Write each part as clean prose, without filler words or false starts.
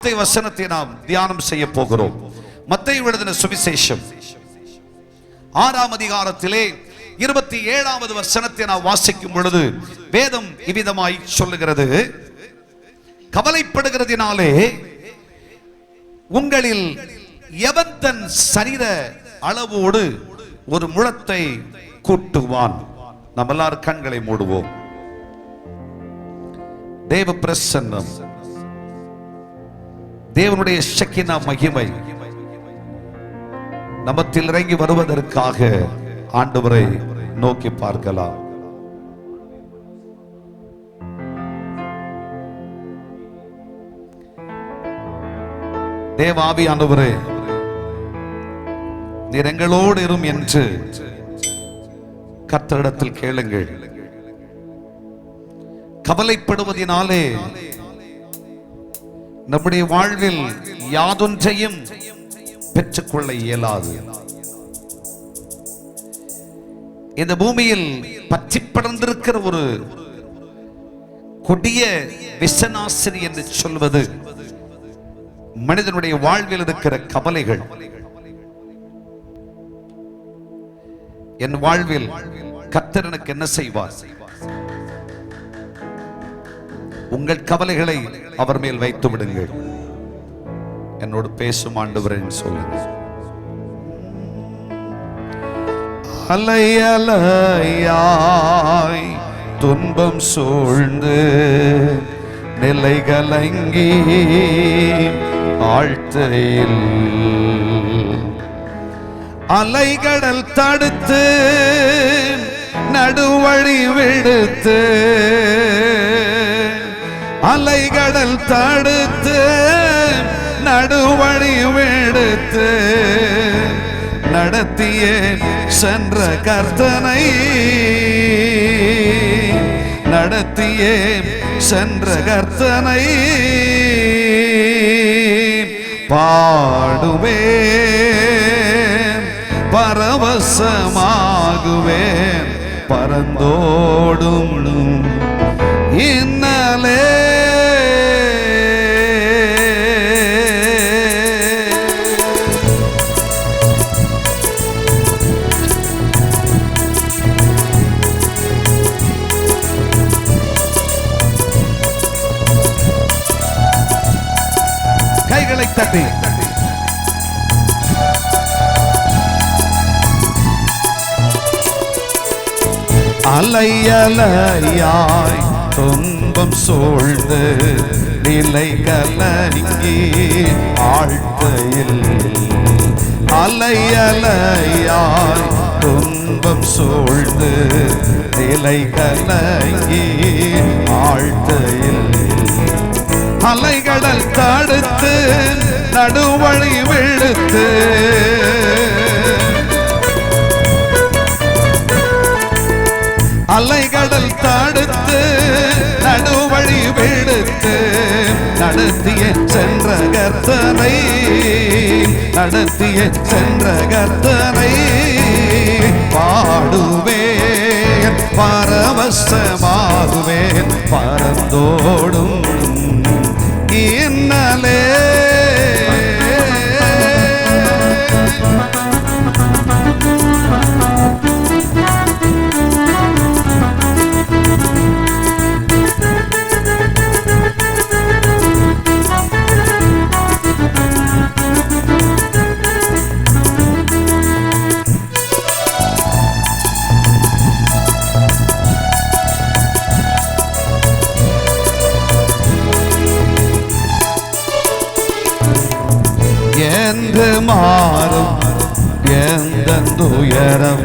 வசனத்தை நாம் தியானம் செய்ய போகிறோம். மத்தேயு எழுதின சுவிசேஷம் 6ஆம் அதிகாரத்திலே 27வது வசனத்தை நாம் வாசிக்கும் பொழுது வேதம் இவ்விதமாய் சொல்லுகிறது, கவலைப்படுகிறதினாலே உங்களில் எவன் தன் சரீர அளவோடு ஒரு முழத்தை கூட்டுவான். நம்ம எல்லாரும் கண்களை மூடுவோம். தேவ பிரசன்னம், தேவனுடைய ஷக்கினா மகிமை நமத்தில் இறங்கி வருவதற்காக ஆண்டவரை நோக்கி பார்க்கலாம். தேவ ஆவியானவரே, நீர் எங்களோடு இரும் என்று கர்த்தரிடத்தில் கேளுங்கள். கவலைப்படுவதினாலே நம்முடைய வாழ்வில் யாதொன்றையும் பெற்றுக்கொள்ள இயலாது. இந்த பூமியில் பற்றி படர்ந்திருக்கிற ஒரு கொடிய விசநாசினி என்று சொல்வது மனிதனுடைய வாழ்வில் இருக்கிற கவலைகள். என் வாழ்வில் கர்த்தர் எனக்கு என்ன செய்வார்? உங்கள் கவலைகளை அவர் மேல் வைத்து விடுங்கள். என்னோடு பேசும் ஆண்டவரே சொல்லுங்க. அலை அலையாய் துன்பம் சூழ்ந்து நிலை கலங்கி ஆழ்த்தையில் அலைகடல் தடுத்து நடுவழி விடுத்து அலைகடல் தடுத்து நடுவழி விடுத்து நடத்திய சென்ற கர்த்தனை நடத்திய சென்ற கர்த்தனை பாடுவேன், பரவசமாகுவேன், பரந்தோடும் இன்னலே கைகளை தட்டி அலை அலையாய் துன்பம் சூழ்ந்து நிலை கலங்கி ஆழ்த்தையில் அலை அலையாய் துன்பம் சூழ்ந்து நிலை கலங்கி ஆழ்த்தையில் அலைகடல் தடுத்து நடுவழி விழுத்து அலைகடல் தடுத்து நடுவழி விடுத்து நடத்திய சென்ற கர்த்தனை நடத்திய சென்ற கர்த்தனை பாடுவேன், பரவசமாகுவேன், பரந்தோடும் இன்னலே என்று மாறும் எந்த துயரம்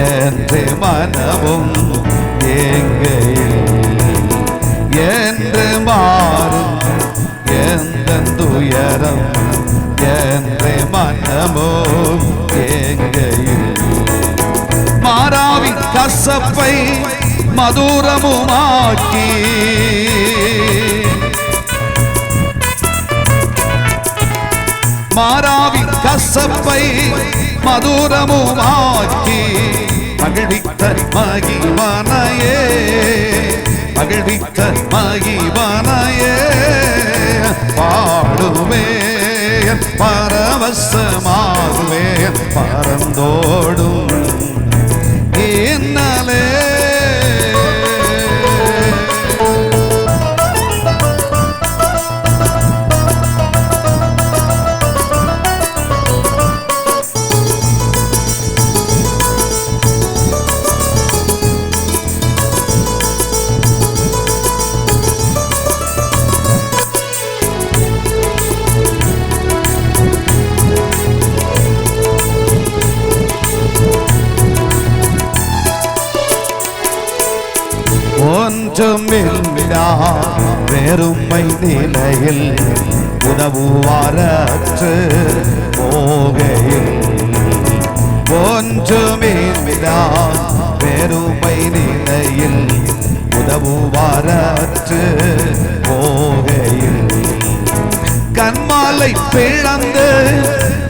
என்று மனமும் ஏங்கையில் என்று மாறும் எந்த துயரம் என்று மனமும் ஏங்கையில் மாறாவி கசப்பை மதுரமுமாக்கி மாறாவி கசப்பை மதுரமுமாக்கி மகிழ்வித்த மகிமனையே மகிழ்வித்த மகிமனையே பாடுவேன் பரவசமாகுவேன் பறந்தோடும் என்னாலே. ஒன்றுமில்லா வெறுமை நிலையில் உதவுவாரற்று போகையில், ஒன்றுமில்லா வெறுமை நிலையில் உதவுவாரற்று போகையில், கண்மாலை பிளந்து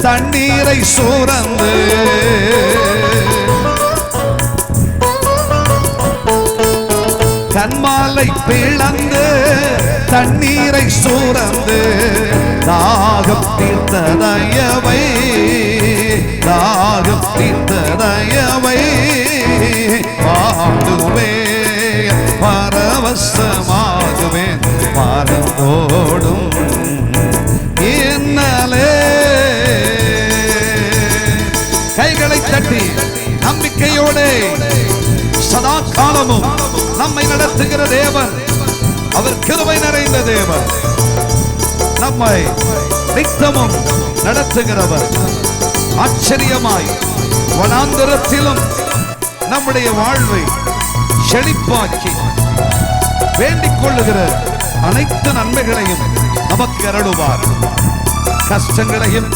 தண்ணீரை சுரந்து கண்மாலை பிளந்து தண்ணீரை சுரந்து தாகம் தீர்த்ததயவை தாகம் தீர்த்ததயவை பாடுவேன் பரவசமாகுவேன் பறந்தோடும் என்னாலே. கைகளை தட்டி நம்பிக்கையோடு சதா காலமும் நம்மை நடத்துகிற தேவன், அவர் கிருபை நிறைந்த தேவன், நம்மை நித்தமும் நடத்துகிறவர். ஆச்சரியமாய் வனாந்தரத்திலும் நம்முடைய வாழ்வை செழிப்பாக்கி வேண்டிக் கொள்ளுகிற அனைத்து நன்மைகளையும் நமக்கு அருளுவார். கஷ்டங்களையும்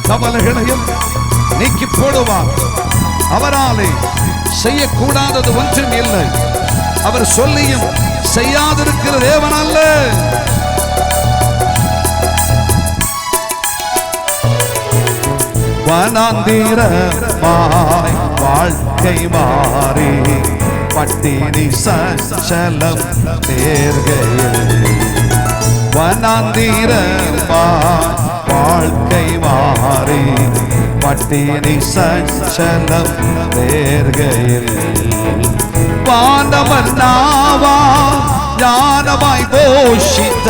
கவலைகளையும் நீக்கி போடுவார். அவராலே செய்யக்கூடாதது ஒன்றும் இல்லை. அவர் சொல்லியும் செய்யாதிருக்கிற தேவன் அல்ல. வனாந்திரமாய் வாழ்க்கை மாறி பட்டினி சஞ்சலம் நேர்கையில், வனாந்திரமாய் வாழ்க்கை மாறி பட்டினி சஞ்சலம் நேர்கையில், வானவர் நாவா ஞானமாய் போஷித்த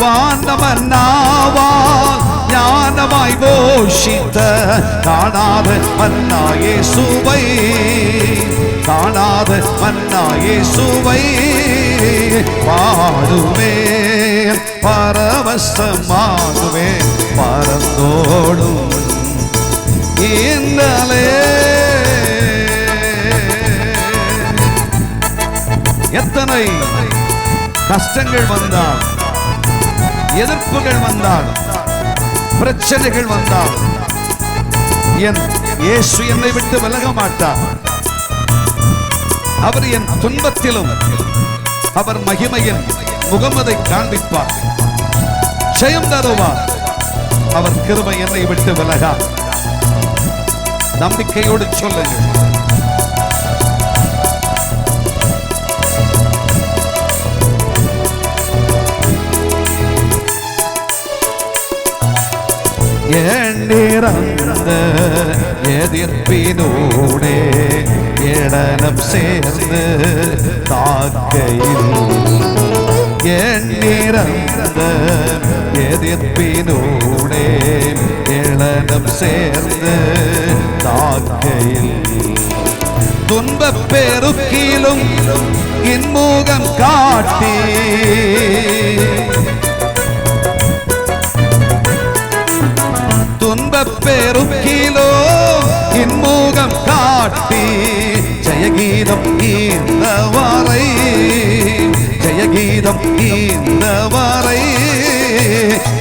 வானவர் நாவா ஞானமாய் போஷித்த காணாத மன்னா இயேசுவை காணாத மன்னா இயேசுவை பாடுவேன் பரவசமாகுவேன் பறந்தோடும் என்னாலே. எத்தனை கஷ்டங்கள் வந்தால், எதிர்ப்புகள் வந்தால், பிரச்சனைகள் வந்தால் என் இயேசு என்னை விட்டு விலக மாட்டார். அவர் என் துன்பத்திலும் அவர் மகிமையின் முகமதை காண்பிப்பார், ஜெயம் தருவார். அவர் கிருபை என்னை விட்டு விலகா. நம்பிக்கையோடு சொல்லுங்கள். எண்ணிறந்த எதிர்ப்பினோடே இடனம் சேர்ந்து தாக்கையில், எண்ணிறந்த எதிர்ப்பினோடே இடனம் சேர்ந்து தாக்கையில், துன்பப் பெருக்கிலும் இன்முகம் காட்டி துன்பப் பெருக்கிலோ இன்முகம் காட்டி ஜெயகீதம் ஈந்தவரை ஜெயகீதம் ஈந்தவரை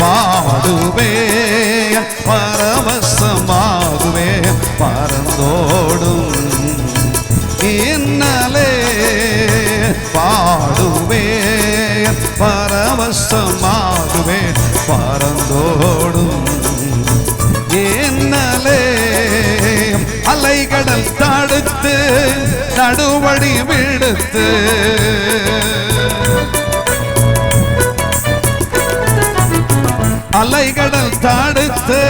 பாடுவேன் பரவசமாகுவேன் பறந்தோடும் என்னாலே. பாடுவேன் பரவசமாகுவேன் பறந்தோடும் என்னாலே. அலைகடல் தடுத்து நடுவ நடுவழி விடுத்து அலைகடல் தடுத்து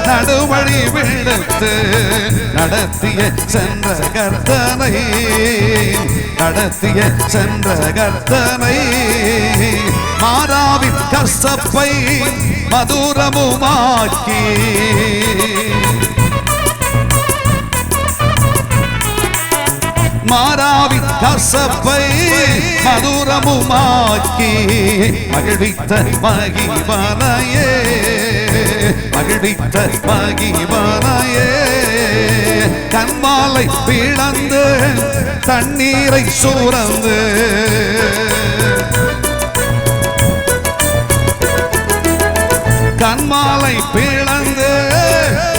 நடுவழி விடுத்து நடத்திய சென்ற கர்த்தனை நடத்திய சென்ற கர்த்தனை மாறாவின் கசப்பை மதுரமுமாக்கி மாறாவின் கசப்பை மதுரமுமாக்கி மகிழ்வித்த மகிவனையே மகிழ்வித்த மகிவனையே கண்மாலை பிளந்து தண்ணீரை சூரந்து கண்மாலை பிளந்து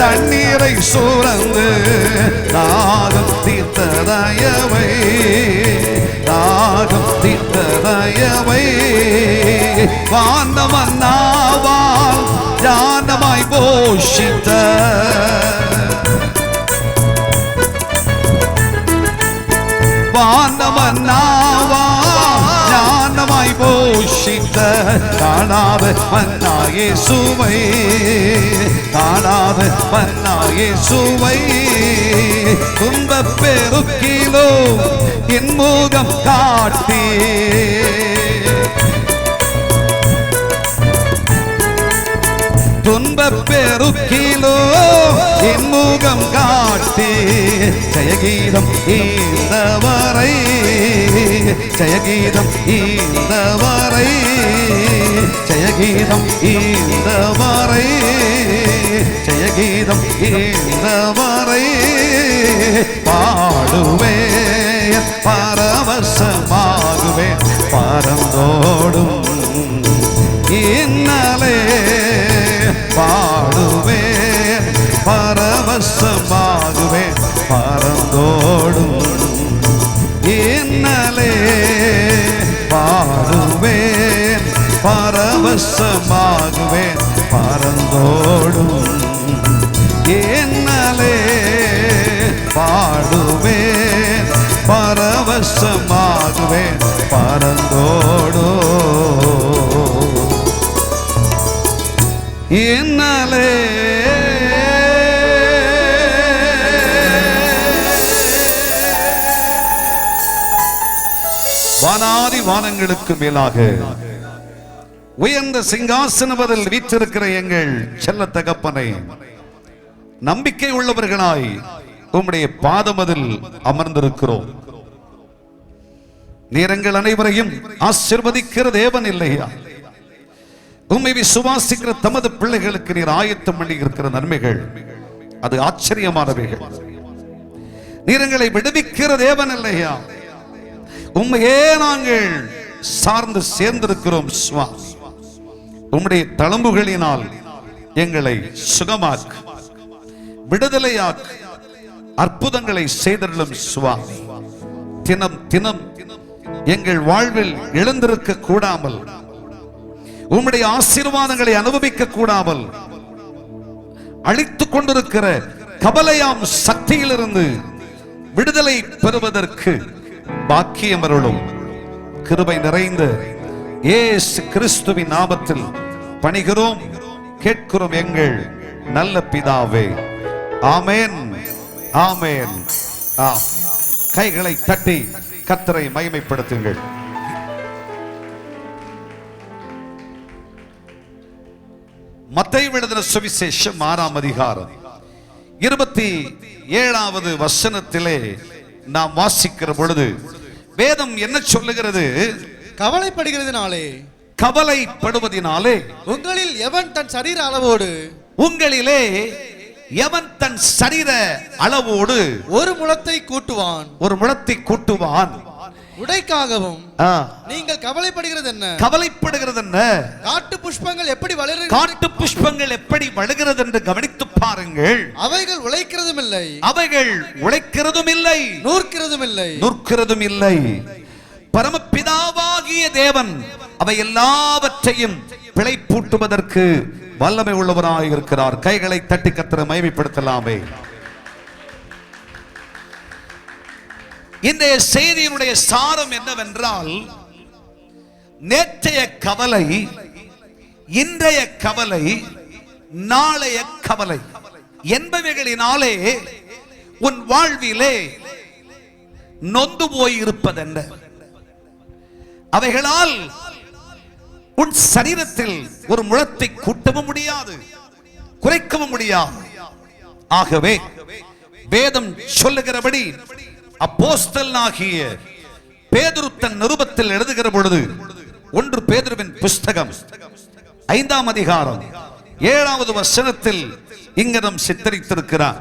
தண்ணீரை சூரந்து தாகம் தீர்த்ததயவை தாகம் தீர்த்ததயவை வானவன் நாவால் ஞானமாய் போஷித்த வானவன் நாவால் ஞானமாய் போஷித்த காணாத மன்னாயே சுவை காணாத மன்னாயே சுவை துன்பப் பெருக்கிலோ என் முகம் காட்டி துன்பப் பெருக்கிலோ என் முகம் காட்டி ஜெயகீதம் ஈந்தவரை ஜெயகீதம் ஈந்தவரை ஜெயகீதம் ஈந்தவரை ஜெயகீதம் ஈந்தவரை பாடுவேன் பரவசமாகுவேன் பரந்தோடும் இன்னலே பாடுவேன் பரவசமாகுவேன் பரந்தோடும் இன்னலே பாடுவேன் பரவசமாகுவேன் பரந்தோடும் இன்னலே பாடுவேன் பரவசமாகுவேன் பரந்தோடும் இன்னலே வானாதி வானங்களுக்கு மேலாக உயர்ந்த சிங்காசனத்தில் வீற்றிருக்கிற எங்கள் செல்ல தகப்பனை நம்பிக்கை உள்ளவர்களாய் உம்முடைய பாதமதில் அமர்ந்திருக்கிறோம். நீர் எங்கள் அனைவரையும் ஆசீர்வதிக்கிற தேவன் இல்லையா? உம்மை விசுவாசிக்கிற தமது பிள்ளைகளுக்கு நீர் ஆயத்தம் பண்ணி இருக்கிற நன்மைகள் அது ஆச்சரியமானவைகள். நீர் எங்களை விடுவிக்கிற தேவன் இல்லையா? உம்மையே நாங்கள் சார்ந்து சேர்ந்திருக்கிறோம் சுவாமி. உம்முடைய தழும்புகளினால் எங்களை சுகமாக்கு, விடுதலையாக்கு, அற்புதங்களை செய்தருளும் சுவாமி. தினம் தினம் எங்கள் வாழ்வில் எழுந்திருக்க கூடாமல், உம்முடைய ஆசீர்வாதங்களை அனுபவிக்க கூடாமல் அழித்துக் கொண்டிருக்கிற கபலையாம் சக்தியிலிருந்து விடுதலை பெறுவதற்கு பாக்கியம் அருளும். கிருபை நிறைந்த இயேசு கிறிஸ்துவின் நாமத்தில் பணிகிறோம், கேட்கிறோம் எங்கள் நல்ல பிதாவே. ஆமென், ஆமென். கைகளை தட்டி கர்த்தரை மகிமைப்படுத்துங்கள். மத்தேயு எழுதின சுவிசேஷம் 6ஆம் அதிகாரம் 27வது வசனத்திலே நாம் வாசிக்கிற பொழுது வேதம் என்ன சொல்லுகிறது? கவலைப்படுகிறதினாலே, கவலைப்படுவதினாலே உங்களில் எவன் தன் சரீர அளவோடு, உங்களிலே எவன் தன் சரீர அளவோடு ஒரு முழத்தை கூட்டுவான், ஒரு முழத்தை கூட்டுவான். உடைக்காகவும் நீங்கள் கவலைப்படுகிறது என்ன? கவலைப்படுகிறது என்ன? காட்டு புஷ்பங்கள் எப்படி வளர்கிறது, காட்டு புஷ்பங்கள் எப்படி வளர்கிறது என்று கவனித்து பாருங்கள். அவைகள் உழைக்கிறதும் இல்லை, அவைகள் உழைக்கிறதும் இல்லை, நூற்கிறதும் இல்லை, நூற்கிறதும் இல்லை. பரமபிதாவாகிய தேவன் அவை எல்லாவற்றையும் பிழைப்பூட்டுவதற்கு வல்லமை உள்ளவராக இருக்கிறார். கைகளை தட்டி கர்த்தரை மகிமைப்படுத்தலாமே. இந்த செய்தியினுடைய சாரம் என்னவென்றால், நேற்றைய கவலை, இன்றைய கவலை, நாளைய கவலை என்பவைகளினாலே உன் வாழ்விலே நொந்து போய் இருப்பதென்ன? அவைகளால் உன் சரீரத்தில் ஒரு முழத்தை கூட்டவும் முடியாது, குறைக்கவும் முடியாது. ஆகவே வேதம் சொல்லுகிறபடி அப்போஸ்தலனாகிய பேதுரு தன் நிருபத்தில் எழுதுகிற பொழுது, 1 பேதுருவின் புஸ்தகம் 5ஆம் அதிகாரம் 7வது வசனத்தில் இங்கனம் சித்தரித்திருக்கிறார்.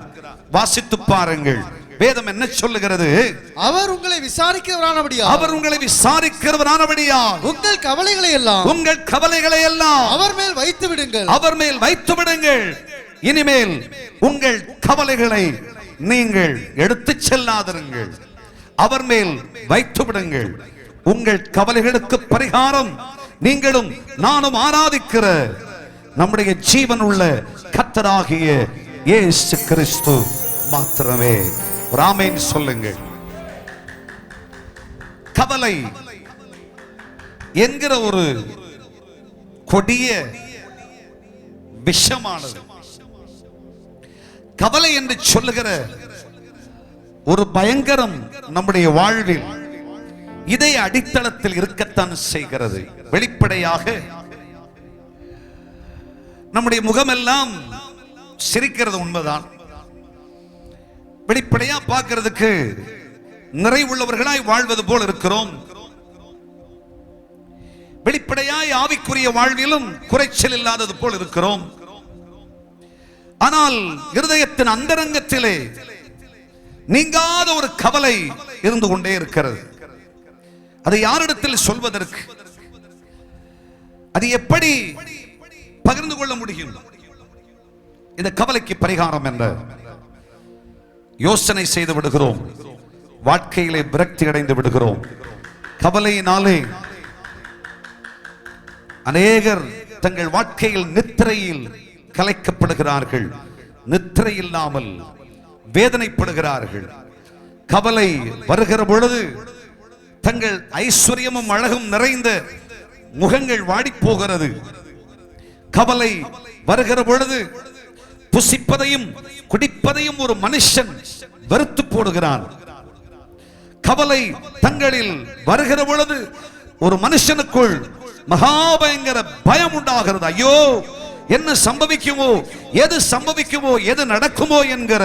வாசித்து பாருங்கள். வேதம் என்ன சொல்லுகிறது? அவர் உங்களை விசாரிக்கிறவரானபடியால், அவர் உங்களை விசாரிக்கிறவரானபடியால் உங்கள் கவலைகளை எல்லாம் அவர் மேல் வைத்து விடுங்கள், அவர் மேல் வைத்து விடுங்கள். இனிமேல் உங்கள் கவலைகளை நீங்கள் எடுத்துச் செல்லாதிருங்கள், அவர் மேல் வைத்து விடுங்கள். உங்கள் கவலைகளுக்கு பரிகாரம் நீங்களும் நானும் ஆராதிக்கிற நம்முடைய ஜீவன் உள்ள கர்த்தராகிய இயேசு கிறிஸ்து மாத்திரமே. ஒரு ஆமென் சொல்லுங்கள். கவலை என்கிற ஒரு கொடிய விஷமானது, கவலை என்று சொல்லுகிற ஒரு பயங்கரம் நம்முடைய வாழ்வில் இதய அடித்தளத்தில் இருக்கத்தான் செய்கிறது. வெளிப்படையாக நம்முடைய முகமெல்லாம் சிரிக்கிறது உண்மைதான். வெளிப்படையா பார்க்கிறதுக்கு நிறைவுள்ளவர்களாய் வாழ்வது போல் இருக்கிறோம். வெளிப்படையாய் ஆவிக்குரிய வாழ்விலும் குறைச்சல் இல்லாதது போல் இருக்கிறோம். ஆனால் இருதயத்தின் அந்தரங்கத்திலே நீங்காத ஒரு கவலை இருந்து கொண்டே இருக்கிறது. அதை யாரிடத்தில் சொல்வதற்கு, அது எப்படி பகிர்ந்து கொள்ள முடியும்? இந்த கவலைக்கு பரிகாரம் என்ன? யோசனை செய்து விடுகிறோம், வாழ்க்கையிலே விரக்தி அடைந்து விடுகிறோம். கவலையினாலே அநேகர் தங்கள் வாழ்க்கையில் நித்திரையில் கலைக்கப்படுகிறார்கள், நித்திரை இல்லாமல் வேதனைப்படுகிறார்கள். கவலை வருகிற பொழுது தங்கள் ஐஸ்வர்யமும் அழகும் நிறைந்த முகங்கள் வாடி போகிறது. கவலை வருகிற பொழுது புசிப்பதையும் குடிப்பதையும் ஒரு மனுஷன் வெறுத்து போடுகிறான். கவலை தங்களில் வருகிற பொழுது ஒரு மனுஷனுக்குள் மகாபயங்கர பயம் உண்டாகிறது. ஐயோ, என்ன சம்பவிக்குமோ, எது சம்பவிக்குமோ, எது நடக்குமோ என்கிற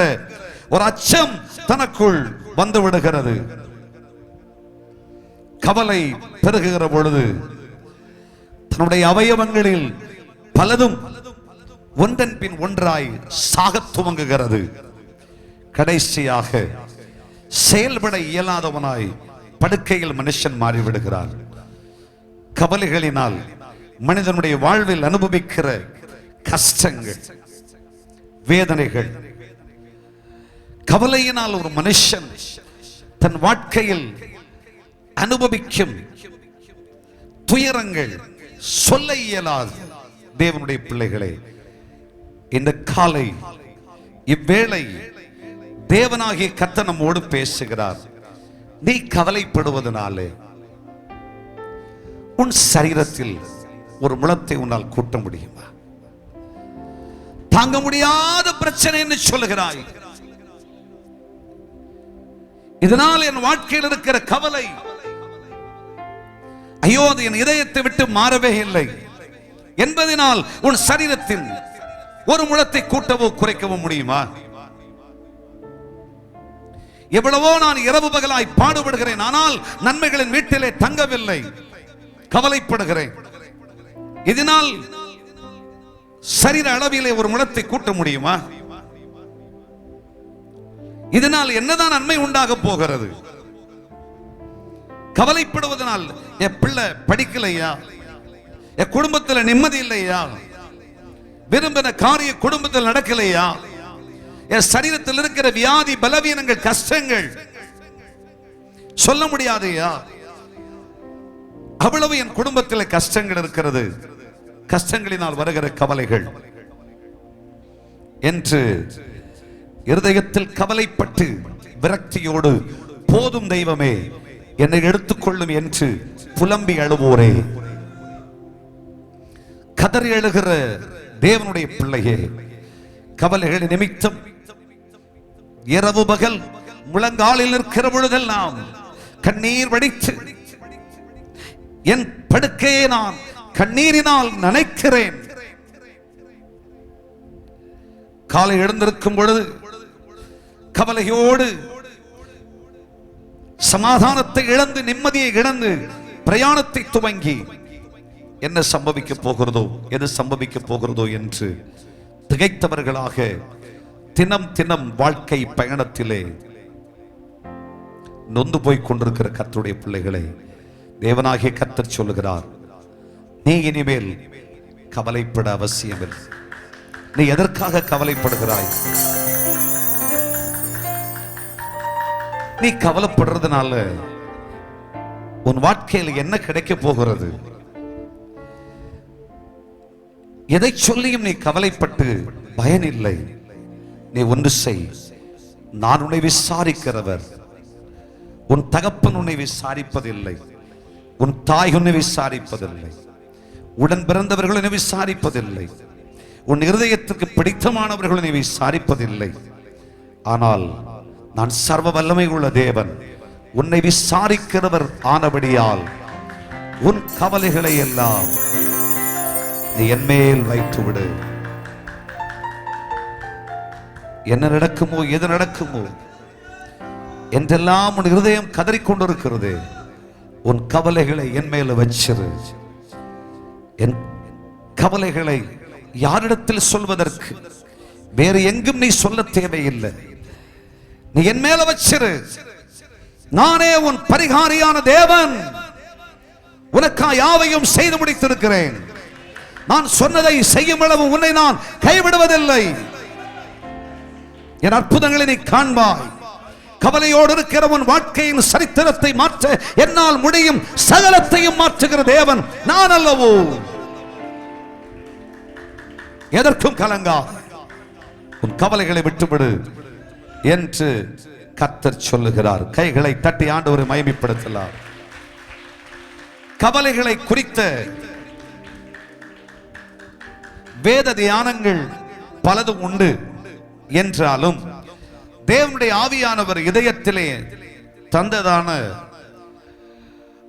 ஒரு அச்சம் தனக்குள் வந்து விடுகிறது. கவலை பெருகுகிற பொழுது தன்னுடைய அவயவங்களில் பலதும் ஒன்றன் பின் ஒன்றாய் சாகத் துவங்குகிறது. கடைசியாக செயல்பட இயலாதவனாய் படுக்கையில் மனுஷன் மாறிவிடுகிறார். கவலைகளினால் மனிதனுடைய வாழ்வில் அனுபவிக்கிற கஷ்டங்கள், வேதனைகள், கவலையினால் ஒரு மனுஷன் தன் வாழ்க்கையில் அனுபவிக்கும் துயரங்கள் சொல்ல இயலாது. தேவனுடைய பிள்ளைகளே, இந்த காலை இவ்வேளை தேவனாகிய கர்த்தர் நம்மோடு பேசுகிறார். நீ கவலைப்படுவதனாலே உன் சரீரத்தில் ஒரு முழத்தை உன்னால் கூட்ட முடியுமா? தாங்க முடியாத பிரச்சனை என்று சொல்லுகிறாய். இதனால் என் வாழ்க்கையில் இருக்கிற கவலை, ஐயோ, அது என் இதயத்தை விட்டு மாறவே இல்லை என்பதனால் உன் சரீரத்தின் ஒரு முழத்தை கூட்டவோ குறைக்கவோ முடியுமா? எவ்வளவோ நான் இரவு பகலாய் பாடுபடுகிறேன், ஆனால் நன்மைகளின் வீட்டிலே தங்கவில்லை, கவலைப்படுகிறேன். இதனால் சரீர அளவிலே ஒரு முழத்தை கூட்ட முடியுமா? இதனால் என்னதான் நன்மை உண்டாக போகிறது? கவலைப்படுவதனால் என் பிள்ளை படிக்கலையா, என் குடும்பத்தில் நிம்மதி இல்லையா, விரும்பின காரிய குடும்பத்தில் நடக்கலையா, என் சரீரத்தில் இருக்கிற வியாதி பலவீனங்கள் கஷ்டங்கள் சொல்ல முடியாதையா, அவ்வளவு என் குடும்பத்தில் கஷ்டங்கள் இருக்கிறது, கஷ்டங்களினால் வருகிற கவலைகள் என்று இருதயத்தில் கவலைப்பட்டு விரக்தியோடு போதும் தெய்வமே, என்னை எடுத்துக்கொள்ளும் என்று புலம்பி அழுவோரே, கதறி எழுகிற தேவனுடைய பிள்ளையே, கவலைகள் நிமித்தம் இரவு பகல் முழங்காலில் இருக்கிற பொழுதெல்லாம் கண்ணீர் வடித்து என் படுக்கையை நான் கண்ணீரினால் நனைக்கிறேன். காலை எழுந்திருக்கும் பொழுது கவலையோடு சமாதானத்தை இழந்து நிம்மதியை இழந்து பிரயாணத்தை துவங்கி என்ன சம்பவிக்க போகிறதோ எது சம்பவிக்க போகிறதோ என்று திகைத்தவர்களாக தினம் தினம் வாழ்க்கை பயணத்திலே நொந்து போய் கொண்டிருக்கிற கர்த்தருடைய பிள்ளைகளை தேவனாகிய கர்த்தர் சொல்லுகிறார், நீ இனிமேல் கவலைப்பட அவசியமில்லை. நீ எதற்காக கவலைப்படுகிறாய்? நீ கவலைப்படுறதுனால உன் வாழ்க்கையில் என்ன கிடைக்க போகிறது? எதை சொல்லியும் நீ கவலைப்பட்டு பயனில்லை. நீ ஒன்று செய், நான் உன்னை விசாரிக்கிறவர். உன் தகப்பன் உன்னை விசாரிப்பதில்லை, உன் தாய் உன்னை விசாரிப்பதில்லை, உடன் பிறந்தவர்கள் உன்னை விசாரிப்பதில்லை, உன் இருதயத்திற்கு பிடித்தமானவர்கள் உன்னை விசாரிப்பதில்லை. ஆனால் நான் சர்வ வல்லமை உள்ள தேவன், உன்னை விசாரிக்கிறவர் ஆனபடியால் உன் கவலைகளை எல்லாம் நீ என்மேல் வைத்து விடு. என்ன நடக்குமோ எது நடக்குமோ என்றெல்லாம் உன் இருதயம் கதறிக்கொண்டிருக்கிறது. உன் கவலைகளை என் மேல வச்சிரு. என் கவலைகளை யாரிடத்தில் சொல்வதற்கு வேறு எங்கும் நீ சொல்ல தேவையில்லை. நீ என் மேல வச்சிரு. நானே உன் பரிகாரியான தேவன். உனக்கா யாவையும் செய்து முடித்திருக்கிறேன். நான் சொன்னதை செய்யும் அளவு உன்னை நான் கைவிடுவதில்லை. என் அற்புதங்களை நீ காண்பாய். கவலையோடு இருக்கிற உன் வாழ்க்கையின் சரித்திரத்தை மாற்ற என்னால் முடியும். சகலத்தையும் மாற்றுகிற தேவன் நான் அல்லவோ. எதற்கும் கலங்கா, உன் கவலைகளை விட்டுவிடு என்று கர்த்தர் சொல்லுகிறார். கைகளை தட்டி ஆண்டவரை மகிமைப்படுத்தலாம். கவலைகளை குறித்த வேத தியானங்கள் பலதும் உண்டு என்றாலும் தேவனுடைய ஆவியானவர் இதயத்திலே தந்ததான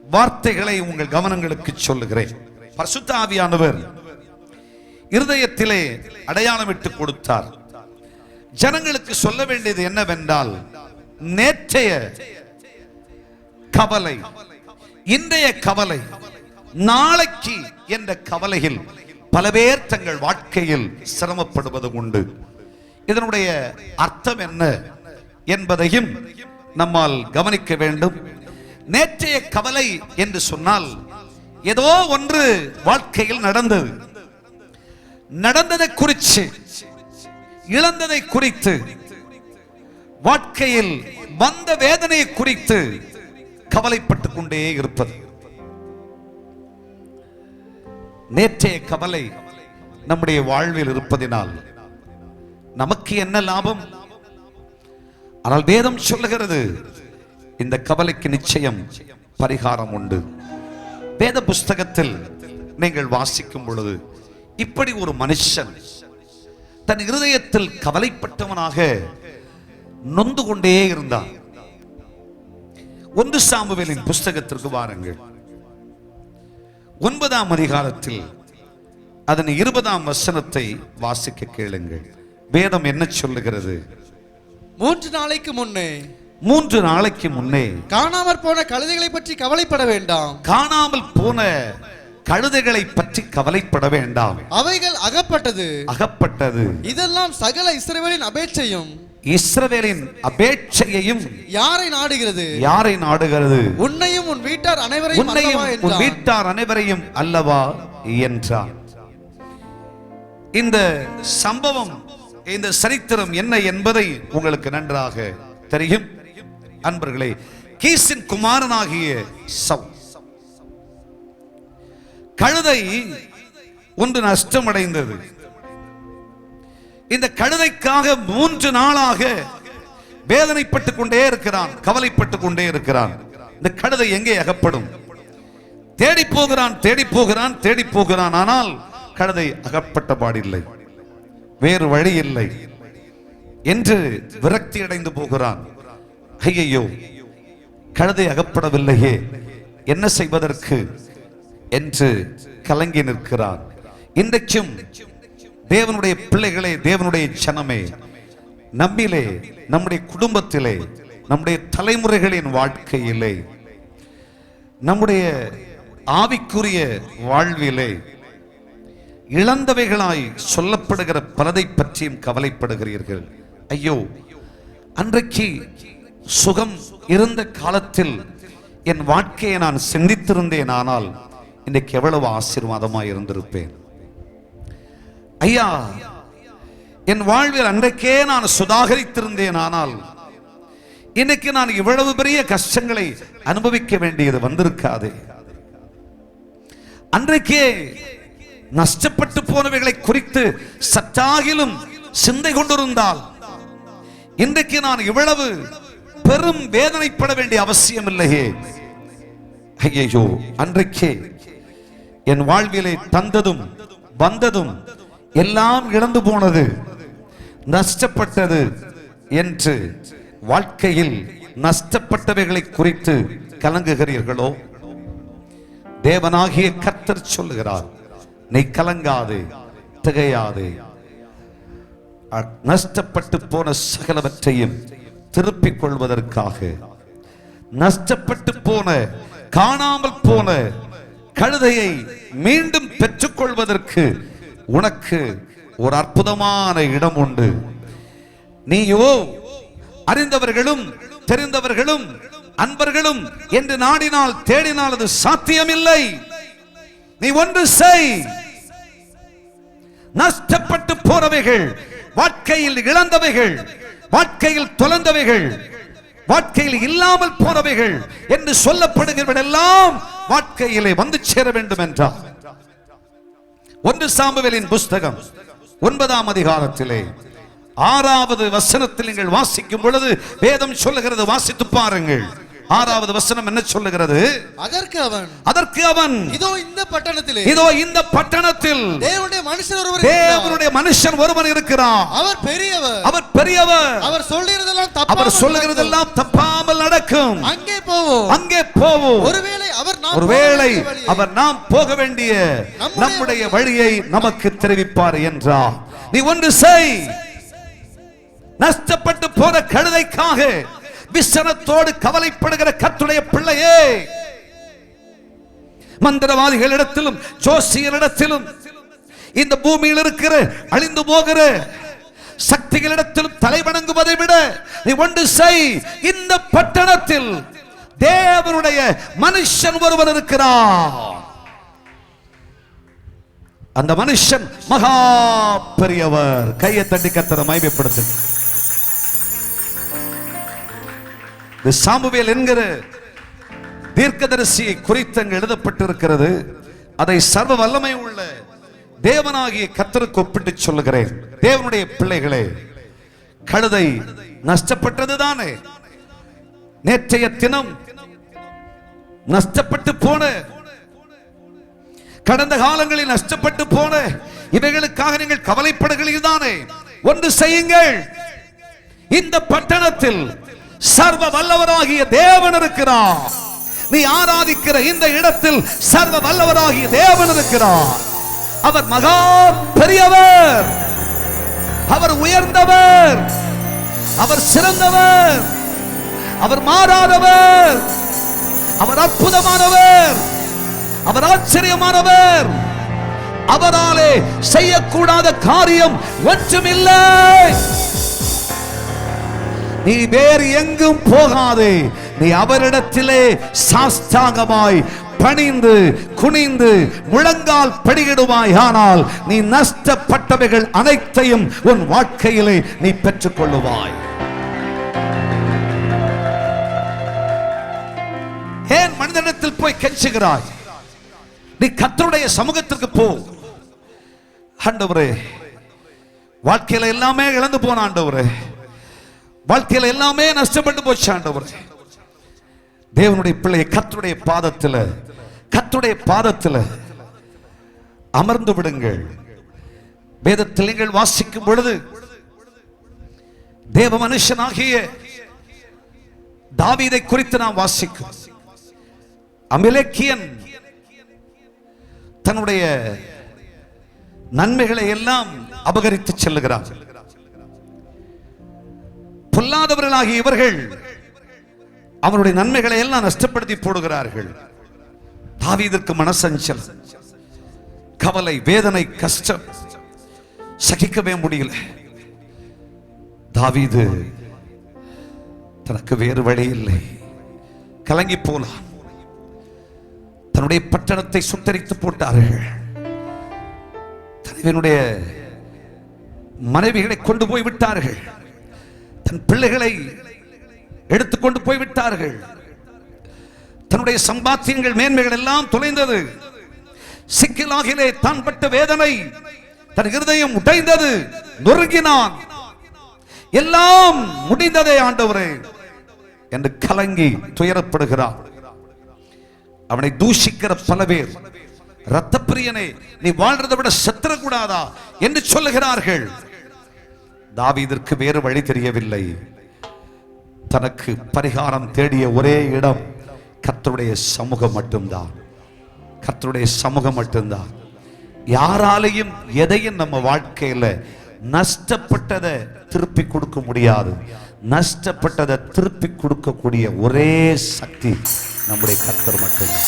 வார்த்தைகளை உங்கள் கவனங்களுக்கு சொல்லுகிறேன். பரிசுத்த ஆவியானவர் இருதயத்திலே அடையாளமிட்டு கொடுத்தார். ஜனங்களுக்கு சொல்ல வேண்டியது என்னவென்றால், நேற்றைய கவலை, இன்றைய கவலை, நாளைக்கு என்ற கவலையில் பல பேர் தங்கள் வாழ்க்கையில் சிரமப்படுவது உண்டு. இதனுடைய அர்த்தம் என்ன என்பதையும் நம்மால் கவனிக்க வேண்டும். நேற்றைய கவலை என்று சொன்னால் ஏதோ ஒன்று வாழ்க்கையில் நடந்தது, நடந்ததை குறித்து, இழந்ததை குறித்து, வாழ்க்கையில் வந்த வேதனையை குறித்து கவலைப்பட்டுக் கொண்டே இருப்பது. நேற்றைய கவலை நம்முடைய வாழ்வில் இருப்பதினால் நமக்கு என்ன லாபம்? ஆனால் வேதம் சொல்லுகிறது, இந்த கவலைக்கு நிச்சயம் பரிகாரம் உண்டு. வேத புஸ்தகத்தில் நீங்கள் வாசிக்கும் பொழுது இப்படி ஒரு மனுஷன் தன் இருதயத்தில் கவலைப்பட்டவனாக நொந்து கொண்டே இருந்தான். 1 சாமுவேலின் புஸ்தகத்திற்கு வாருங்கள். 9ஆம் அதிகாரத்தில் அதன் 20ஆம் வசனத்தை வாசிக்க கேளுங்கள். வேதம் என்ன சொல்லுகிறது? 3 நாளைக்கு முன்னே, 3 நாளைக்கு முன்னே காணாமற் போன கழுதைகளை பற்றி கவலைப்பட வேண்டாம். காணாமல் போன கழுதைகளை பற்றி கவலைப்பட வேண்டாம். அவைகள் அகப்பட்டது. இதெல்லாம் சகல இஸ்ரவேலின் அபேட்சையும், இஸ்ரவேலின் அபேட்சையையும் யாரை நாடுகிறது? உன்னையும் உன் வீட்டார் அனைவரையும் அல்லவா என்றார். இந்த சம்பவம், இந்த சரித்திரம் என்ன என்பதை உங்களுக்கு நன்றாக தெரியும். அன்பர்களே, கீசின் குமாரனாகிய சவுல் கழுதை ஒன்று நஷ்டமடைந்தது. இந்த கழுதைக்காக 3 நாளாக வேதனைப்பட்டு கொண்டே இருக்கிறான், கவலைப்பட்டு கொண்டே இருக்கிறான். இந்த கழுதை எங்கே அகப்படும்? தேடி போகிறான், தேடி போகிறான், தேடி போகிறான். ஆனால் கழுதை அகப்பட்ட பாடில்லை, வேறு வழி இல்லை என்று விரக்தி அடைந்து போகிறான். ஐயையோ, கழுதை அகப்படவில்லையே, என்ன செய்வதற்கு என்று கலங்கி நிற்கிறான். இன்றைக்கும் தேவனுடைய பிள்ளைகளே, தேவனுடைய ஜனமே, நம்மிலே, நம்முடைய குடும்பத்திலே, நம்முடைய தலைமுறைகளின் வாழ்க்கையிலே, நம்முடைய ஆவிக்குரிய வாழ்விலே இழந்தவைகளாய் சொல்லப்படுகிற பலதை பற்றியும் கவலைப்படுகிறீர்கள். ஐயோ, அன்றைக்கு சுகம் இருந்த காலத்தில் என் வாழ்க்கையை நான் சிந்தித்திருந்தேன், ஆனால் இன்றைக்கு எவ்வளவு ஆசீர்வாதமாய் இருந்திருப்பேன். ஐயா, என் வாழ்வில் அன்றைக்கே நான் சுதாகரித்திருந்தேன், ஆனால் இன்னைக்கு நான் இவ்வளவு பெரிய கஷ்டங்களை அனுபவிக்க வேண்டியது வந்திருக்காது. அன்றைக்கே நஷ்டப்பட்டு போனவைகளை குறித்து சற்றாகிலும் சிந்தை கொண்டிருந்தால் இன்றைக்கு நான் இவ்வளவு பெரும் வேதனைப்பட வேண்டிய அவசியம் இல்லையே. ஐயோ, அன்றைக்கே என் வாழ்விலே தந்ததும் வந்ததும் எல்லாம் இழந்து போனது, நஷ்டப்பட்டது என்று வாழ்க்கையில் நஷ்டப்பட்டவைகளை குறித்து கலங்குகிறீர்களோ? தேவனாகிய கர்த்தர் சொல்லுகிறார், நீ கலங்காதே, திகையாதே. நஷ்டப்பட்டு போன சகலவற்றையும் திருப்பிக் கொள்வதற்காக, நஷ்டப்பட்டு போன, காணாமல் போன கழுதையை மீண்டும் பெற்றுக்கொள்வதற்கு உனக்கு ஒரு அற்புதமான இடம் உண்டு. நீயோ அறிந்தவர்களும் தெரிந்தவர்களும் அன்பர்களும் என்று நாடினால் தேடினால் அது சாத்தியமில்லை. நீ ஒன்று செய். நஷ்டப்பட்டு போறவைகள், வாழ்க்கையில் இழந்தவைகள், வாழ்க்கையில் தொலைந்தவைகள், வாழ்க்கையில் இல்லாமல் போனவைகள் என்று சொல்லப்படுகிறவெல்லாம் வாழ்க்கையிலே வந்து சேர வேண்டும் என்றார். 1 சாமுவேலின் புஸ்தகம் 9ஆம் அதிகாரத்திலே 6வது வசனத்தில் நீங்கள் வாசிக்கும் பொழுது வேதம் சொல்லுகிறது, வாசித்து பாருங்கள். 6வது வசனம் என்ன சொல்லுகிறது? அதற்கு அவன் இதோ இந்த பட்டணத்தில் தேவனுடைய மனுஷன் ஒருவன் இருக்கிறான். அவர் பெரியவர். அவர் சொல்லுகிறதெல்லாம் தப்பாமல் நடக்கும். அங்கே போவோம். ஒருவேளை அவர் நாம் போக வேண்டிய நம்முடைய வழியை நமக்கு தெரிவிப்பார் என்றார். நீ ஒன்று செய். நஷ்டப்பட்டு போன கழுதைக்காக விசனத்தோடு கவலைப்படுகிற கர்த்தருடைய பிள்ளையே, மந்திரவாதிகளிடத்திலும் ஜோசியரிடத்திலும் இந்த பூமியில் இருக்கிற அழிந்து போகிற சக்திகளிடத்திலும் தலை வணங்குவதை விட நீ ஒன்று செய். இந்த பட்டணத்தில் தேவனுடைய மனுஷன் ஒருவர் இருக்கிறார். அந்த மனுஷன் மகா பெரியவர். கையை தட்டி கர்த்தரை மகிமைப்படுத்து. சாமுவேல் என்கிற தீர்க்கதரிசியை குறித்து அங்கு எழுதப்பட்டிருக்கிறது. அதை சர்வ வல்லமை உள்ள தேவனாகிய கர்த்தருக்கு ஒப்பிட்டு சொல்லுகிறேன். தேவனுடைய பிள்ளைகளே, கழுதை நஷ்டப்பட்டது தானே. நேற்றைய தினம் நஷ்டப்பட்டு போன, கடந்த காலங்களில் நஷ்டப்பட்டு போன இவைகளுக்காக நீங்கள் கவலைப்படுகிறீர்கள் தானே. ஒன்று செய்யுங்கள். இந்த பட்டணத்தில் சர்வ வல்லவராகிய தேவன் இருக்கிறார். நீ ஆராதிக்கிற இந்த இடத்தில் சர்வ வல்லவராகிய தேவன் இருக்கிறார். அவர் மகா பெரியவர், அவர் உயர்ந்தவர், அவர் சிறந்தவர், அவர் மாறாதவர், அவர் அற்புதமானவர், அவர் ஆச்சரியமானவர். அவராலே செய்யக்கூடாத காரியம் ஒன்றுமில்லை. நீ வேறு எங்கும் போகாதே. நீ அவரிடத்திலே சாஷ்டாங்கமாய் பணிந்து குனிந்து முழங்கால் படியிடுவாய். ஆனால் நீ நஷ்டப்பட்டவைகள் அனைத்தையும் உன் வாழ்க்கையிலே நீ பெற்றுக் கொள்ளுவாய். ஏன் மனிதனிடத்தில் போய் கெஞ்சுகிறாய்? நீ கர்த்தருடைய சமூகத்திற்கு போ. ஆண்டவரே, வாழ்க்கையில எல்லாமே இழந்து போன ஆண்டவரே, வாழ்க்கையில எல்லாமே நஷ்டப்பட்டு போச்சு ஆண்டவரே. தேவனுடைய பிள்ளை கர்த்தருடைய பாதத்தில் அமர்ந்து விடுங்கள். வேதத்தில் நீங்கள் வாசிக்கும் பொழுது தேவ மனுஷனாகிய தாவீதை குறித்து நாம் வாசிக்கும். அமிலேக்கியன் தன்னுடைய நன்மைகளை எல்லாம் அபகரித்து செல்லுகிறார். பொல்லாதவர்களாகிய இவர்கள் அவருடைய நன்மைகளை எல்லாம் நஷ்டப்படுத்தி போடுகிறார்கள். தாவீதுக்கு மனசஞ்சல், கவலை, வேதனை, கஷ்டம் சகிக்கவே முடியல. தாவீது தனக்கு வேறு வழி இல்லை, கலங்கி போலாம். தன்னுடைய பட்டணத்தை சுட்டரித்து போட்டார்கள். தன்னுடைய மனைவிகளை கொண்டு போய் விட்டார்கள். தன் பிள்ளைகளை எடுத்துக்கொண்டு போய் விட்டார்கள். தன்னுடைய சம்பாத்தியங்கள், மேன்மைகள் எல்லாம் தொலைந்தது. சிக்கலாகிலே தான் பட்ட வேதனை, தன் இருதயம் உடைந்தது, நொறுங்கினான். எல்லாம் முடிந்ததே ஆண்டவரே என்று கலங்கி துயரப்படுகிறார். அவனை தூஷிக்கிற பல பேர், இரத்தப்பிரியனே, நீ வாழ்றதை விட செத்துறக்கூடாதா என்று சொல்லுகிறார்கள். தாவீதிற்கு வேறு வழி தெரியவில்லை. தனக்கு பரிகாரம் தேடிய ஒரே இடம் கர்த்தருடைய சமூகம் மட்டும்தான். கர்த்தருடைய சமூகம் மட்டும்தான். யாராலையும் எதையும் நம்ம வாழ்க்கையில நஷ்டப்பட்டதை திருப்பி கொடுக்க முடியாது. நஷ்டப்பட்டதை திருப்பி கொடுக்கக்கூடிய ஒரே சக்தி நம்முடைய கர்த்தர் மட்டும்தான்.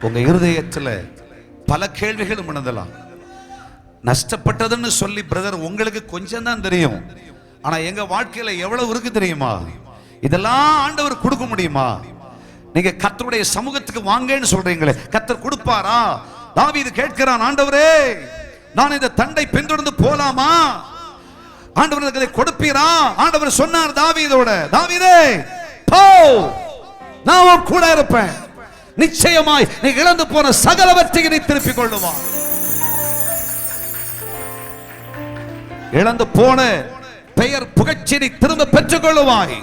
உங்க இருதயத்துல பல கேள்விகளும் மனதலாம். நஷ்டப்பட்டதுன்னு சொல்லி பிரதர் உங்களுக்கு கொஞ்சம் தான் தெரியும், ஆனா எங்க வாழ்க்கையில எவ்வளவு இருக்கு தெரியுமா? இதெல்லாம் ஆண்டவர் கொடுக்க முடியுமா? நீங்க கர்த்தருடைய சமூகத்துக்கு வாங்கன்னு சொல்றீங்களே, கர்த்தர் கொடுப்பாரா? தாவீது கேட்கிறான், ஆண்டவரே நான் இந்த தண்டை பின்தொடர்ந்து போலாமா? ஆண்டவர் இதை கொடுப்பீரா? ஆண்டவர் சொன்னார் தாவீதோட, தாவீதே போ, நான் உன் கூட இருப்பேன். நிச்சயமாய் நீ இழந்து போன சகலவற்றையும் நீ திருப்பிக் கொள்ளுவாய். இழந்து போன பெயர் புகழ்ச்சி நீ திரும்ப பெற்றுக் கொள்ளுவாய்.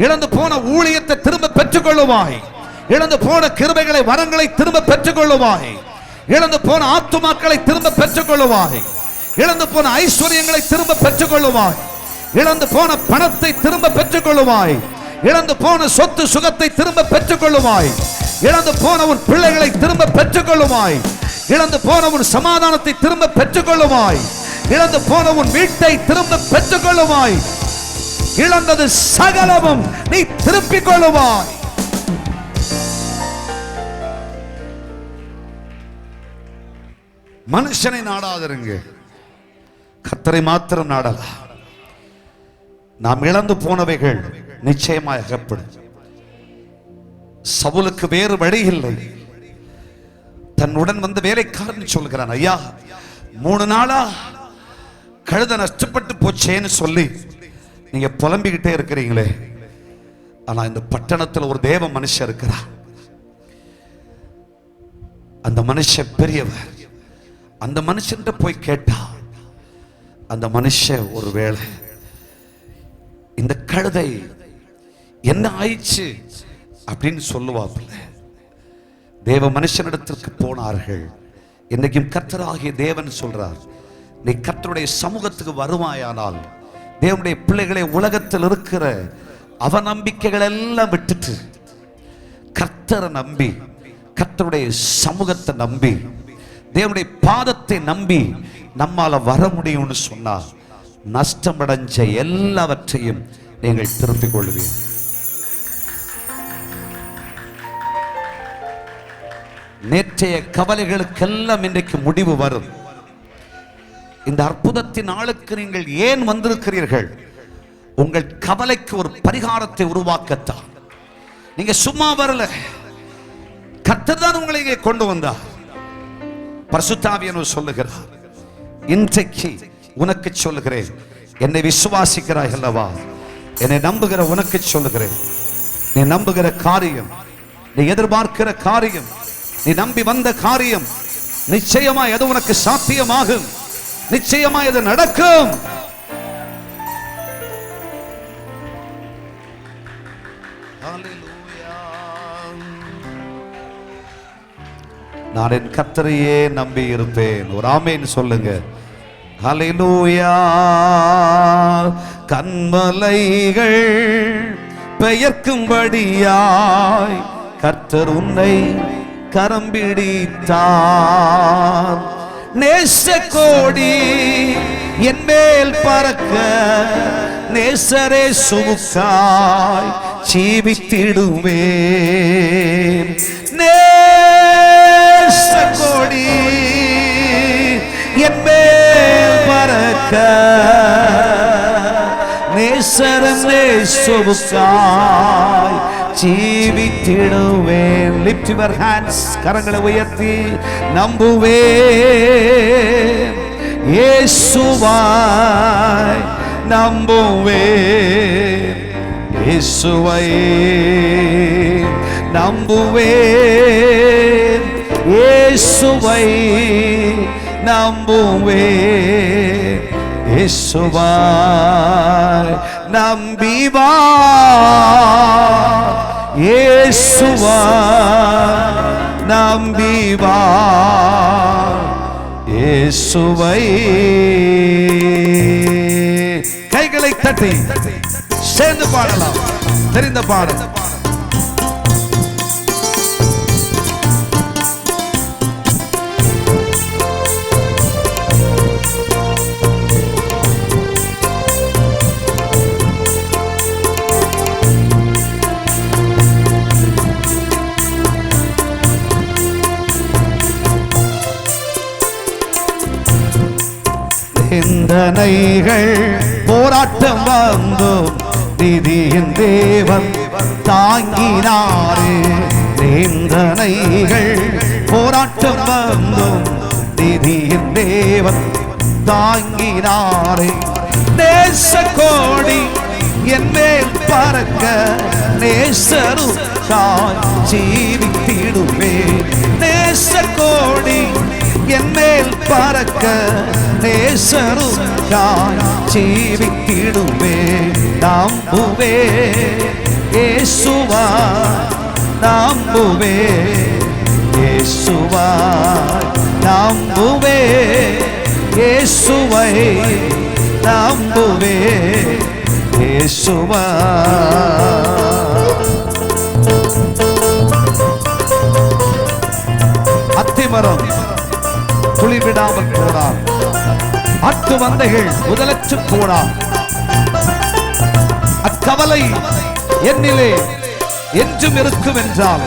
இழந்து போன ஊழியத்தை திரும்ப பெற்றுக் கொள்ளுவாய். இழந்து போன கிருபைகளை, வரங்களை திரும்ப பெற்றுக் கொள்ளுவாய். இழந்து போன ஆத்துமாக்களை திரும்ப பெற்றுக் கொள்ளுவாய். இழந்து போன ஐஸ்வர்யங்களை திரும்ப பெற்றுக் கொள்ளுவாய். இழந்து போன பணத்தை திரும்ப பெற்றுக் கொள்ளுவாய். இழந்து போன சொத்து சுகத்தை திரும்ப பெற்றுக் கொள்ளுவாய். இழந்து போன உன் பிள்ளைகளை திரும்ப பெற்றுக் கொள்ளுவாய். இழந்து போன உன் சமாதானத்தை திரும்ப பெற்றுக் கொள்ளுவாய். இழந்து போன உன் வீட்டை திரும்ப பெற்றுக் கொள்ளுவாய். இழந்தது சகலமும் நீ திருப்பிக் கொள்ளுவாய். மனுஷனை நாடாதிருங்க, கர்த்தரை மாத்திரம் நாடலாம். நாம் இழந்து போனவைகள் நிச்சயமாய் அகப்படும். சவுலுக்கு வேறு வழி இல்லை. தன்னுடன் வந்த வேலைக்காரன் சொல்கிறான், ஐயா 3 நாளா கழுத நஷ்டப்பட்டு போச்சேன்னு சொல்லி நீங்க புலம்பிக்கிட்டே இருக்கிறீங்களே, ஆனா இந்த பட்டணத்தில் ஒரு தேவ மனுஷன் இருக்கிறார். அந்த மனுஷன் பெரியவர். அந்த மனுஷன் போய் கேட்டா, அந்த மனுஷன் ஒருவேளை இந்த கழுதை என்ன ஆயிடுச்சு அப்படின்னு சொல்லுவாப்புல. தேவ மனுஷனிடத்திற்கு போனார்கள். இன்னைக்கும் கர்த்தராகிய தேவன் சொல்றார், நீ கர்த்தருடைய சமூகத்துக்கு வருவாயானால் தேவனுடைய பிள்ளைகளை உலகத்தில் இருக்கிற அவநம்பிக்கைகள் எல்லாம் விட்டுட்டு கர்த்தரை நம்பி, கர்த்தருடைய சமூகத்தை நம்பி, தேவனுடைய பாதத்தை நம்பி நம்மால வர முடியும்னு சொன்னா நஷ்டமடைஞ்ச எல்லாவற்றையும் நீங்கள் திருப்பிக் கொள்வீர்கள். நேற்றைய கவலைகளுக்கெல்லாம் இன்றைக்கு முடிவு வரும். இந்த அற்புதத்தின் நாளுக்கு நீங்கள் ஏன் வந்திருக்கிறீர்கள்? உங்கள் கவலைக்கு ஒரு பரிகாரத்தை உருவாக்கத்தான். நீங்க சும்மா வரல, கர்த்தர் தான் உங்களை இங்கே கொண்டு வந்தார். பரிசுத்த ஆவியானவர் சொல்லுகிறார், இன்றைக்கு உனக்கு சொல்லுகிறேன், என்னை விசுவாசிக்கிறாய் அல்லவா, என்னை நம்புகிற உனக்கு சொல்லுகிறேன், நீ நம்புகிற காரியம், நீ எதிர்பார்க்கிற காரியம், நீ நம்பி வந்த காரியம் நிச்சயமா எது உனக்கு சாத்தியமாகும். நிச்சயமாய் இது நடக்கும். நான் என் கர்த்தரையே நம்பி இருப்பேன். ஒரு ஆமென் சொல்லுங்க. ஹல்லேலூயா. கன்மலைகள் பெயர்க்கும்படியாய் கர்த்தர் உன்னை கரம் பிடித்தார். நேச கோடி என் மேல் பறக்க நேசரே சுமுக்காய் ஜீவித்திடுவேன். நேச கோடி என் மேல் பறக்க நேசரே சுமுக்காய் ஜீவித்திடுவேன். Lift your hands. கரங்களை உயர்த்தி நம்புவேன். இயேசுவாய் நம்புவேன். இயேசுவை நம்புவேன். இயேசுவை நம்புவேன். இயேசுவாய் நம்பி வா. இயேசுவாய் நம்பி வா. இயேசுவை. கைகளை தட்டி சேர்ந்து பாடலாம். தெரிந்த பாடல். சிந்தனைகள் போராட்டம் வந்தும் நிதியின் தேவன் தாங்கினாரே. சிந்தனைகள் போராட்டம் வந்தும் நிதியின் தேவன் தாங்கினாரே. நேச கோடி என் மேல் பறக்க நேசருக்காய் ஜீவித்திடுவேன். நேச கோடி என் மேல் பறக்க நேசருக்காய் ஜீவித்திடுவேன். நம்புவேன் இயேசுவாய் நம்புவேன். இயேசுவாய் நம்புவேன். இயேசுவை நம்புவேன். இயேசுவாய். அத்திமரம் துளிர் விடாமல் போனார். ஆட்டு மந்தைகள் முதலற்று போனார். அக்கவலை என்னிலே என்றும் இருக்கும் என்றால்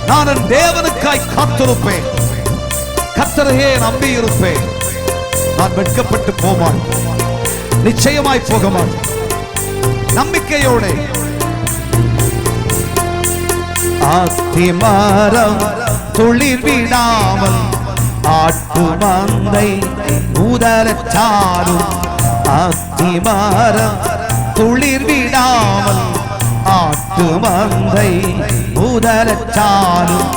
நான் என் தேவனுக்காய் காத்திருப்பேன். கர்த்தரையே நம்பி இருப்பேன். நான் வெட்கப்பட்டு போவான். நிச்சயமாய் போகமான். நம்பிக்கையோட அத்திமரம் துளிர் விடாமல் ஆட்டு மந்தை முதலற்றாரும். அத்திமரம் துளிர் விடாமல் ஆட்டு மந்தை முதலற்றாரும்.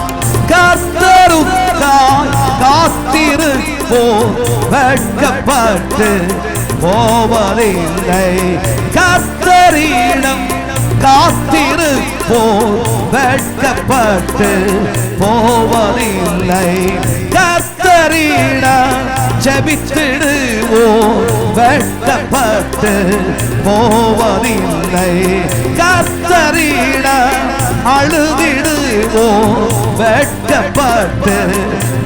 கர்த்தருக்காய் காத்திருப்போர் வெட்கப்பட்டு போவதில்லை. கர்த்தரிடம் காத்திருப்போர் வெட்கப்பட்டு போவதில்லை. கர்த்தரிடம் ஜெபித்திடுவோர் வெட்கப்பட்டு போவதில்லை. கர்த்தரிடம் அழுதிடுவோர் வெட்கப்பட்டு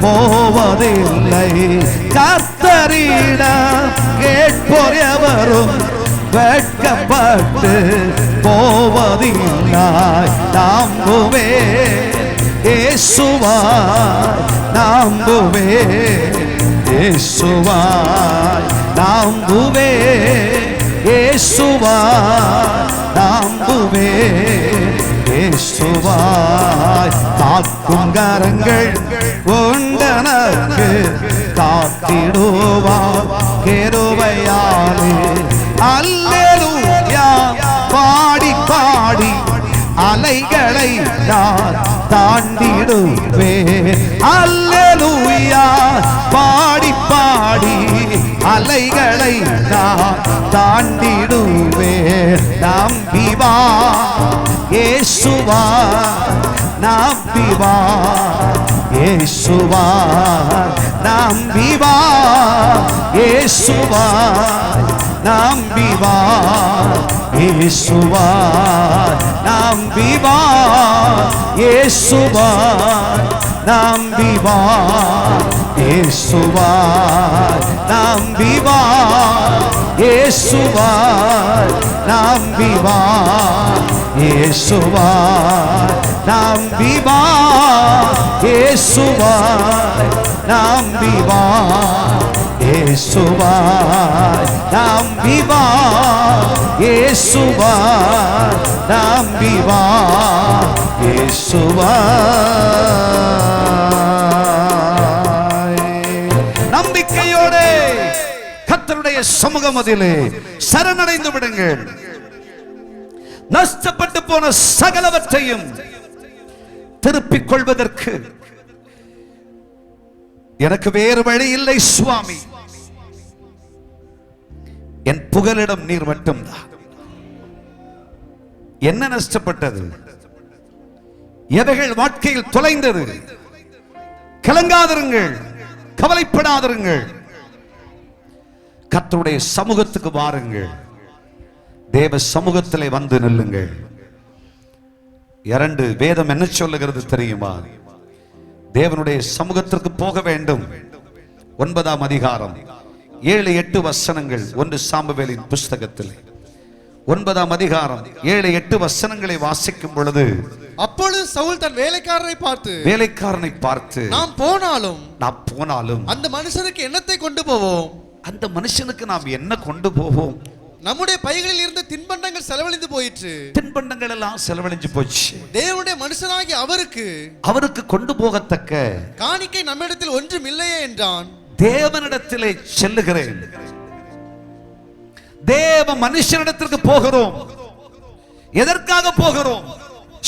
போவதில்லை. கர்த்தரிடம் கேட்போர் எவரும் வெட்கப்பட்டு போவதில்லை. நம்புவேன் இயேசுவாய் நம்புவேன். இயேசுவாய் நம்புவேன். இயேசுவாய் நம்புவேன். இயேசுவாய் காக்கும் கரங்கள் உண்டனக்கு காத்திடுவார் கிருபையாலே. அல்லேலூயா பாடி பாடி அலைகளை நான் தாண்டிடுவேன். அல்லேலூயா பாடி பாடி அலைகளை நான் தாண்டிடுவேன். நம்பி வா இயேசுவா, நம்பி வா இயேசுவா, நம்பி வா இயேசுவா, நம்பி வா இயேசுவா, நம்பி வா இயேசுவா, நம்பி வா இயேசுவா, நம்பி வா இயேசுவா, நம்பி வா இயேசுவா, நம்பி வா இயேசுவா, நம்பி வா இயேசுவா, நம்பி வா இயேசுவா, நம்பி வா இயேசுவா. நம்பிக்கையோடு கர்த்தருடைய சமூகம் அதிலே சரணடைந்து விடுங்கள். நஷ்டப்பட்டு போன சகலவற்றையும் திருப்பிக் கொள்வதற்கு எனக்கு வேறு வழி இல்லை சுவாமி. என் புகலிடம் நீர் மட்டும்தான். என்ன நஷ்டப்பட்டது? எவைகள் வாழ்க்கையில் தொலைந்தது? கலங்காதிருங்கள், கவலைப்படாதிருங்கள். கர்த்தருடைய சமூகத்துக்கு வாருங்கள். தேவ சமூகத்திலே வந்து நில்லுங்கள். 2 வேதம் என்ன சொல்லுகிறது தெரியுமா? தேவனுடைய சமூகத்திற்கு போக வேண்டும். 9ஆம் அதிகாரம் 7-8 வசனங்கள் 1 சாமுவேலின் புஸ்தகத்தில் 9ஆம் அதிகாரம் 7-8 வசனங்களை வாசிக்கும் பொழுது, அப்பொழுது சவுல் தன் வேலைக்காரனை பார்த்து நாம் போனாலும் அந்த மனுஷனுக்கு என்னத்தை கொண்டு போவோம்? அந்த மனுஷனுக்கு நாம் என்ன கொண்டு போவோம்? நம்முடைய பைகளில் இருந்த தின்பண்டங்கள் செலவழிந்து போயிற்று. தின்பண்டங்கள் எல்லாம் செலவழிஞ்சு போச்சு. தேவனுடைய மனுஷனாகி அவருக்கு கொண்டு போகத்தக்க காணிக்கை நம்மிடத்தில் ஒன்றும் இல்லையே என்றான். தேவனிடத்திலே செல்லுகிறேன். தேவ மனுஷனிடத்திற்கு போகிறோம். எதற்காக போகிறோம்?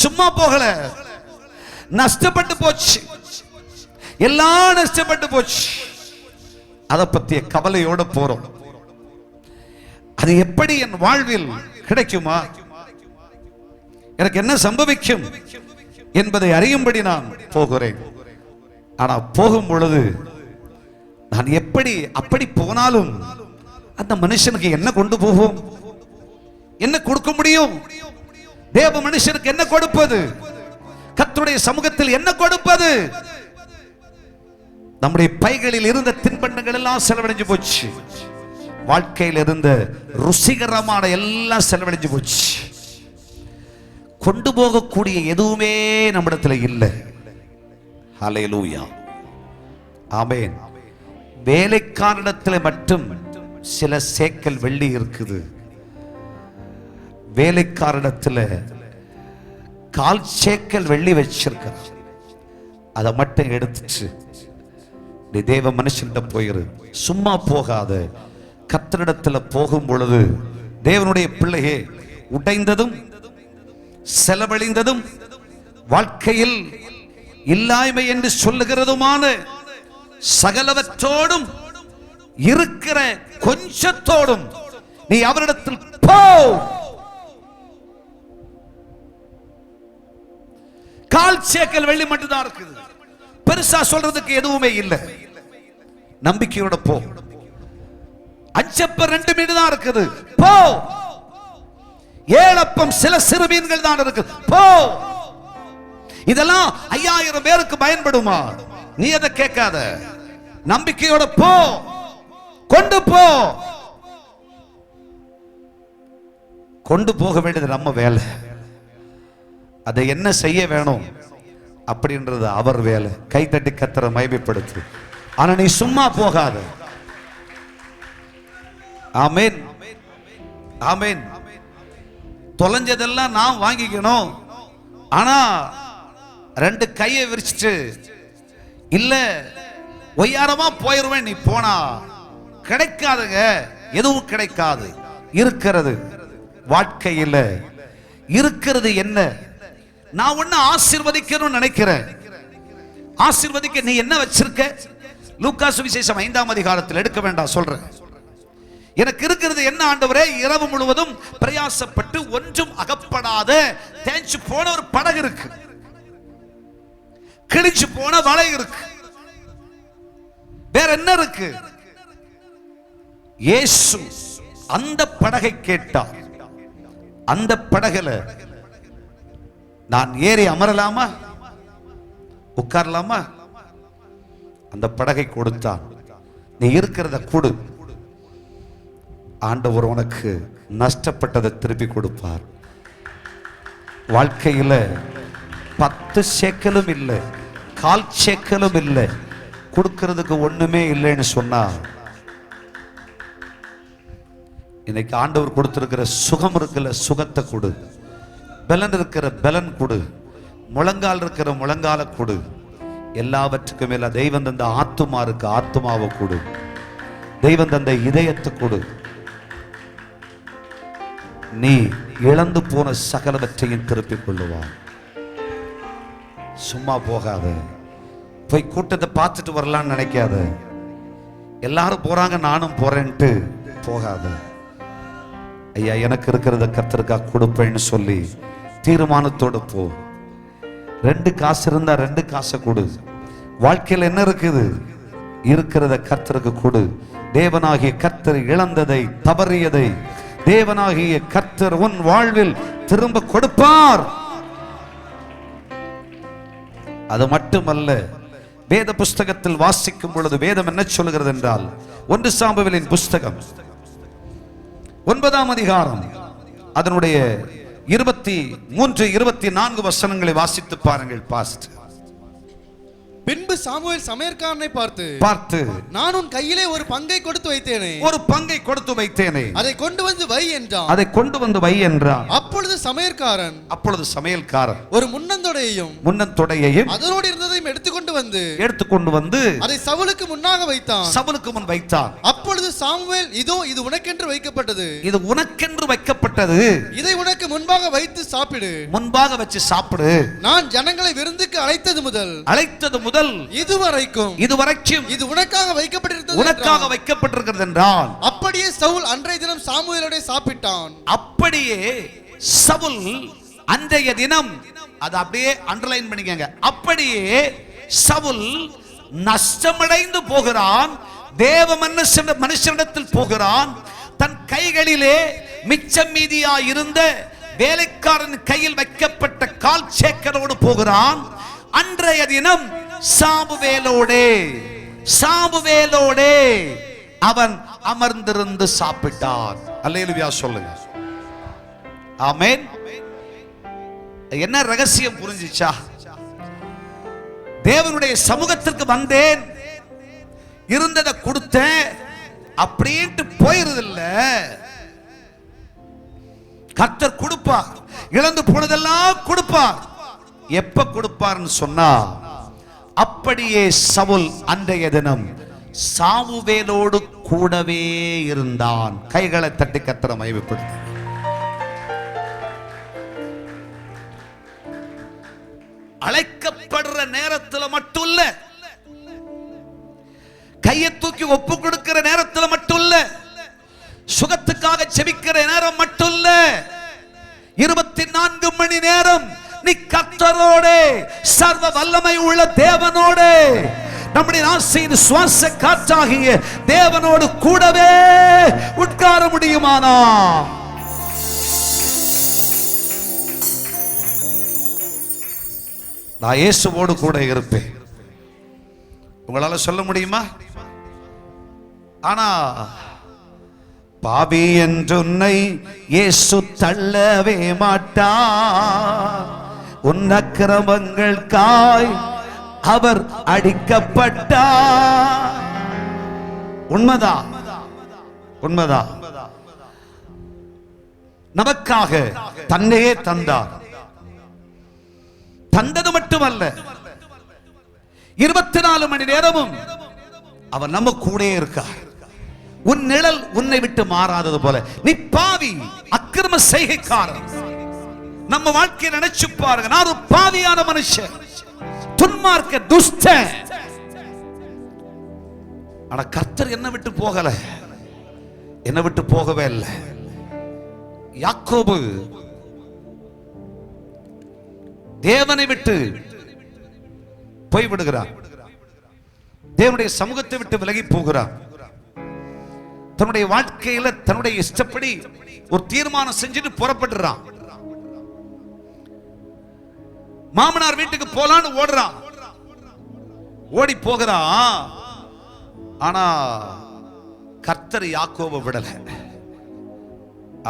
சும்மா போகல. நஷ்டப்பட்டு போச்சு, எல்லாம் நஷ்டப்பட்டு போச்சு. அதை பற்றிய கவலையோட போறோம். அது எப்படி என் வாழ்வில் கிடைக்குமா, எனக்கு என்ன சம்பவிக்கும் என்பதை அறியும்படி நான் போகிறேன். ஆனா போகும் பொழுது நான் அப்படி போனாலும் அந்த மனுஷனுக்கு என்ன கொண்டு போவோம்? என்ன கொடுக்க முடியும்? தேவ மனுஷனுக்கு என்ன கொடுப்பது? கர்த்தருடைய சமூகத்தில் என்ன கொடுப்பது? நம்முடைய பைகளில் இருந்த தின்பண்டங்கள் எல்லாம் செலவழிஞ்சு போச்சு. வாழ்க்கையில் இருந்த ருசிகரமான எல்லாம் செலவழிஞ்சு போச்சு. கொண்டு போகக்கூடிய எதுவுமே நம்மிடத்துல இல்லை. ஹல்லேலூயா, ஆமென். வேலைக்காரனிடத்தில் மட்டும் சில சேக்கல் வெள்ளி இருக்குது. வேலைக்காரனிடத்தில் 1/4 சேக்கல் வெள்ளி வச்சிருக்கிறார். அதை மட்டும் எடுத்துச்சு நீ தேவ மனுஷன்கிட்ட போயிரு. சும்மா போகாத. கர்த்தரிடத்தில் போகும் பொழுது தேவனுடைய பிள்ளையே, உடைந்ததும் செலவழிந்ததும் வாழ்க்கையில் இல்லாய்மை என்று சொல்லுகிறதுமான சகலவற்றோடும் இருக்கிற கொஞ்சத்தோடும் நீ அவரிடத்தில் போ. 1/4 சேக்கல் வெள்ளி மட்டும்தான் இருக்குது. பெருசா சொல்றதுக்கு எதுவுமே இல்லை. நம்பிக்கையோட போ. 5 அப்பம் 2 மீன் தான் இருக்குது, போ. 7 அப்பம் சில சிறு மீன்கள் தான் இருக்கு, போ. இதெல்லாம் 5000 பேருக்கு பயன்படுமா? நீ அதை கேட்காத. நம்பிக்கையோட போ, கொண்டு போ. கொண்டு போக வேண்டியது நம்ம வேலை. அதை என்ன செய்ய வேணும் அப்படின்றது அவர் வேலை. கைத்தட்டி கர்த்தரை மகிமைப்படுத்து. ஆனா நீ சும்மா போகாத. ஆமென், ஆமென். தொலைஞ்சதெல்லாம் நான் வாங்கிக்கணும். ஆனா 2 கையை விரிச்சிட்டு இல்ல ஒய்யாரமா போயிருவேன் நீ போனா கிடைக்காதுங்க. எதுவும் கிடைக்காது. இருக்கிறது வாழ்க்கையில் இருக்கிறது என்ன? நான் ஒன்னு ஆசீர்வதிக்கணும்னு நினைக்கிறேன். ஆசீர்வதிக்க நீ என்ன வச்சிருக்க? லூக்கா சுவிசேஷம் 5ஆம் அதிகாரத்தில் எடுக்க வேண்டாம் சொல்றேன். எனக்கு இருக்கிறது என்ன ஆண்டவரே? இரவு முழுவதும் பிரயாசப்பட்டு ஒன்றும் அகப்படாத தேஞ்சு போன ஒரு படகு இருக்கு, கிழிச்சு போன வலை இருக்கு, வேற என்ன இருக்கு? இயேசு அந்த படகை கேட்டார். அந்த படகுல நான் ஏறி அமரலாமா, உட்காரலாமா? அந்த படகை கொடுத்தான். நீ இருக்கிறத கொடு, ஆண்டவர் உனக்கு நஷ்டப்பட்டதை திருப்பி கொடுப்பார். வாழ்க்கையில 10 சேக்கலும் இல்லை, 1/4 சேக்கலும் இல்லை, கொடுக்கிறதுக்கு ஒண்ணுமே இல்லைன்னு சொன்னா, இன்னைக்கு ஆண்டவர் கொடுத்திருக்கிற சுகம் இருக்குல்ல, சுகத்தை கொடு. பலன் இருக்கிற பலன் கொடு. முழங்கால் இருக்கிற முழங்கால கொடு. எல்லாவற்றுக்கும் மேல தெய்வம் தந்த ஆத்துமா இருக்கு, ஆத்துமாவை கொடு. தெய்வம் தந்த இதயத்தை கொடு. நீ இழந்து போன சகலவற்றையும் திருப்பிக் கொள்ளுவான். சும்மா போகாத, போய் கூட்டத்தை பார்த்துட்டு வரலான்னு நினைக்காத. எல்லாரும் போறாங்க நானும் போறேன்ட்டு போகாத. ஐயா, எனக்கு இருக்கிறத கர்த்தருக்காக கொடுப்பேன்னு சொல்லி தீர்மானத்தோடு போ. 2 காசு இருந்தா 2 காசை கொடு. வாழ்க்கையில் என்ன இருக்குது? இருக்கிறத கர்த்தருக்கு கொடு. தேவனாகிய கர்த்தர் இழந்ததை, தவறியதை தேவனாகிய கர்த்தர் உன் வாழ்வில் திரும்ப கொடுப்பார். அது மட்டுமல்ல, வேத புஸ்தகத்தில் வாசிக்கும் பொழுது வேதம் என்ன சொல்கிறது என்றால், 1 சாமுவேலின் புஸ்தகம் 9ஆம் அதிகாரம் அதனுடைய 23, 24 வசனங்களை வாசித்து பாருங்கள். பாஸ்ட். பின்பு சாமுவேல் சமையற்காரனை பார்த்து நான் உன் கையிலே ஒரு பங்கை கொடுத்து வைத்தேனே, ஒரு பங்கை கொடுத்து வைத்தேனே, அதை கொண்டு வந்து வை என்றான். அதை கொண்டு வந்து வை என்றான். அப்பொழுது சமையல்காரன் ஒரு முன்னந்தொடையையும் அதனோடு இருந்ததையும் எடுத்துக்கொண்டு வந்து அதை சவுலுக்கு முன்னாக வைத்தான். சவுலுக்கு முன் வைத்தான். அப்பொழுது சாமுவேல், இதோ இது உனக்கென்று வைக்கப்பட்டது, இது உனக்கென்று வைக்கப்பட்டது, இதை உனக்கு முன்பாக வைத்து சாப்பிடு, முன்பாக வச்சு சாப்பிடு. நான் ஜனங்களை விருந்துக்கு அழைத்தது முதல் இதுவரைக்கும் இது உனக்காக வைக்கப்பட்டிருக்கிறது என்றால், அப்படியே சவுல் அன்றைய தினம் சாமுவேலோட சாப்பிட்டான். அப்படியே சவுல் அன்றைய தினம், அது அப்படியே அண்டர்லைன் பண்ணிக்கங்க, அப்படியே சவுல் நஷ்டமடைந்து போகிறான். தேவ மனுஷனிடத்தில் போகிறான். தன் கைகளிலே மிச்சம் மீதியா இருந்த வேலைக்காரன் கையில் வைக்கப்பட்ட 1/4 சேக்கலோடு போகிறான். அன்றைய தினம் சாமுவேலோடே அவன் அமர்ந்திருந்து சாப்பிட்டான். அல்லேலூயா சொல்லுங்க. ஆமென். என்ன ரகசியம் புரிஞ்சிச்சா? தேவனுடைய சமூகத்திற்கு வந்தேன், இருந்ததை கொடுத்தேன் அப்படின்ட்டு போயிருதில்ல. கர்த்தர் கொடுப்பார், இழந்து போனதெல்லாம் கொடுப்பார். எப்ப கொடுப்பார்னு சொன்னா, அப்படியே சவுல் அன்றைய தினம் சாமுவேலோடு கூடவே இருந்தான். கைகளை தட்டி கர்த்தரை மகிமைப்படுத்து. அழைக்கப்படுற நேரத்துல மட்டும் இல்ல, கையை தூக்கி ஒப்பு கொடுக்கிற நேரத்துல மட்டும் இல்ல, சுகத்துக்காக செபிக்கிற நேரம் மட்டும் இல்ல, 24 மணி நேரம் நீ கர்த்தரோடு, சர்வ வல்லமை உள்ள தேவனோடு, நம்முடைய ஆசையின் சுவாச காற்றாகிய தேவனோடு கூடவே உட்கார முடியுமானா? நான் இயேசுவோடு கூட இருப்பேன். உங்களால சொல்ல முடியுமா? ஆனா பாவி என்றுன்னை இயேசு தள்ளவே மாட்டார். உன் அக்கிரமங்களுக்காய் அவர் அடிக்கப்பட்டார். உண்மைதான். நமக்காக தன்னையே தந்தார். தந்தது மட்டுமல்ல, 24 மணி நேரமும் அவர் நம்ம கூட இருக்கார். உன் நிழல் உன்னை விட்டு மாறாதது போல. நீ பாவி, அக்கிரம செய்கைக்காரன். நம்ம வாழ்க்கையை நினைச்சு பாருங்க. நான் ஒரு பாவியான மனுஷன், துன்மார்க்க துஷ்டன். ஆனா கர்த்தர் என்ன விட்டு போகல. என்னை விட்டு போகவே இல்லை. யாக்கோபு தேவனை விட்டு போய்விடுகிறார். தேவனுடைய சமூகத்தை விட்டு விலகி போகிறார். தன்னுடைய வாழ்க்கையில தன்னுடைய இஷ்டப்படி ஒரு தீர்மானம் செஞ்சுட்டு புறப்படுறான். மாமனார் வீட்டுக்கு போலான்னு ஓடுறான். ஓடி போகிறான். ஆனா கர்த்தர் யாக்கோபை விடல.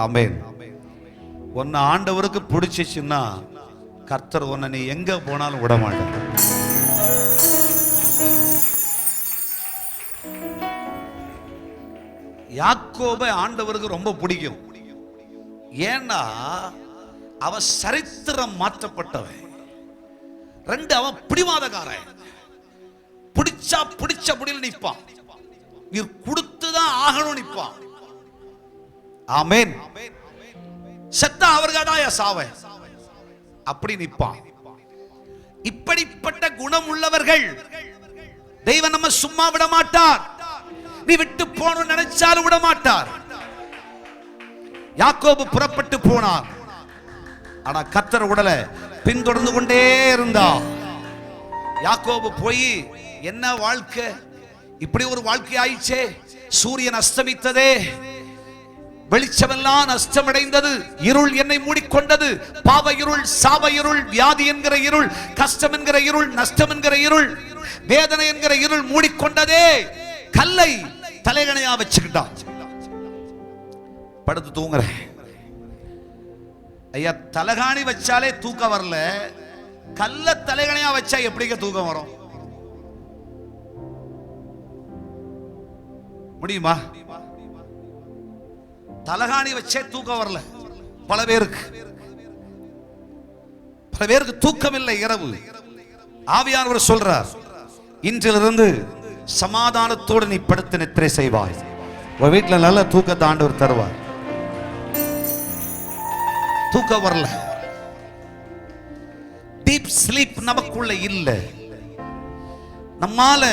ஆமென். உன்னை ஆண்டவருக்கு பிடிச்சிச்சுன்னா கர்த்தர் உன்னை நீ எங்க போனாலும் விட மாட்டார். யாக்கோபை ஆண்டவருக்கு ரொம்ப பிடிக்கும். ஏன்னா அவன் சரித்திரம் மாற்றப்பட்டவன். ரெண்டு, அவன் பிடிவாதக்காரன். பிடிச்சா பிடிச்ச முடியல நிற்பான். நீர் கொடுத்துதான் ஆகணும் நிற்பான். ஆமென். செத்தா அவர்காதான் சாவன் அப்படி நிற்பான். இப்படிப்பட்ட குணம் உள்ளவர்கள் தெய்வம் நம்ம சும்மா விட மாட்டார். நீ விட்டு போகணும்னு நினைச்சாலும் விட மாட்டார். யாக்கோபு புறப்பட்டு போனார். ஆனா கர்த்தர் உடல பின்தொடர்ந்து கொண்டே இருந்தா. யாக்கோபு போய் என்ன வாழ்க்கை, இப்படி ஒரு வாழ்க்கை ஆயிச்சே. சூரியன் அஸ்தமித்ததே, வெளிச்சமெல்லாம் நஷ்டமடைந்தது, இருள் என்னை மூடிக்கொண்டது. பாவ இருள், சாப இருள், வியாதி என்கிற இருள், கஷ்டம் என்கிற இருள், நஷ்டம் என்கிற இருள், வேதனை என்கிற இருள் மூடிக்கொண்டதே. கல்லை தலைகணையா வச்சுக்கிட்டான். படுத்து தூங்குறேன். ஐயா, தலகாணி வச்சாலே தூக்கம் வரல, கல்ல தலைகணையா வச்சா எப்படிங்க தூக்கம் வரும்? முடியுமா? தலகாணி வச்சே தூக்கம் வரல பல பேருக்கு. பல பேருக்கு தூக்கம் இல்லை இரவு. ஆவியானவர் சொல்றார், இன்றிலிருந்து சமாதானத்தோடு நீ படுத்து நித்திரை செய்வாய். உன் வீட்டில் நல்ல தூக்கத்தை ஆண்டவர் தருவார். தூக்கம் வரல, டீப் ஸ்லீப் நமக்குள்ள இல்ல. நம்மால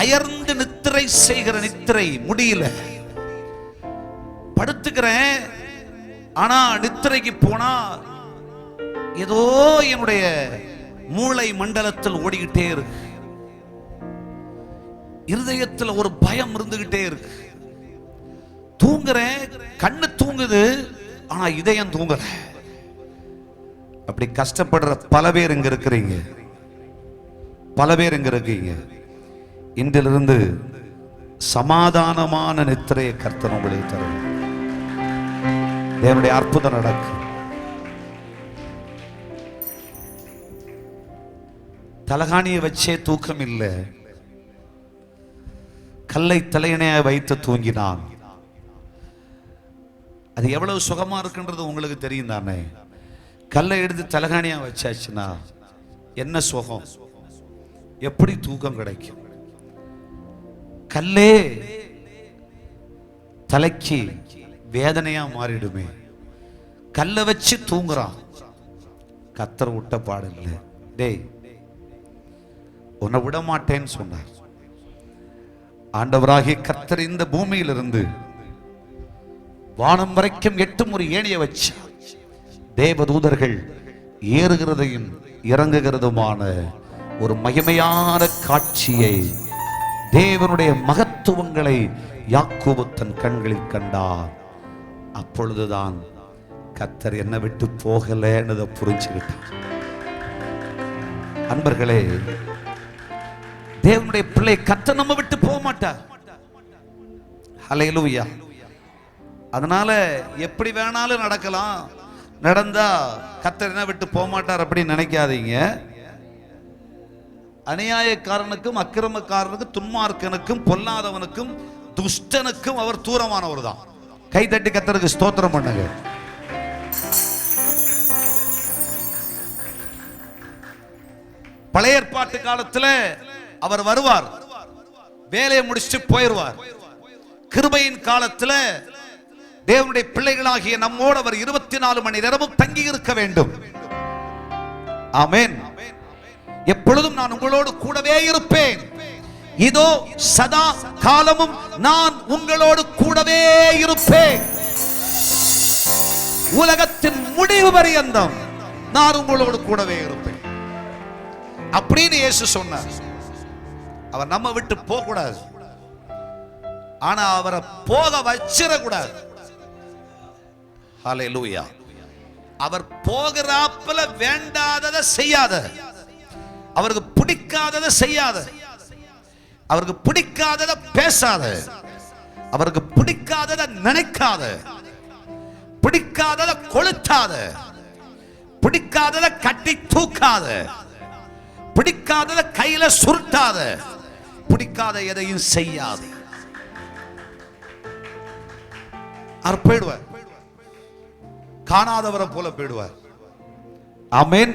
அயர்ந்து நித்திரை செய்கிற நித்திரை முடியல. படுத்துக்கிறேன், ஆனா நித்திரைக்கு போனா ஏதோ என்னுடைய மூளை மண்டலத்தில் ஓடிக்கிட்டே இருக்கு. இருதயத்தில் ஒரு பயம் இருந்துகிட்டே இருக்கு. தூங்குறேன், கண்ணு தூங்குது, ஆனா இதயம் தூங்கல. அப்படி கஷ்டப்படுற பல பேர் இங்க இருக்கிறீங்க. பல பேர் இங்க இருக்கீங்க. இன்றிலிருந்து சமாதானமான நித்திரையை கர்த்தர் உங்களுக்கு தரும். தேவனுடைய அற்புதம் நடக்கும். தலகாணியை வச்சே தூக்கம் இல்லை, கல்லை தலையணையை வைத்து தூங்கினான். அது எவ்வளவு சுகமா இருக்குன்றது உங்களுக்கு தெரியும் தானே? கல்லை எடுத்து தலகாணியா வச்சாச்சுன்னா என்ன சுகம், எப்படி தூக்கம் கிடைக்கும்? கல்லே தலைக்கு வேதனையா மாறிடுமே. கல்லை வச்சு தூங்குறான். கர்த்தர் விட்ட பாடல்ல, டேய் உன்னை விட மாட்டேன்னு சொன்னார். ஆண்டவராகிய கர்த்தர் இந்த பூமியிலிருந்து வானம் வரைக்கும் 8 முறை ஏணிய வச்சு தேவதூதர்கள் ஏறுகிறதையும் இறங்குகிறதுமான ஒரு மகிமையான காட்சியை, தேவனுடைய மகத்துவங்களை யாக்கோபு தன் கண்களில் கண்டார். அப்பொழுதுதான் கர்த்தர் என்னை விட்டு போகலன்னு புரிஞ்சுக்கிட்டார். அன்பர்களே, தேவனுடைய பிள்ளை, கர்த்தர் நம்ம விட்டு போக மாட்டார். ஹல்லேலூயா. அதனால எப்படி வேணாலும் நடக்கலாம். நடந்தா கர்த்தர் என்ன விட்டு போக மாட்டார் அப்படின்னு நினைக்காதீங்க. அநியாயக்காரனுக்கும் அக்கிரமக்காரனுக்கும் துன்மார்க்கனுக்கும் பொல்லாதவனுக்கும் துஷ்டனுக்கும் அவர் தூரமானவர் தான். கை தட்டி கர்த்தருக்கு ஸ்தோத்திரம் பண்ணுங்க. பழைய ஏற்பாட்டு காலத்துல அவர் வருவார், வேலையை முடிச்சுட்டு போயிடுவார். கிருபையின் காலத்துல தேவனுடைய பிள்ளைகளாகிய நம்மோடு அவர் 24 மணி நேரமும் தங்கி இருக்க வேண்டும். ஆமென். எப்பொழுதும் நான் உங்களோடு கூடவே இருப்பேன், இதோ சதா காலமும் நான் உங்களோடு கூடவே இருப்பேன், உலகத்தின் முடிவு பரியந்தம் நான் உங்களோடு கூடவே இருப்பேன் அப்படின்னு இயேசு சொன்னார். அவர் நம்ம விட்டு போக கூடாது, ஆனா அவரை போக வச்சிடக்கூடாது. ஹல்லேலூயா. அவர் போகிறாப்புல வேண்டாததை செய்யாத, அவருக்கு பிடிக்காததை செய்யாத, அவருக்கு பிடிக்காததை பேசாத, அவருக்கு பிடிக்காததை நினைக்காத, பிடிக்காததை கொளுத்தாத, பிடிக்காததை கட்டி தூக்காத, பிடிக்காததை கையில சுருட்டாத, பிடிக்காத எதையும் செய்யாத. அவர் போயிடுவார், காணாதவரை போல போயிடுவார். ஆமென்,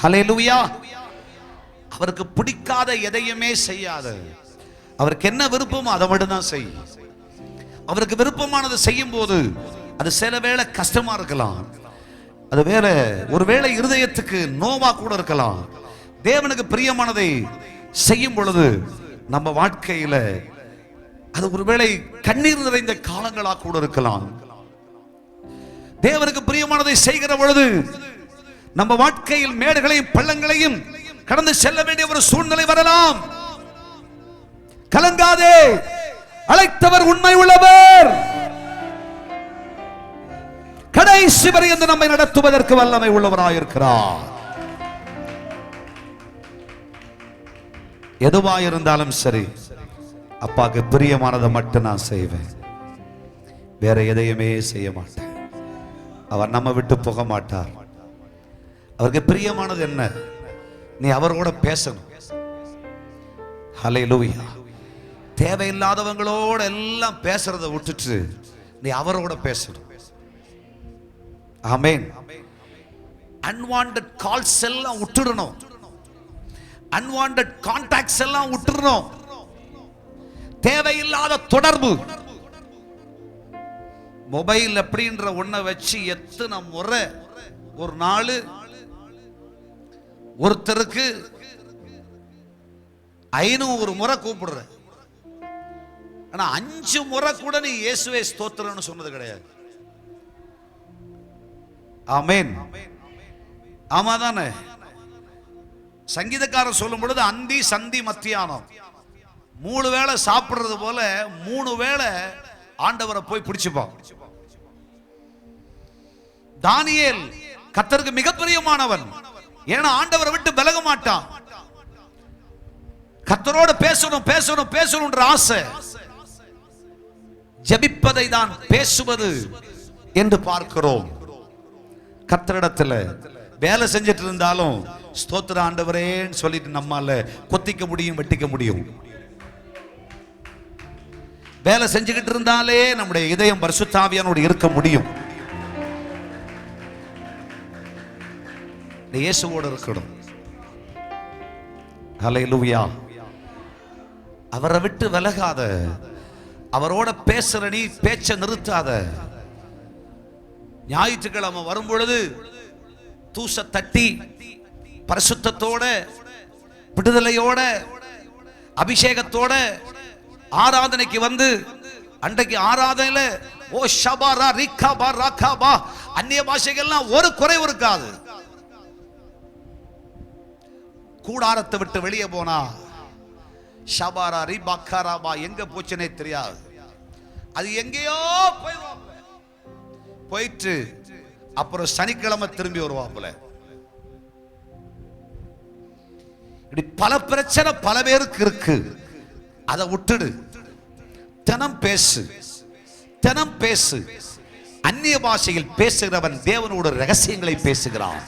ஹல்லேலூயா. அவருக்கு பிடிக்காத எதையுமே செய்யாத, அவருக்கு என்ன விருப்பமோ அதை மட்டும் தான் செய். அவருக்கு விருப்பமானதை செய்யும் போது அது சில வேளை கஷ்டமா இருக்கலாம், அது வேலை ஒருவேளை இருதயத்துக்கு நோவா கூட இருக்கலாம். தேவனுக்கு பிரியமானதை செய்யும் பொழுது நம்ம வாழ்க்கையில அது ஒருவேளை கண்ணீர் நிறைந்த காலங்களா கூட இருக்கலாம். தேவனுக்கு பிரியமானதை செய்கிற பொழுது நம்ம வாழ்க்கையில் மேடுகளையும் பள்ளங்களையும் கடந்து செல்ல வேண்டிய ஒரு சூழ்நிலை வரலாம். கலங்காதே, அழைத்தவர் உண்மை உள்ளவர், கடைசி வரை நம்மை நடத்துவதற்கு வல்லமை உள்ளவராயிருக்கிறார். எதுவாயிருந்தாலும் சரி, அப்பாக்கு பிரியமானதை மட்டும் நான் செய்வேன், வேற எதையுமே செய்ய மாட்டேன். அவர் நம்ம விட்டு போக மாட்டார். அவருக்கு பிரியமானது என்ன? நீ அவரோட பேசணும். ஹல்லேலூயா. தேவையில்லாதவங்களோட எல்லாம் பேசுறதை விட்டுட்டு நீ அவரோட பேசணும். ஆமென். அன்வாண்டட் கால்ஸ் எல்லாம் விட்டுடணும், அன்வாண்டட் கான்டாக்ட்ஸ் எல்லாம் விட்டுறணும். தேவையில்லாத தொடர்பு, மொபைல் அப்படின்ற ஒன்ன வச்சு எத்தனை முறை ஒரு நாள் ஒருத்தருக்கு 500 முறை கூப்பிடுற, ஆனா 5 முறை கூட நீ இயேசுவே ஸ்தோத்திரம்னு சொன்னது கிடையாது. ஆமென், ஆமாதானே? சங்கீதக்காரர் சொல்லும் பொழுது அந்தி சந்தி மத்தியானம் 3 வேளை சாப்பிடுறது போல 3 வேளை ஆண்டவரை போய் பிடிச்சுப்பான். தானியேல் கர்த்தருக்கு மிக பிரியமானவன், ஏன்னா ஆண்டவரை விட்டு விலக மாட்டான். கர்த்தரோட பேசணும் பேசணும் பேசணும்ன்ற ஆசை, ஜெபிப்பதை தான் பேசுவது என்று பார்க்கிறோம். கர்த்தரிடத்துல வேலை செஞ்சிட்டு இருந்தாலும் ஸ்தோத்திர ஆண்டவரேன்னு சொல்லிட்டு நம்மால கொத்திக்க முடியும், வெட்டிக்க முடியும். வேலை செஞ்சுக்கிட்டு இருந்தாலே நம்முடைய இதயம் பரிசுத்த ஆவியானோடு இருக்க முடியும். இயேசுவோடு இருக்கணும். ஹல்லேலூயா. அவரை விட்டு விலகாத, அவரோட பேசுற நீ பேச்ச நிறுத்தாத. ஞாயிற்றுக்கிழமை வரும் பொழுது தூச தட்டி பரிசுத்தத்தோட விடுதலையோட அபிஷேகத்தோட ஆராதனைக்கு வந்து அன்றைக்கு ஆராதனையில ஓ ஷபாரா ரிகாபா ராகாபா அந்நிய பாஷைகள்லாம் ஒரு குறைவு இருக்காது. கூடாரத்தை விட்டு வெளியே போனா ஷபாரா ரிபாக்காராபா எங்க போச்சுனே தெரியாது. அது எங்கேயோ போயிட்டு அப்புறம் சனிக்கிழமை திரும்பி வருவாப்புல. இப்படி பல பிரச்சனை பல பேருக்கு இருக்கு. அதை விட்டுடு, தினம் பேசு, தினம் பேசு. அந்நிய பாஷையில் பேசுகிறவன் தேவனோட ரகசியங்களை பேசுகிறான்.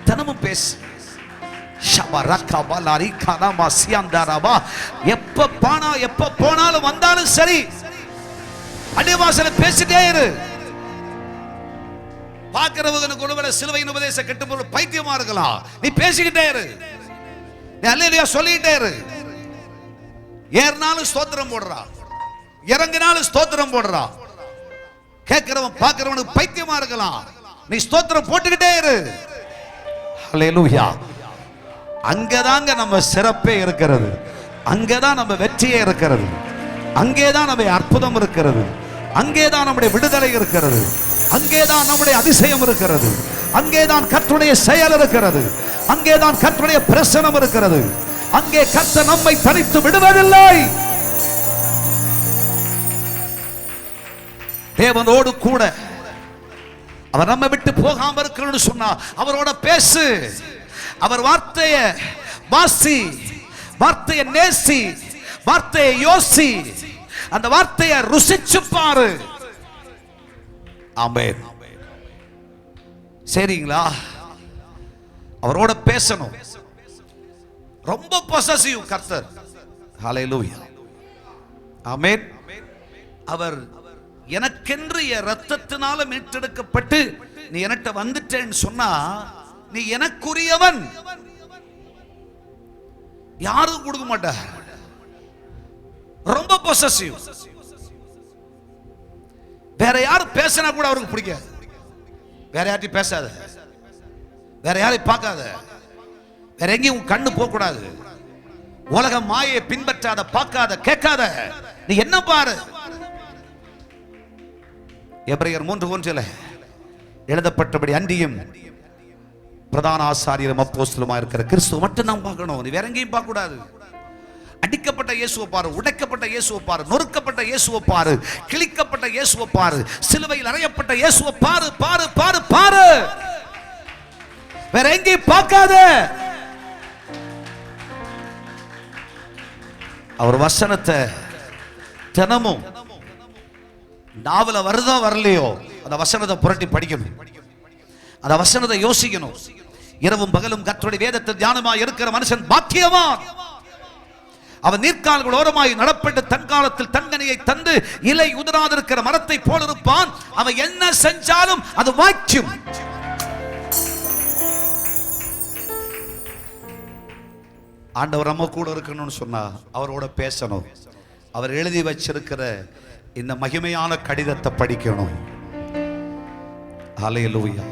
தினமும் பேசு. எப்ப போனாலும் வந்தாலும் சரி அந்நிய பாஷையில பேசிட்டே இரு. பார்க்கிறவங்களுக்கு ஒருவேளை சிலுவையின் உபதேசம் கெட்டு பைத்தியமா இருக்கலாம், நீ பேசிக்கிட்டே இரு, நீ அல்லேலூயா சொல்லிக்கிட்டே இரு. ஏறினாலும் ஸ்தோத்திரம் போடுறா, இறங்கினாலும் ஸ்தோத்திரம் போடுறா. கேட்கிறவன் பார்க்கிறவனுக்கு பைத்தியமா இருக்கலாம், நீ ஸ்தோத்திரம் போட்டுக்கிட்டே இரு. ஹல்லேலூயா அங்கதாங்க நம்ம சிறப்பே இருக்கிறது, அங்கதான் நம்ம வெற்றியே இருக்கிறது, அங்கேதான் நம்ம அற்புதம் இருக்கிறது, அங்கேதான் நம்முடைய விடுதலை இருக்கிறது, அங்கேதான் நம்முடைய அதிசயம் இருக்கிறது, அங்கேதான் கர்த்தருடைய செயல் இருக்கிறது, அங்கேதான் கர்த்தருடைய பிரசன்னம் இருக்கிறது. அங்கே கர்த்தர் நம்மை தனித்து விடுவதில்லை. தேவனோடு கூட அவர் நம்ம விட்டு போகாம இருக்கணும்னு சொன்னா அவரோட பேசு, அவர் வார்த்தையை வாசி, வார்த்தையை நேசி, வார்த்தையை யோசி, அந்த வார்த்தையை ருசிச்சு பாரு. ஆமென். சரிங்களா? அவரோட பேசணும். ரொம்ப பொசசிவ் கர்த்தர். ஹல்லேலூயா. ஆமென். அவர் எனக்கென்று என் ரத்தத்தினால மீட்டெடுக்கப்பட்டு நீ என்கிட்ட வந்துட்டேன்னு சொன்னா நீ எனக்குரியவன். யாரும் கொடுக்க மாட்டார். ரொம்ப பொசசிவ். வேற யாரும் பேசினா கூட அவருக்கு பிடிக்காது. வேற யார்ட்டையும் பேசாத, வேற யாரையும் பார்க்காத, வேற எங்கேயும் கண்ணு போக கூடாது, உலக மாயை பின்பற்றாத, பார்க்காத, கேட்காத, நீ என்ன பாரு. எபிரேயர் 3:1 எழுதப்பட்டபடி அன்றியும் பிரதான ஆசாரியரும் அப்போஸ்தலருமா இருக்கிற கிறிஸ்துவ மட்டும் நாம் பார்க்கணும். நீ வேற எங்கேயும் பார்க்க கூடாது. அடிக்கப்பட்ட இயேசுவை பாரு, உடைக்கப்பட்ட இயேசுவை பாரு, நொறுக்கப்பட்ட இயேசுவை பாரு, கிழிக்கப்பட்ட இயேசுவை பாரு, சிலுவையில் அறையப்பட்ட இயேசுவை பாரு, பாரு, பாரு, பாரு. வேற எங்கேயும் பார்க்காத. அவர் வசனத்தை தினமும் நாவல வருதோ வரலையோ அந்த வசனத்தை புரட்டி படிக்கணும், அந்த வசனத்தை யோசிக்கணும். இரவும் பகலும் கர்த்தருடைய வேதத்தில் தியானமாய் இருக்கிற மனுஷன் பாக்கியவான். அவன் நீர்க்கால்கள் ஓரமாய் நடப்பட்டு தன் காலத்தில் தன்கனியை தந்து இலை உதிராதிருக்கிற மரத்தை போல் இருப்பான். அவன் என்ன செஞ்சாலும் அது வாய்க்கும். ஆண்டவர் நம்ம கூட இருக்கணும்னு சொன்னா அவரோட பேசணும். அவர் எழுதி வச்சிருக்கிற இந்த மகிமையான கடிதத்தை படிக்கணும். ஹல்லேலூயா.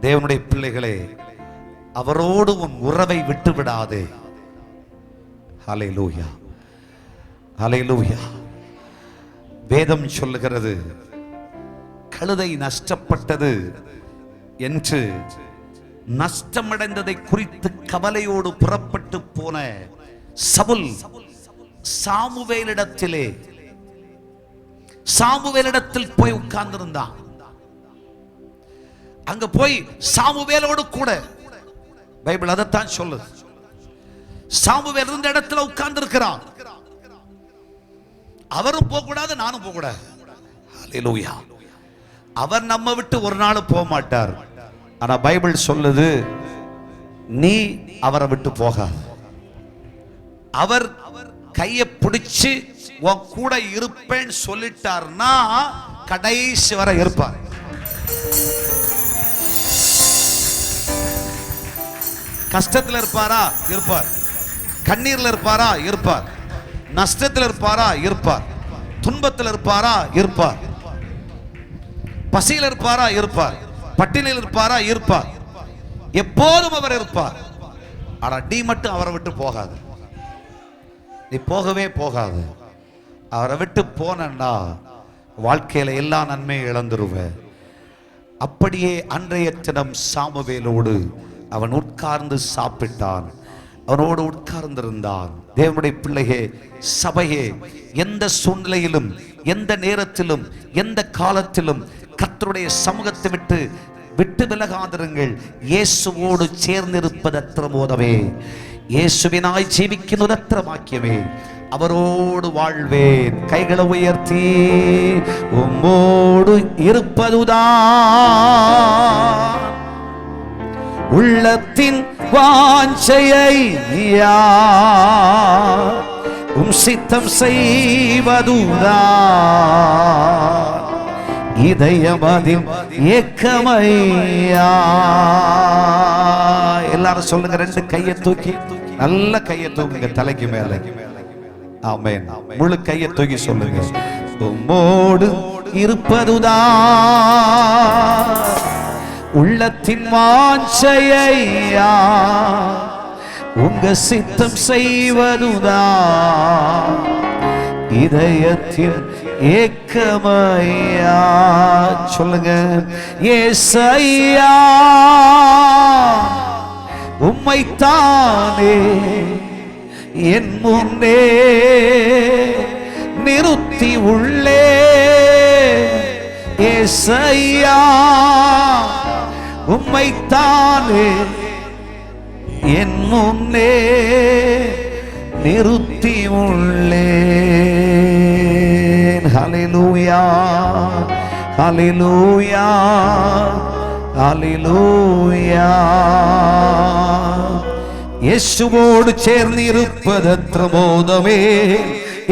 தேவனுடைய பிள்ளைகளே, அவரோடு உன் உறவை விட்டு விடாதே. ஹல்லேலூயா, ஹல்லேலூயா. வேதம் சொல்லுகிறது, கழுதை நஷ்டப்பட்டது என்று நஷ்டமடைந்ததை குறித்து கவலையோடு புறப்பட்டு போன சவுல் சாமுவேலிடத்தில் போய் உட்கார்ந்திருந்தான். அங்க போய் சாமுவேலோடு கூட பைபிள் அதைத்தான் சொல்லுது. சாமுவேல் இருந்த இடத்துல உட்கார்ந்து இருக்கிறான். அவரும் போக கூடாது, நானும் போக கூடாது. ஹல்லேலூயா. அவர் நம்ம விட்டு ஒரு நாள் போக மாட்டார். ஆனா பைபிள் சொல்லுது, நீ அவரை விட்டு போகாத. அவர் கையை பிடிச்சு உன் கூட இருப்பேன்னு சொல்லிட்டார்னா கடைசி வரை இருப்பார். கஷ்டத்தில் இருப்பாரா? இருப்பார். கண்ணீர்ல இருப்பாரா? இருப்பார். நஷ்டத்தில் இருப்பாரா? இருப்பார். துன்பத்தில் இருப்பாரா? இருப்பார். பசியில் இருப்பாரா? இருப்பார். பட்டினியில் இருப்பாரா? இருப்பார். எப்போதும் அவர் இருப்பார். ஆனா நீ மட்டும் அவரை விட்டு போகாது. நீ போகவே போகாது. அவரை விட்டு போனா வாழ்க்கையில எல்லா நன்மையும் இழந்துருவ. அப்படியே அன்றைய தினம் சாமுவேலோடு அவன் உட்கார்ந்து சாப்பிட்டான், அவனோடு உட்கார்ந்திருந்தான். தேவனுடைய பிள்ளையே, சபையே, எந்த சூழ்நிலையிலும், எந்த நேரத்திலும், எந்த காலத்திலும் கர்த்தருடைய சமூகத்தை விட்டு விலகாதிருங்கள். இயேசுவோடு சேர்ந்திருப்பது அத்திர மோதமே, இயேசுவினாய் ஜீவிக்கிறது அத்திர பாக்கியமே. அவரோடு வாழ்வேன். கைகளை உயர்த்தி உம்மோடு இருப்பதுதான் உள்ளத்தின் வாஞ்சையை, உம் சித்தம் செய்வதுதான் இதயமதில் ஏக்கமையா. எல்லாரும் சொல்லுங்க, ரெண்டு கையை தூக்கி, நல்ல கையை தூக்குங்க தலைக்கு மேல. ஆமென். முழு கையை தூக்கி சொல்லுங்க, உம்மோடு இருப்பதுதான் உள்ளத்தின் வாஞ்சையா உங்க சித்தம் செய்வதுதான் இதயத்தின் ஏக்கமையா. சொல்லுங்க. ஏசையா உம்மைத்தானே என் முன்னே நிறுத்தி உள்ளே. ஏசையா உம்மைத்தானே என் முன்னே நிறுத்தி உள்ளேன். ஹல்லேலூயா ஹல்லேலூயா ஹல்லேலூயா. യേശുവോട് ചേർന്നിരുപ്പതെത്ര ബോധമേ,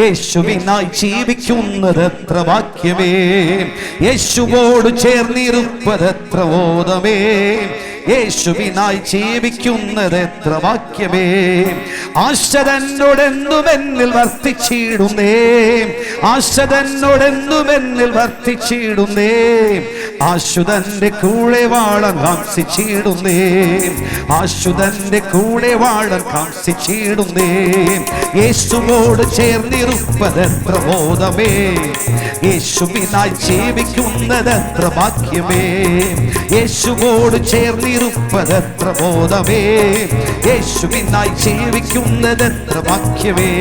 യേശുവിനായി ജീവിക്കുന്നതെത്ര വാക്യമേ. യേശുവോട് ചേർന്നിരുപ്പതെത്ര ബോധമേ, യേശുവിനായി ജീവിക്കുന്നതെത്ര വാക്യമേ. ആശ തന്നോടെന്നും എന്നിൽ വർത്തിച്ചിടുന്നേ, ആശ തന്നോടെന്നും എന്നിൽ വർത്തിച്ചിടുന്നേ. ആശുതന്റെ കൂടെ വാഴാൻ കാംക്ഷിച്ചിടുന്നേ, ആശുതന്റെ കൂടെ വാഴാൻ കാംക്ഷിച്ചിടുന്നേ. യേശുവോട് ചേർന്നിരുപ്പതെത്ര ബോധമേ, യേശുവിനായി ജീവിക്കുന്നതെത്ര ഭാഗ്യമേ. യേശുവോട് ചേർന്നിരുപ്പതെത്ര ബോധമേ, യേശുവിനായി ജീവിക്കുന്നതെത്ര ഭാഗ്യമേ.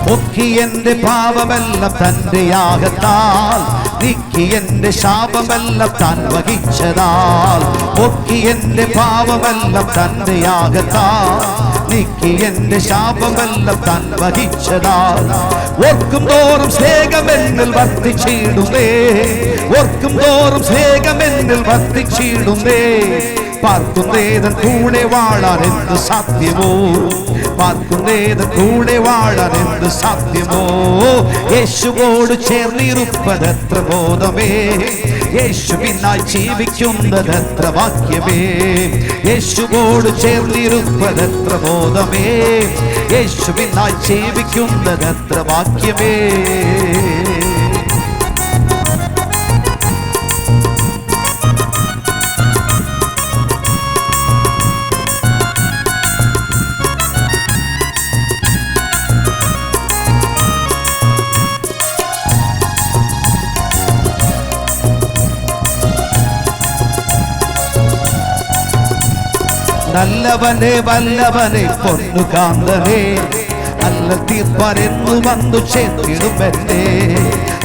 പൊക്കി എന്റെ പാപമെല്ലാം തന്റെ യാഗത്താൽ, നീക്കി എന്റെ ശാപമെല്ലാം താൻ വഹിച്ചതാൽ. പൊക്കി എന്റെ പാപമെല്ലാം തന്റെ യാഗത്താൽ, നീക്കി എന്റെ ശാപമെല്ലാം താൻ വഹിച്ചതാൽ. ഓർക്കും തോറും സ്നേഹമെന്നിൽ വർദ്ധിച്ചിടുന്നേ, ഓർക്കും തോറും സ്നേഹമെന്നിൽ വർദ്ധിച്ചിടുന്നേ. പാർക്കുന്നേതൻ കൂടെ വാഴാൻ എന്ത് സാധ്യമോ, പാർക്കുന്നേതൻ കൂടെ വാഴാൻ എന്ത് സാധ്യമോ. യേശുവോട് ചേർന്നിരുപ്പതെത്ര ബോധമേ, യേശുവിനായി ജീവിക്കുന്നതെത്ര വാക്യമേ. യേശുവോട് ചേർന്നിരുപ്പതെത്ര ബോധമേ, യേശുവിനായി ജീവിക്കുന്നതെത്ര വാക്യമേ. നല്ലവനെ വല്ലവനെ പൊന്നു കാന്തനെ, നല്ല തീർപ്പാരെന്നു വന്നു ചേർത്തിടുമെന്നെ.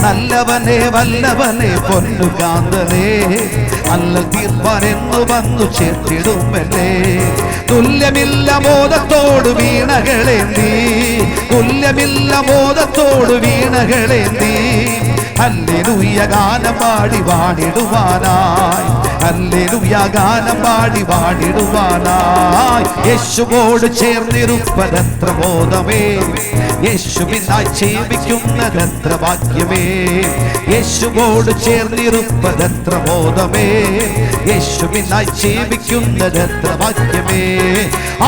നല്ലവനെ വല്ലവനെ പൊന്നു കാന്തനെ, നല്ല തീർപ്പാരെന്നു വന്നു ചേർത്തിടുമെന്നെ. തുല്യമില്ല മോദത്തോട് വീണകളേന്തി, തുല്യമില്ല മോദത്തോട് വീണകളേന്തി. ഹല്ലേലൂയ ഗാനം പാടി പാടിടുവാനായി, ഹല്ലേലൂയ ഗാനം പാടി പാടിടുവാനായി. യേശുവോട് ചേർന്നിരുപ്പതെത്ര ബോധമേ, യേശുവിനായി ജീവിക്കുന്നതെത്ര ഭാഗ്യമേ. യേശുവോട് ചേർന്നിരുപ്പതെത്ര ബോധമേ, യേശുവിനായി ജീവിക്കുന്നതെത്ര ഭാഗ്യമേ.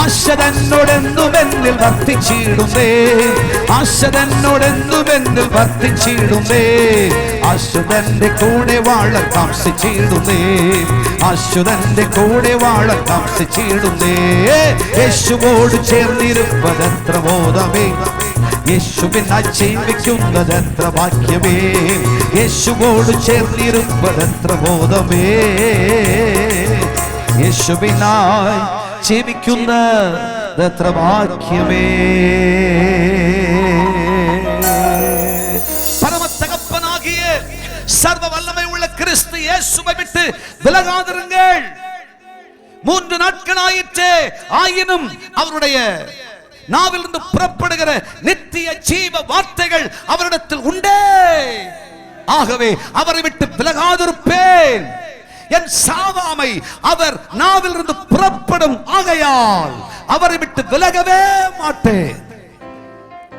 ആശ തന്നോടെന്നും എന്നിൽ വർദ്ധിച്ചിടുന്നേ, ആശ തന്നോടെന്നും എന്നിൽ വർദ്ധിച്ചിടുന്നേ. ആശുതന്റെ കൂടെ വാഴാൻ കാംക്ഷിച്ചിടുന്നേ, ആശുതന്റെ കൂടെ വാഴാൻ കാംക്ഷിച്ചിടുന്നേ. യേശുവോട് ചേർന്നിരുപ്പതെത്ര ബോധമേ, യേശുവിനായി ജീവിക്കുന്നതെത്ര ഭാഗ്യമേ. യേശുവോട് ചേർന്നിരുപ്പതെത്ര ബോധമേ, യേശുവിനായി ജീവിക്കുന്നതെത്ര ഭാഗ്യമേ. பரமத்தகப்பனாகிய சர்வ வல்லமை உள்ள கிறிஸ்து இயேசுவை விட்டு விலகாதிருங்கள். 3 நாட்கள் ஆயிற்றே, ஆயினும் அவருடைய நாவிலிருந்து புறப்படுகிற நித்திய ஜீவ வார்த்தைகள் அவரிடத்தில் உண்டே. ஆகவே அவரை விட்டு விலகாதிருப்பேன். என் சாவாமை அவர் நாவிலிருந்து புறப்படும். ஆகையால் அவரை விட்டு விலகவே மாட்டேன்.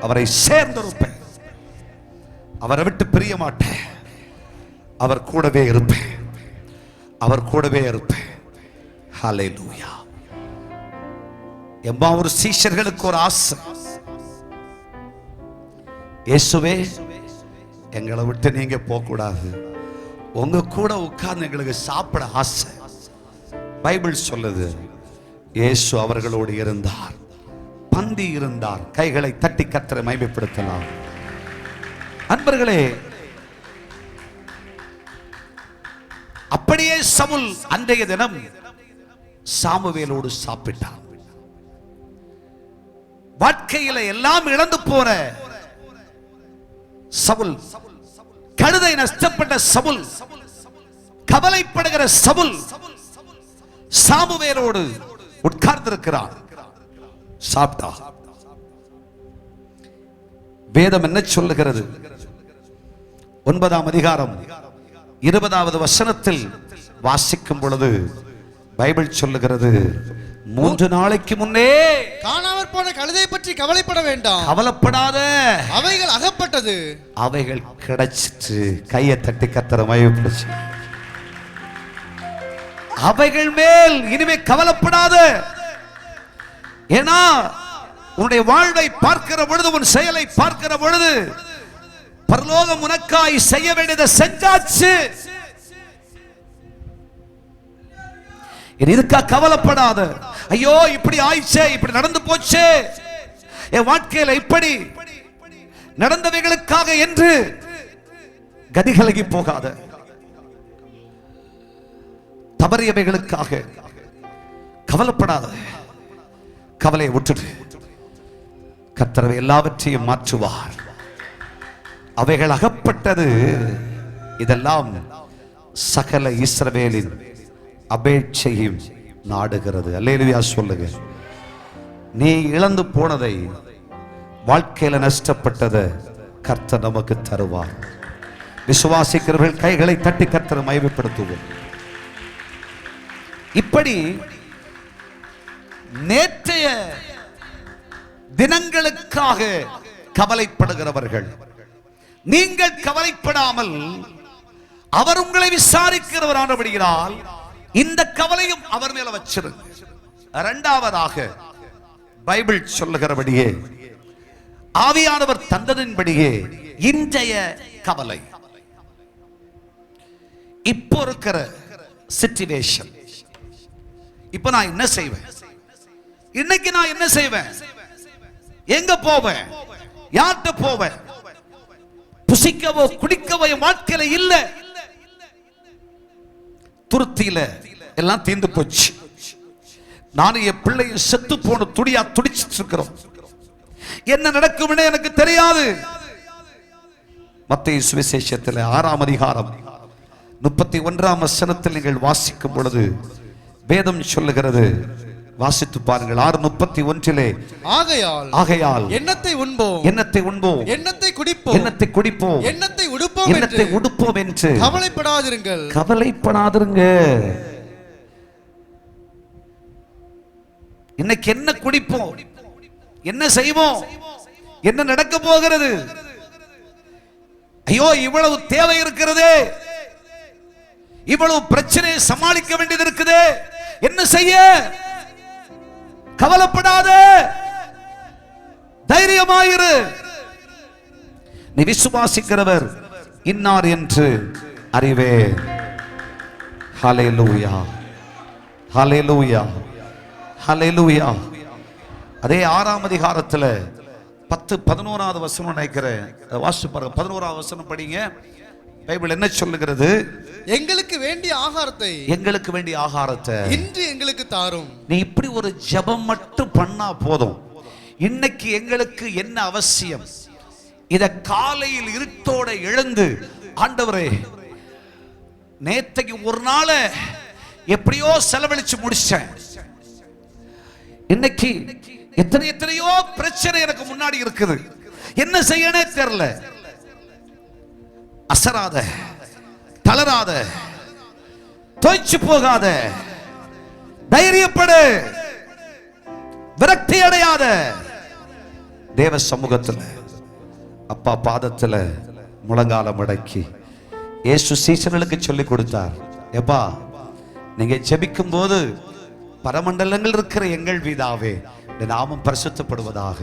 அவரை சேர்ந்திருப்பேன். அவரை விட்டு பிரிய மாட்டேன். அவர் கூடவே இருப்பேன். அவர் கூடவே இருப்பேன். ஹல்லேலூயா. எம்மாவூர் சீஷர்களுக்கு ஒரு ஆசை. இயேசுவே, எங்களை விட்டு நீங்க போக கூடாது. உங்க கூட உட்கார்ந்து எங்களுக்கு சாப்பிட ஆசை. பைபிள் சொல்லுது, இயேசு அவர்களோடு இருந்தார், பந்தி இருந்தார். கைகளை தட்டி கர்த்தரை மகிமைப்படுத்தலாம். அன்பர்களே, அப்படியே சவுல் அன்றைய தினம் சாமுவேலோடு சாப்பிட்டார். வாழ்க்கையில எல்லாம் இழந்து போன சவுல், கழுதை நஷ்டப்பட்ட சவுல், கவலைப்படுகிற சவுல் சாமுவேலோடு உட்கார்ந்திருக்கிறார். சாப்பிட்டா. வேதம் என்ன சொல்லுகிறது? 9ஆம் அதிகாரம் 20வது வசனத்தில் வாசிக்கும் பொழுது பைபிள் சொல்லுகிறது, 3 நாளைக்கு முன்னே காணாமற் போன கழுதை பற்றி கவலைப்பட வேண்டாம். கவலைப்படாத, அவைகள் அகப்பட்டது, அவைகள் கிடைச்சிட்டு. கையை தட்டி கர்த்தரை மகிமைப்படுத்து. அவைகள் மேல் இனிமே கவலைப்படாத. ஏன்னா உன்னுடைய வாழ்வை பார்க்கிற பொழுது, உன் செயலை பார்க்கிற பொழுது, பரலோகம் உனக்காய் செய்ய வேண்டியதை செஞ்சாச்சு. இதுக்கா கவலைப்படாத. ஐயோ இப்படி ஆயிச்சே, இப்படி நடந்து போச்சே, என் வாழ்க்கையில இப்படி நடந்தவைகளுக்காக என்று கதிகலகி போகாத. தவறியவைகளுக்காக கவலைப்படாத. கவலையை விட்டுடு. கர்த்தர் எல்லாவற்றையும் மாற்றுவார். அவைகள் அகப்பட்டது. இதெல்லாம் சகல இஸ்ரவேலின் அபேட்சையும் நாடுகிறது. அல்லேலூயா சொல்லுங்க. நீ இழந்து போனதை, வாழ்க்கையில நஷ்டப்பட்டதை கர்த்தர் நமக்கு தருவார். விசுவாசிக்கிறவர்கள் கைகளை தட்டி கர்த்தரை மகிமைப்படுத்துவோம். இப்படி நேற்றைய தினங்களுக்காக கவலைப்படுகிறவர்கள், நீங்கள் கவலைப்படாமல் அவர் உங்களை விசாரிக்கிறவரானபடியால் இந்த கவலையும் அவர் மேல வச்சிருங்க. இரண்டாவதாக பைபிள் சொல்லுகிறபடியே, ஆவியானவர் தந்ததின்படியே இன்றைய கவலை, இப்போ இருக்கிற சிச்சுவேஷன், இப்ப நான் என்ன செய்வேன், இன்னைக்கு நான் என்ன செய்வேன், எங்க போவேன், யார்கிட்ட போவேன், புசிக்கவோ குடிக்கவோ என் வாழ்க்கையில இல்ல, துருத்தியில எல்லாம் தீர்ந்து போச்சு, நானும் என் பிள்ளையும் செத்து போன துடியா துடிச்சிட்டு இருக்கிறோம், என்ன நடக்கும்னு எனக்கு தெரியாது. மத்தேயு சுவிசேஷத்தில் 6ஆம் அதிகாரம் 31ஆம் வசனத்தில் நீங்கள் வாசிக்கும் பொழுது வேதம் சொல்லுகிறது, வாசித்து பாருங்கள். 6:31 ஆகையால் எண்ணத்தை உண்போம், எண்ணத்தை குடிப்போம், எண்ணத்தை உடுப்போம் என்று கவலைப்படாதிருங்க. இன்னைக்கு என்ன குடிப்போம், என்ன செய்வோம், என்ன நடக்க போகிறது, ஐயோ இவ்வளவு தேவை இருக்கிறதே, இவ்வளவு பிரச்சனையை சமாளிக்க வேண்டியது இருக்குதே, என்ன செய்ய? கவலைப்படாத, தைரியமாயிரு. நீ விசுவாசிக்கிறவர் இன்னார் என்று அறிவே. ஹல்லேலூயா, ஹல்லேலூயா, ஹல்லேலூயா. அதே 6ஆம் அதிகாரத்தில் 10-11வது வசனம் நினைக்கிறேன், வாசிச்சு பாருங்க. 11வது வசனம் படிங்க. பைபிள் என்ன சொல்லுகிறது? எங்களுக்கு வேண்டிய ஆகாரத்தை இன்று எங்களுக்கு தாரும். நீ இப்படி ஒரு ஜெபம் மட்டும் பண்ணா போதும். இன்னைக்கு எங்களுக்கு என்ன அவசியம், இத காலையில் இருட்டோட எழுந்து, ஆண்டவரே நேத்தைக்கு ஒரு நாள் எப்படியோ செலவழிச்சு முடிச்சேன், இன்னைக்கு எத்தனையோ பிரச்சனை எனக்கு முன்னாடி இருக்குது, என்ன செய்யனே தெரியல. அசராத, தளராத, தோய்ச்சு போகாத, தைரியப்படு, விரக்தி அடையாத. தேவ சமூகத்தில் அப்பா பாதத்தில் முழங்கால மடக்கி இயேசு சீசர்களுக்கு சொல்லி கொடுத்தார், எப்பா நீங்க ஜெபிக்கும் போது பரமண்டலங்கள் இருக்கிற எங்கள் பிதாவே நாமம் பரிசுத்தப்படுவதாக,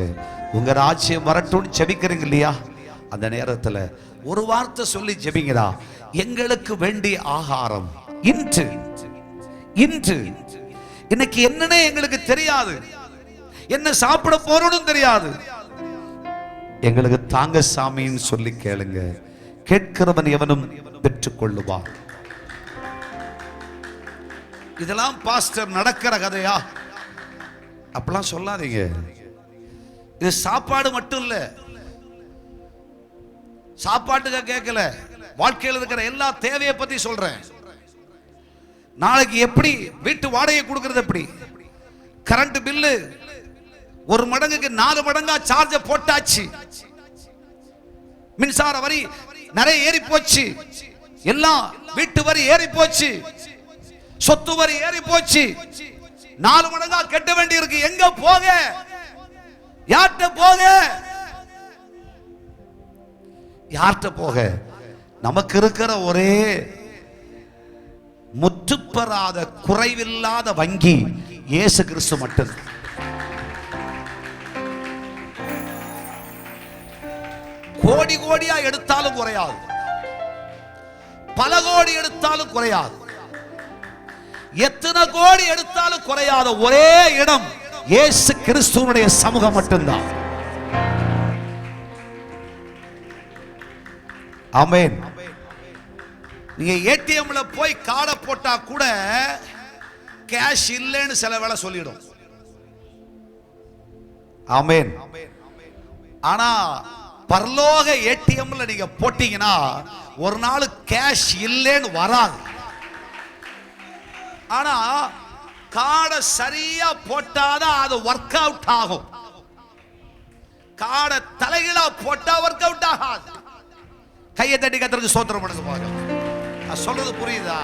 உங்க ராஜ்யம் வரட்டும் ஜெபிக்கிறீங்க இல்லையா? அந்த நேரத்தில் ஒரு வார்த்தை சொல்லி ஜெபிங்கடா. எங்களுக்கு வேண்டிய ஆகாரம் இன்று இன்று இன்னைக்கு என்னன்னே எங்களுக்கு தெரியாது, என்ன சாப்பிட போறோம்னு தெரியாது, எங்களுக்கு தாங்க சாமின்னு சொல்லி கேளுங்க. கேட்கிறவன் எவனும் பெற்றுக் கொள்ளுவான். இதெல்லாம் பாஸ்டர் நடக்கிற கதையா? அப்படிலாம் சொல்லாதீங்க. இது சாப்பாடு மட்டும் இல்ல, சாப்பாட்டுக்கு கேட்கல, வாழ்க்கையில் இருக்கிற எல்லா தேவையை பத்தி சொல்றேன். நாளைக்கு எப்படி வீட்டு வாடகை கொடுக்கிறது, எப்படி கரண்ட் பில்லு 1 மடங்குக்கு 4 மடங்கா சார்ஜ போட்டாச்சு, மின்சார வரி நிறைய ஏறி போச்சு, எல்லாம் வீட்டு வரி ஏறி போச்சு, சொத்து வரி ஏறி போச்சு, 4 மடங்கா கட்ட வேண்டி இருக்கு. எங்க போக? யார்கிட்ட போக? யார்கிட்ட போக? நமக்கு இருக்கிற ஒரே முற்றுப்பெறாத குறைவில்லாத வங்கி இயேசு கிறிஸ்து மட்டும். கோடி கோடியா எடுத்தாலும் குறையாது, பல கோடி எடுத்தாலும் குறையாது, எத்தனை கோடி எடுத்தாலும் குறையாத ஒரே இடம் இயேசு கிறிஸ்துவினுடைய சமூகம் மட்டும்தான். ஆமென். நீங்க ஏடிஎம்ல போய் கார்டை போட்டா கூட கேஷ் இல்லைன்னு சில வேளை சொல்லிடும். ஆமென். ஆனா பரலோக ஏடிஎம்ல நீங்க போட்டீங்கன்னா ஒரு நாள் கேஷ் இல்லைன்னு வராது. ஆனா கார்டை சரியா போட்டாதான் அது ஒர்க் அவுட் ஆகும். கார்டை தலைகீழா போட்டா ஒர்க் அவுட் ஆகாது. கையை தட்டி கர்த்தருக்கு ஸ்தோத்திரம் பண்ணுங்க பாருங்க. நான் சொல்றது புரியுதா?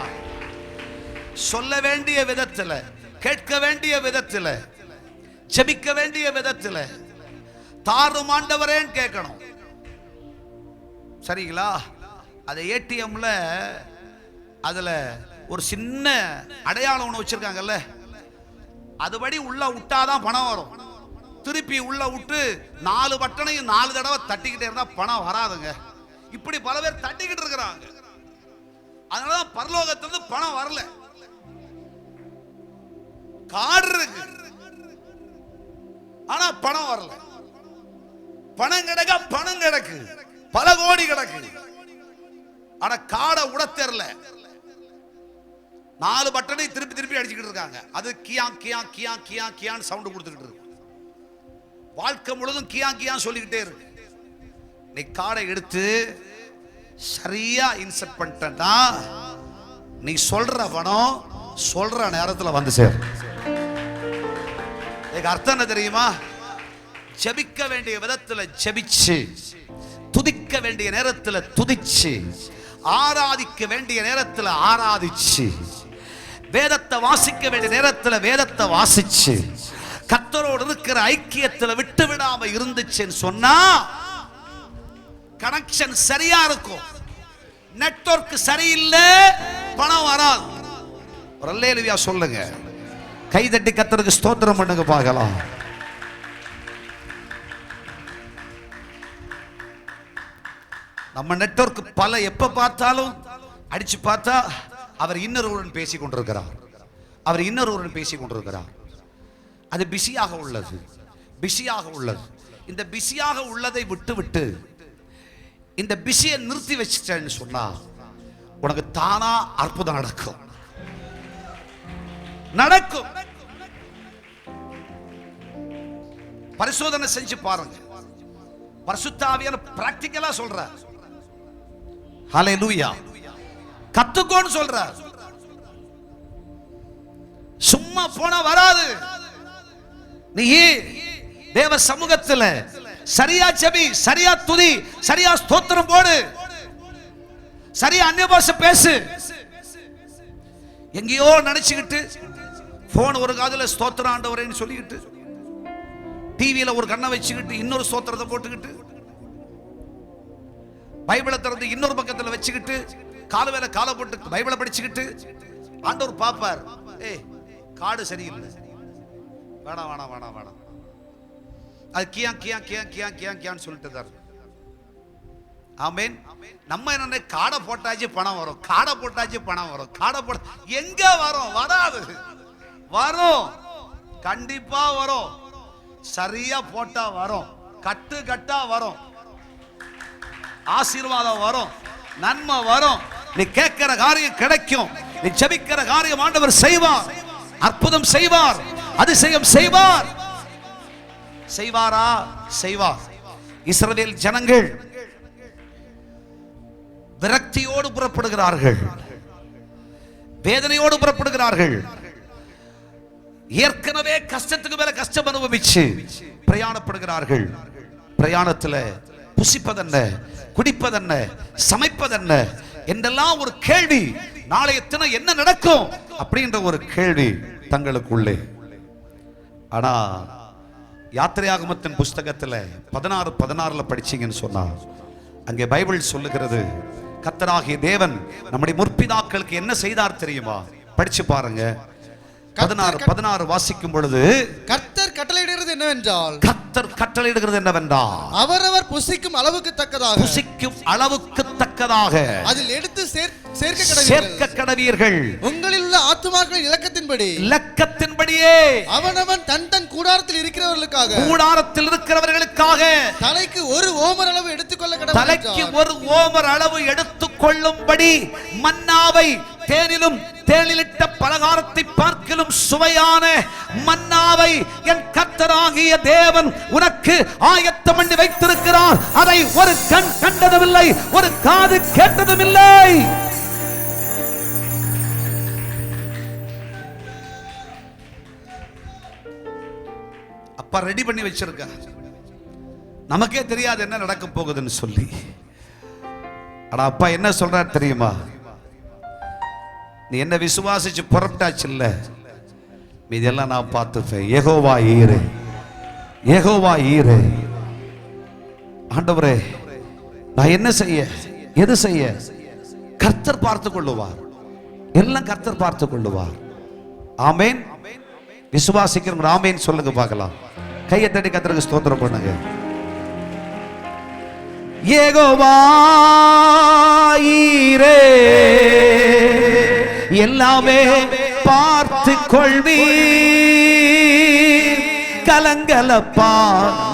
சொல்ல வேண்டிய விதத்துல, கேட்க வேண்டிய விதத்துல, ஜெபிக்க வேண்டிய விதத்துல தாரும் ஆண்டவரேன்னு கேட்கணும். சரிங்களா? அது ஏடிஎம்ல அதுல ஒரு சின்ன அடையாளம் ஒன்று வச்சிருக்காங்கல்ல, அதுபடி உள்ள விட்டாதான் பணம் வரும். திருப்பி உள்ள விட்டு 4 பட்டனையும் 4 தடவை தட்டிக்கிட்டே இருந்தா பணம் வராதுங்க. இப்படி பல பேர் தட்டிக்கிட்டு இருக்கிறாங்க. அதனாலதான் பரலோகத்திலிருந்து பணம் வரல. கார்டு இருக்கு, ஆனா பணம் வரல. பணம் கிடக்க, பணம் கிடக்கு, பல கோடி கிடக்கு, ஆனா காடை உட தெரியல. 4 பட்டனை திருப்பி திருப்பி அடிச்சுக்கிட்டு இருக்காங்க. அது கியா கியா கியா கியா கியான்னு சவுண்ட் கொடுத்துக்கிட்டு இருக்கு. வாழ்க்கை முழுதும் கியா கியா சொல்லிக்கிட்டே இருக்கு. நீ காடை எடுத்து சரியா இன்செர்ட் பண்ணிட்டா நீ சொல்ற பணம் சொல்ற நேரத்தில் வந்து சேரும். அர்த்தம் என்ன தெரியுமா? ஜெபிக்க வேண்டிய விதத்தில் ஜெபிச்சு, துதிக்க வேண்டிய நேரத்தில் துதிச்சு, ஆராதிக்க வேண்டிய நேரத்தில் ஆராதிச்சு, வேதத்தை வாசிக்க வேண்டிய நேரத்தில் வேதத்தை வாசிச்சு, கர்த்தரோடு இருக்கிற ஐக்கியத்தில் விட்டு விடாம இருந்துச்சுன்னு சொன்னா கனெக்ஷன் சரியா இருக்கும். நெட்வொர்க் சரியில்லை, பணம் வராது. ஒரு அல்லேலூயா சொல்லுங்க. கை தட்டி கர்த்தருக்கு ஸ்தோத்திரம் பண்ணுங்க பார்க்கலாம். நம்ம நெட்வொர்க் பல எப்ப பார்த்தாலும் அடிச்சு பார்த்தா அவர் இன்னொருவருடன் பேசிக் கொண்டிருக்கிறார், அவர் இன்னொருவருடன் பேசிக் கொண்டிருக்கிறார். அது பிஸியாக உள்ளது, பிஸியாக உள்ளது. இந்த பிஸியாக உள்ளதை விட்டு விட்டு இந்த பிஸியை நிறுத்தி வச்சிட்டேன்னு சொன்னா உனக்கு தானா அற்புதம் நடக்கும். நடக்கும். பரிசோதனை செஞ்சு பாருங்க. பரிசுத்த ஆவியானவர் பிராக்டிகலா சொல்றார். ஹல்லேலூயா. கத்துக்கோன்னு சொல்றார். சும்மா போனா வராது. நீ தேவ சமூகத்துல சரியா ஜெபி, சரியா துதி, சரியா ஸ்தோத்திரம் போடு. சரியா அந்நிய பாஷை பேசு. எங்கேயோ நினைச்சுக்கிட்டு போன் ஒரு காதுல ஸ்தோத்திரம் ஆண்டவரேன்னு சொல்லிக்கிட்டு, டிவியில ஒரு கண்ணை வச்சுக்கிட்டு இன்னொரு ஸ்தோத்திரத்தை போட்டுக்கிட்டு, பைபிளை திறந்து இன்னொரு பக்கத்துல வச்சுக்கிட்டு, கால வேலை காலை போட்டு பைபிளை படிச்சுக்கிட்டு ஆண்டவர் பாப்பார். ஏய் காடு சரியில்லை, வேணாம் வேணாம் வேணாம் வேணாம், அது கியா கியா கியா கியா கியா கியான்னு சொல்லிட்டு தான். ஆமென். நம்ம என்ன காடை போட்டாச்சு பணம் வரும், காடை போட்டாச்சு பணம் வரும், காடை போட எங்க வரும்? வராது. வரும், கண்டிப்பா வரும். சரியா போட்டா வரும், கட்டு கட்டா வரும், ஆசீர்வாதம் வரும், நன்மை வரும். நீ கேட்கிற காரியம் கிடைக்கும், நீ ஜெபிக்கிற காரியம் ஆண்டவர் செய்வார், அற்புதம் செய்வார், அதிசயம் செய்வார். செய்வாரா? செய்வார். இஸ்ரவேல் ஜனங்கள் விரக்தியோடு புறப்படுகிறார்கள், வேதனையோடு புறப்படுகிறார்கள். ஏற்கனவே கஷ்டத்துக்கு மேல கஷ்டம் அனுபவிச்சு பிரயாணப்படுகிறார்கள். பிரயாணத்துல புசிப்பதென்ன, குடிப்பதென்ன, சமைப்பதென்ன என்றெல்லாம் ஒரு கேள்வி. நாளைய தினம் என்ன நடக்கும் அப்படின்ற ஒரு கேள்வி தங்களுக்குள்ளே. ஆனா யாத்திரையாகமத்தின் புஸ்தகத்துல 16:16 படிச்சீங்கன்னு சொன்னா, அங்கே பைபிள் சொல்லுகிறது, கர்த்தராகிய தேவன் நம்முடைய முற்பிதாக்களுக்கு என்ன செய்தார் தெரியுமா? படிச்சு பாருங்க. 16:16 வாசிக்கும் பொழுது, கர்த்தர் கட்டளையிடுகிறது என்னவென்றால், கர்த்தர் கட்டளையிடுகிறது என்னவென்றால், அவரவர் புசிக்கும் அளவுக்கு தக்கதாக, புசிக்கும் அளவுக்கு தக்கதாக அதில் எடுத்து சேர்க்க கடவீர்கள். உங்களில் உள்ள ஆத்துமாக்களின் இலக்கத்தின்படியே அவனவன் தன் தன் கூடாரத்தில் இருக்கிறவர்களுக்காக தலைக்கு ஒரு ஓமர் அளவு எடுத்துக்கொள்ள கடவீர்கள். தலைக்கு ஒரு ஓமர் அளவு எடுத்துக்கொள்ளும்படி மன்னாவை, தேனிலும் தேனிலிட்ட பலகாரத்தை பார்க்கிலும் சுவையான மன்னாவை என் கர்த்தராகிய தேவன் உனக்கு ஆயத்தம் பண்ணி வைத்திருக்கிறார். அதை ஒரு கண் கண்டதுமில்லை, ஒரு காது கேட்டதுமில்லை. அப்பா ரெடி பண்ணி வச்சிருக்க, நமக்கே தெரியாது என்ன நடக்க போகுதுன்னு சொல்லி. ஆனா அப்பா என்ன சொல்றார் தெரியுமா? நீ என்ன விசுவாசிச்சு புறப்பட்டாச்சு இல்ல, இதெல்லாம் நான் பார்த்துப்பேன். யெகோவா ஈரே, யெகோவா ஈரே. ஆண்டவரே நான் என்ன செய்ய, எது செய்ய? கர்த்தர் பார்த்துக் கொள்ளுவார், எல்லாம் கர்த்தர் பார்த்துக் கொள்ளுவார். ஆமென். விசுவாசிக்கிறவங்க ஆமென் சொல்லுங்க பார்க்கலாம். கையை தட்டி கர்த்தருக்கு ஸ்தோத்திரம் பண்ணுங்க. யெகோவா ஈரே, எல்லாமே பார்த்து கொள்வி. கலங்கலப்பா,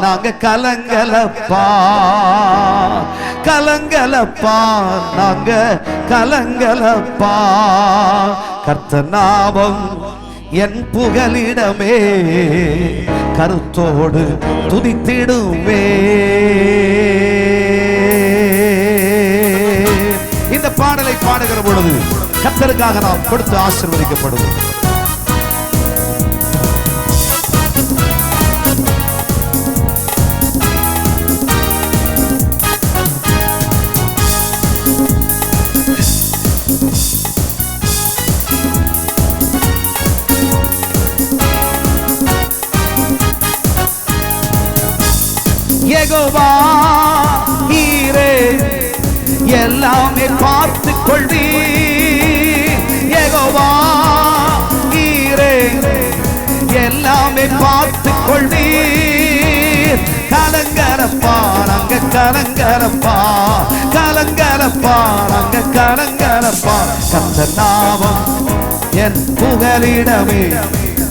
நாங்க கலங்கலப்பா, கலங்கலப்பா, நாங்க கலங்கலப்பா. கர்த்தர் நாமம் என் புகலிடமே, கருத்தோடு துதித்திடுவே. இந்த பாடலை பாடுகிற பொழுது கர்த்தருக்காக நாம் கொடுத்து ஆசீர்வதிக்கப்படுவோம். யெகோவா ஈரே, எல்லாமே பார்த்து கொள்வி. யெகோவா ஈரே, எல்லாமே பார்த்து கொள்வி. கலங்கரப்பா, நாங்க கலங்கரப்பா, கலங்கரப்பா, நாங்க கலங்கரப்பா. கர்த்தர் நாமம் என் புகலிடமே,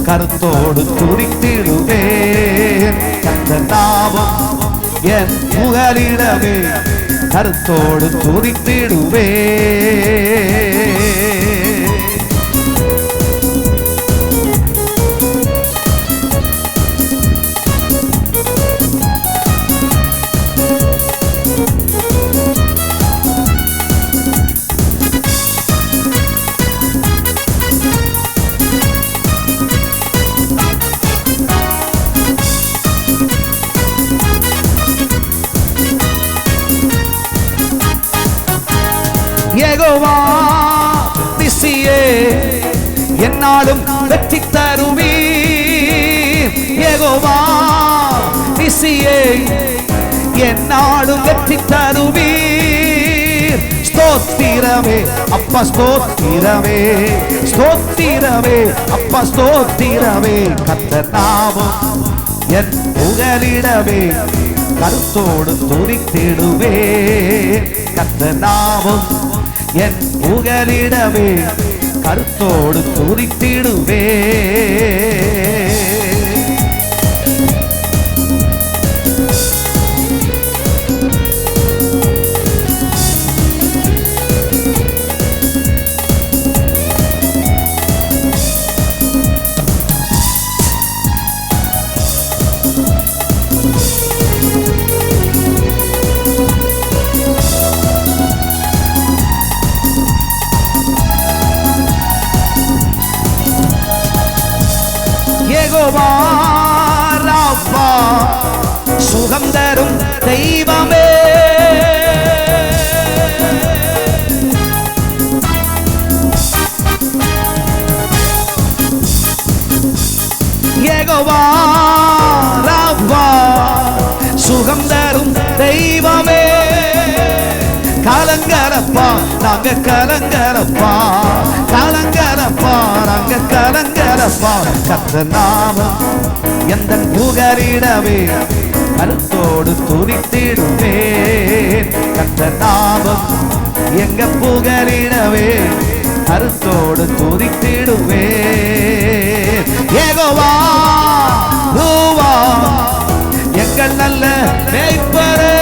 கருத்தோடு துதித்திடுவேன். கர்த்தர் நாமம் என் புகலிடமே, கருத்தோடு துதித்திடுவேன். என்னாலும் வெற்றி தருவீர். யெகோவா நிசியே என்னாலும் வெற்றி தருவீர். ஸ்தோத்திரமே அப்பா ஸ்தோத்திரமே, ஸ்தோத்திரமே அப்பா ஸ்தோத்திரமே. கர்த்தர் நாமம் என் புகலிடமே, கருத்தோடு துதித்திடுவே. கர்த்தர் நாமம் என் புகலிடமே, கருத்தோடு துதித்திடுவே. யெகோவா ராஃபா சுகம் தரும் தெய்வமே. யெகோவா ராஃபா சுகம் தரும் தெய்வமே. கலங்கரப்பா நாங்க கலங்கரப்பா, கலங்கரப்பா நாங்க கலங்கரப்பா. கர்த்தர் நாமம் எந்தன் புகலிடமே, கருத்தோடு துதித்திடுவே. கர்த்தர் நாமம் எங்க புகலிடமே, கருத்தோடு துதித்திடுவே. யெகோவா ரூவா எங்கள் நல்ல மேய்ப்பரே.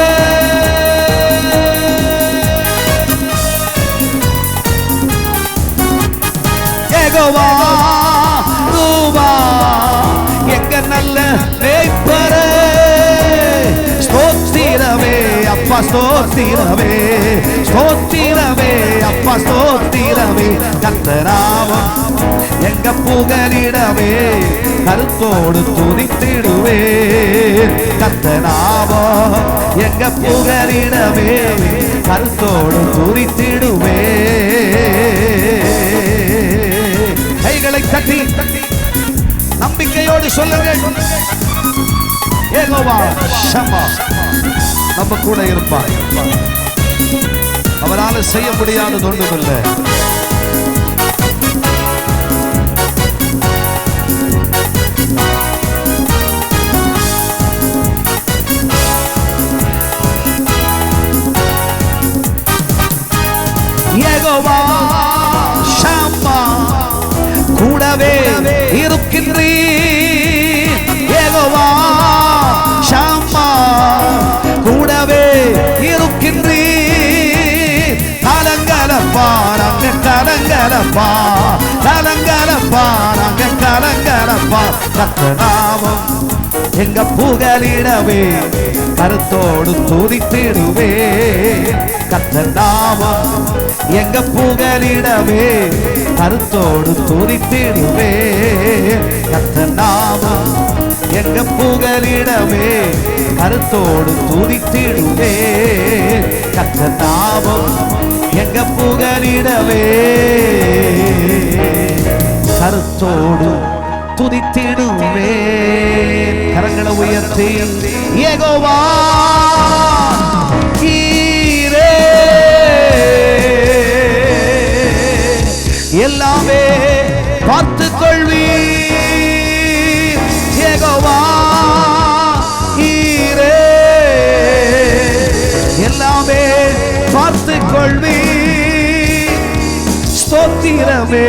யெகோவா ரூவா எங்க நல்ல மேய்ப்பரே. ஸ்தோத்திரமே அப்பா ஸ்தோத்திரமே, ஸ்தோத்திரமே அப்பா ஸ்தோத்திரமே. கர்த்தர் நாமம் எங்க புகலிடமே, கருத்தோடு துதித்திடுவே. கர்த்தர் நாமம் எங்க புகலிடமே, கருத்தோடு துதித்திடுவே. கைகளை தட்டி நம்பிக்கையோடு சொல்லுங்கள், யெகோவா ஷம்மா நம்ம கூட இருப்பார். அவரால் செய்ய முடியாதது ஒன்றுமில்லை. யெகோவா ஷம்மா கூடவே இருக்கின்றீர். யெகோவா ஷம்மா கூடவே இருக்கின்றீர். கலங்கலப்பா நாங்க கலங்கலப்பா, கலங்கலப்பா நாங்க கலங்கலப்பா. கர்த்தர் நாமம் எங்க புகலிடமே, கருத்தோடு துதித்திடுவே. கர்த்தர் நாமம் எங்க புகலிடமே, கருத்தோடு துதித்திடுவே. கர்த்தர் நாமம் எங்க புகலிடமே, கருத்தோடு துதித்திடுவே. கர்த்தர் நாமம் எங்க புகலிடமே, கருத்தோடு துதித்திடுவே. கரங்களை உயர்த்தி யெகோவா ஈரே எல்லாமே பார்த்து கொள்வீர். யெகோவா ஈரே எல்லாமே பார்த்து கொள்வீர். ஸ்தோத்திரமே